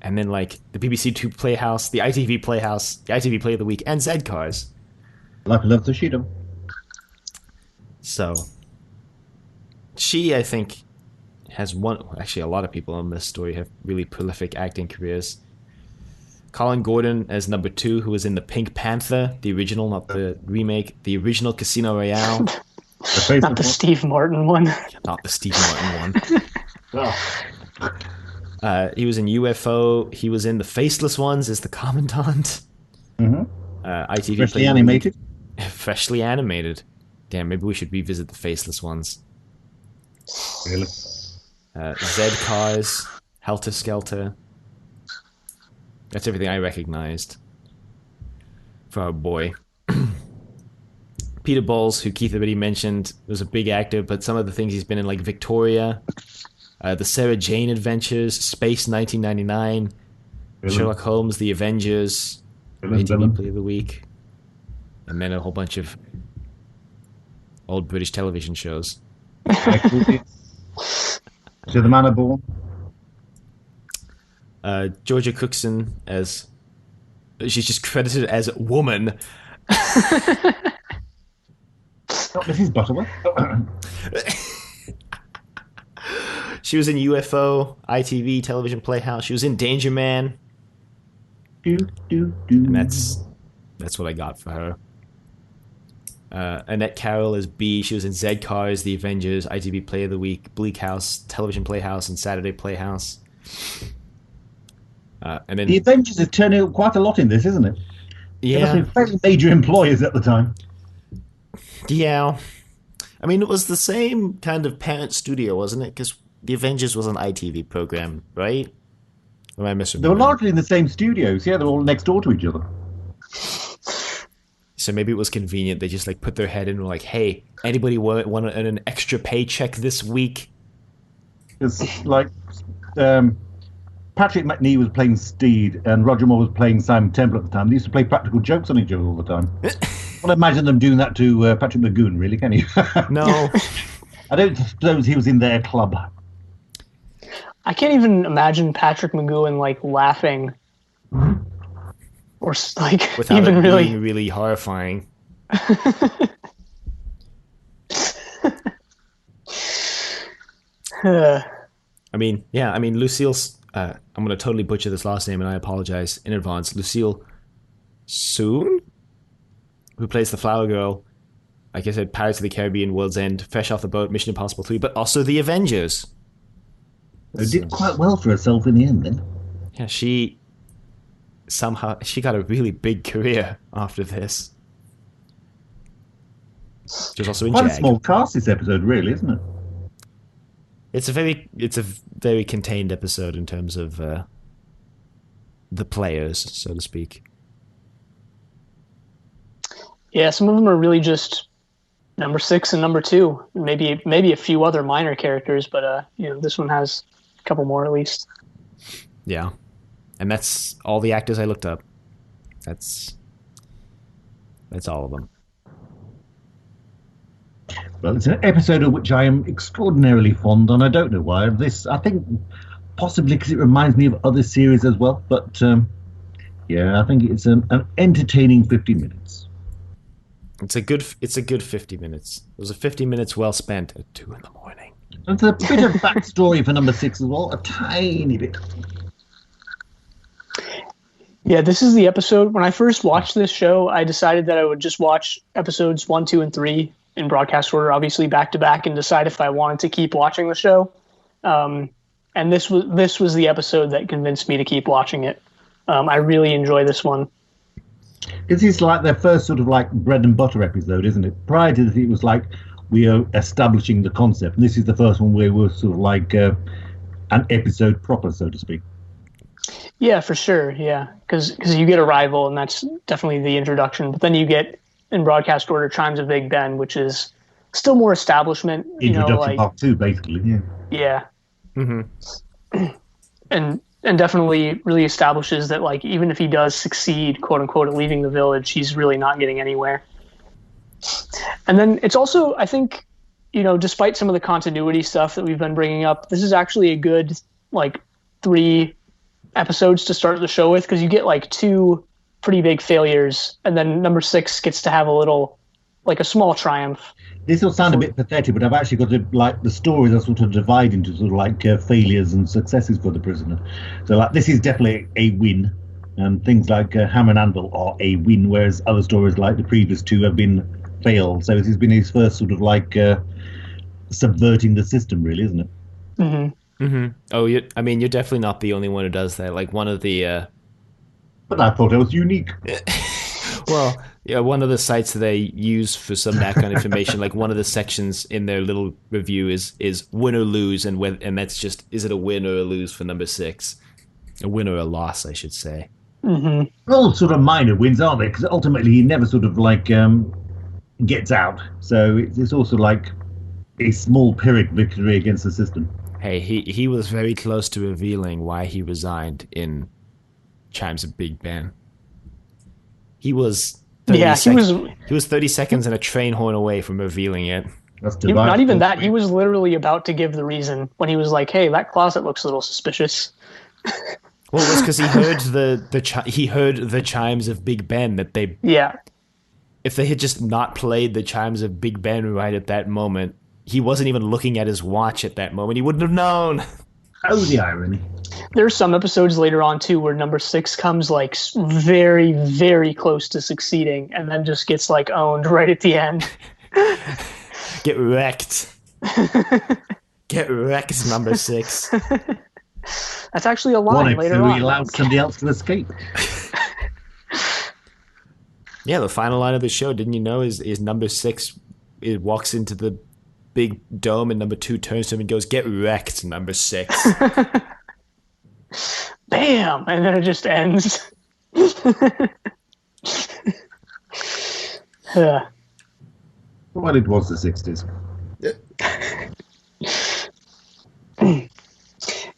and then like the BBC Two Playhouse, the ITV Playhouse, the ITV Play of the Week, and Z Cars. Like Love Toshido. So she, I think, has one. Actually, a lot of people in this story have really prolific acting careers. Colin Gordon as number 2, who was in the Pink Panther, the original, not the remake, the original Casino Royale. Not the Steve Martin one. Not the Steve Martin one. Oh. He was in UFO. He was in The Faceless Ones as the Commandant. Mm-hmm. ITV Freshly animated. Freshly animated. Damn, maybe we should revisit The Faceless Ones. Really? Z Cars, Helter Skelter. That's everything I recognized for our boy. Peter Bowles, who Keith already mentioned, was a big actor, but some of the things he's been in, like Victoria, the Sarah Jane Adventures, Space 1999, Sherlock Holmes, The Avengers, ATV Play of the Week, and then a whole bunch of old British television shows. To the Manor Born. Georgia Cookson as... She's just credited as woman. Not Mrs. Butterworth. She was in UFO, ITV, Television Playhouse. She was in Danger Man. And that's what I got for her. Annette Carroll as B. She was in Z Cars, The Avengers, ITV Play of the Week, Bleak House, Television Playhouse, and Saturday Playhouse. And then The Avengers is turning up quite a lot in this, isn't it? They must yeah, have been fairly major employers at the time. yeah. I mean, it was the same kind of parent studio, wasn't it? Because The Avengers was an ITV program, right? Or am I misremembering? They were largely in the same studios. Yeah, they're all next door to each other. So maybe it was convenient. They just like put their head in and were like, "Hey, anybody want to earn an extra paycheck this week?" It's like Patrick McNee was playing Steed and Roger Moore was playing Simon Temple at the time. They used to play practical jokes on each other all the time. Well, imagine them doing that to Patrick McGoon, really, can you? No. I don't suppose he was in their club. I can't even imagine Patrick McGowan like laughing, or like Without even it really. being really horrifying. I mean, yeah. I mean, Lucille's. I'm going to totally butcher this last name, and I apologize in advance. Lucille Soon, who plays the Flower Girl. Like I said, Pirates of the Caribbean, World's End, Fresh Off the Boat, Mission Impossible 3, but also The Avengers. She did quite well for herself in the end, then. Yeah, she got a really big career after this. She was also in Quite a Jag. small cast this episode, really, isn't it? It's a very contained episode in terms of the players, so to speak. Yeah, some of them are really just number 6 and number 2. Maybe a few other minor characters, but this one has a couple more at least. Yeah, and that's all the actors I looked up. That's all of them. Well, it's an episode of which I am extraordinarily fond, and I don't know why. I think, possibly because it reminds me of other series as well. But yeah, I think it's an entertaining 50 minutes. It's a good 50 minutes. It was a 50 minutes well spent at 2 a.m. And there's a bit of backstory for number 6 as well, a tiny bit. Yeah, this is the episode. When I first watched this show, I decided that I would just watch episodes 1, 2, and 3 in broadcast order, obviously back to back, and decide if I wanted to keep watching the show. And this was the episode that convinced me to keep watching it. I really enjoy this one. This is like their first sort of like bread and butter episode, isn't it? Prior to this, it was like we are establishing the concept, and this is the first one where we're sort of like an episode proper, so to speak. Yeah, for sure. Yeah, because you get Arrival, and that's definitely the introduction. But then you get, in broadcast order, Chimes of Big Ben, which is still more establishment. Introduction part 2, basically. Yeah. Yeah. Mm-hmm. And definitely really establishes that, like, even if he does succeed, quote unquote, at leaving the village, he's really not getting anywhere. And then it's also, I think, despite some of the continuity stuff that we've been bringing up, this is actually a good, like, 3 episodes to start the show with, because you get like 2 pretty big failures, and then number 6 gets to have a little, like, a small triumph. This will sound a bit pathetic, but I've actually got to, like, the stories are sort of divided into sort of like failures and successes for the prisoner. So, like, this is definitely a win, and things like Ham and Anvil are a win, whereas other stories like the previous 2 have been failed. So this has been his first sort of like subverting the system, really, isn't it? Mm-hmm. Mm-hmm. Oh, you're definitely not the only one who does that. Like, one of the... But I thought it was unique. Well, yeah, one of the sites that they use for some background information, like one of the sections in their little review is win or lose, and that's just, is it a win or a lose for number 6? A win or a loss, I should say. Mm-hmm. All sort of minor wins, aren't they? Because ultimately he never sort of like gets out. So it's also like a small Pyrrhic victory against the system. Hey, he was very close to revealing why he resigned in Chimes of Big Ben. He was 30 seconds and a train horn away from reveling it. That's not even that. He was literally about to give the reason when he was like, "Hey, that closet looks a little suspicious." Well, it was because he heard the chimes of Big Ben that they. Yeah. If they had just not played the chimes of Big Ben right at that moment, he wasn't even looking at his watch at that moment. He wouldn't have known. Oh, the irony. There's some episodes later on, too, where number 6 comes, like, very, very close to succeeding and then just gets, like, owned right at the end. Get wrecked. Get wrecked, number 6. That's actually a line later on. He allowed somebody else to escape. Yeah, the final line of the show, didn't you know, is number 6, it walks into the big dome, and number 2 turns to him and goes, "Get wrecked, number 6." Bam! And then it just ends. Well, it was the 60s.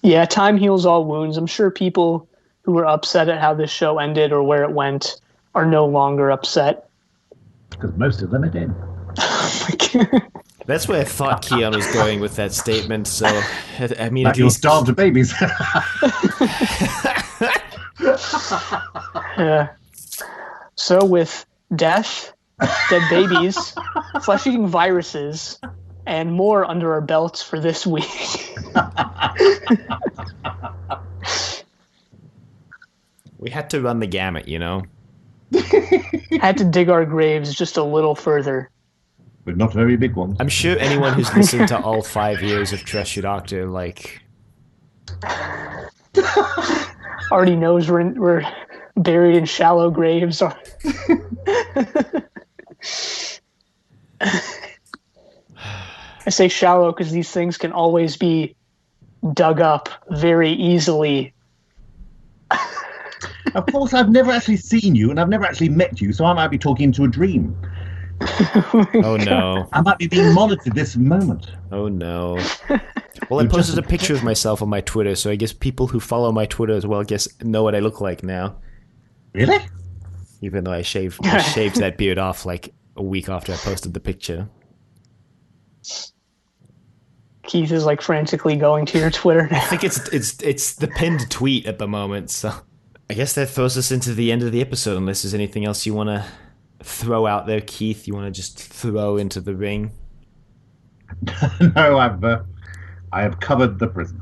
Yeah, time heals all wounds. I'm sure people who were upset at how this show ended or where it went are no longer upset. Because most of them are dead. Oh my God. That's where I thought Keon was going with that statement. So, I mean, like you're starved of babies. Yeah. So with death, dead babies, flesh-eating viruses, and more under our belts for this week. We had to run the gamut, you know? Had to dig our graves just a little further. But not very big ones. I'm sure anyone who's listened to all 5 years of Trust Your Doctor, like... already knows we're buried in shallow graves. I say shallow because these things can always be dug up very easily. Of course, I've never actually seen you, and I've never actually met you, so I might be talking to a dream. Oh no. I might be being monitored this moment. Oh no. Well, I posted a picture of myself on my Twitter, so I guess people who follow my Twitter as well know what I look like now. Really? Even though I shaved that beard off like a week after I posted the picture. Keith is like frantically going to your Twitter now. I think it's the pinned tweet at the moment, so I guess that throws us into the end of the episode, unless there's anything else you want to throw out there, Keith, you want to just throw into the ring? No, I have covered the prison.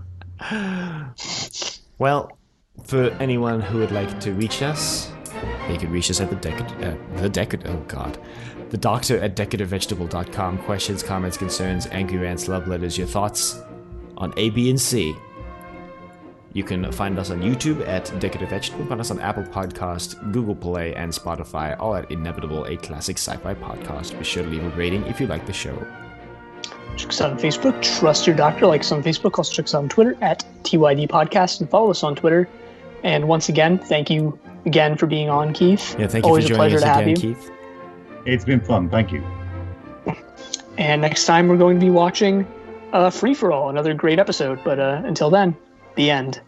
Well, for anyone who would like to reach us, they could reach us at the doctor at decorativevegetable.com. Questions, comments, concerns, angry rants, love letters, your thoughts on A, B, and C. You can find us on YouTube at Decorative Vegetable, find us on Apple Podcast, Google Play, and Spotify, all at Inevitable, a classic sci-fi podcast. Be sure to leave a rating if you like the show. Check us out on Facebook, Trust Your Doctor, like us on Facebook. Also check us out on Twitter at TYD Podcast, and follow us on Twitter. And once again, thank you again for being on, Keith. Yeah, thank you Always for a joining pleasure us to have again, you. Keith. It's been fun. Thank you. And next time we're going to be watching Free For All, another great episode. But until then, the end.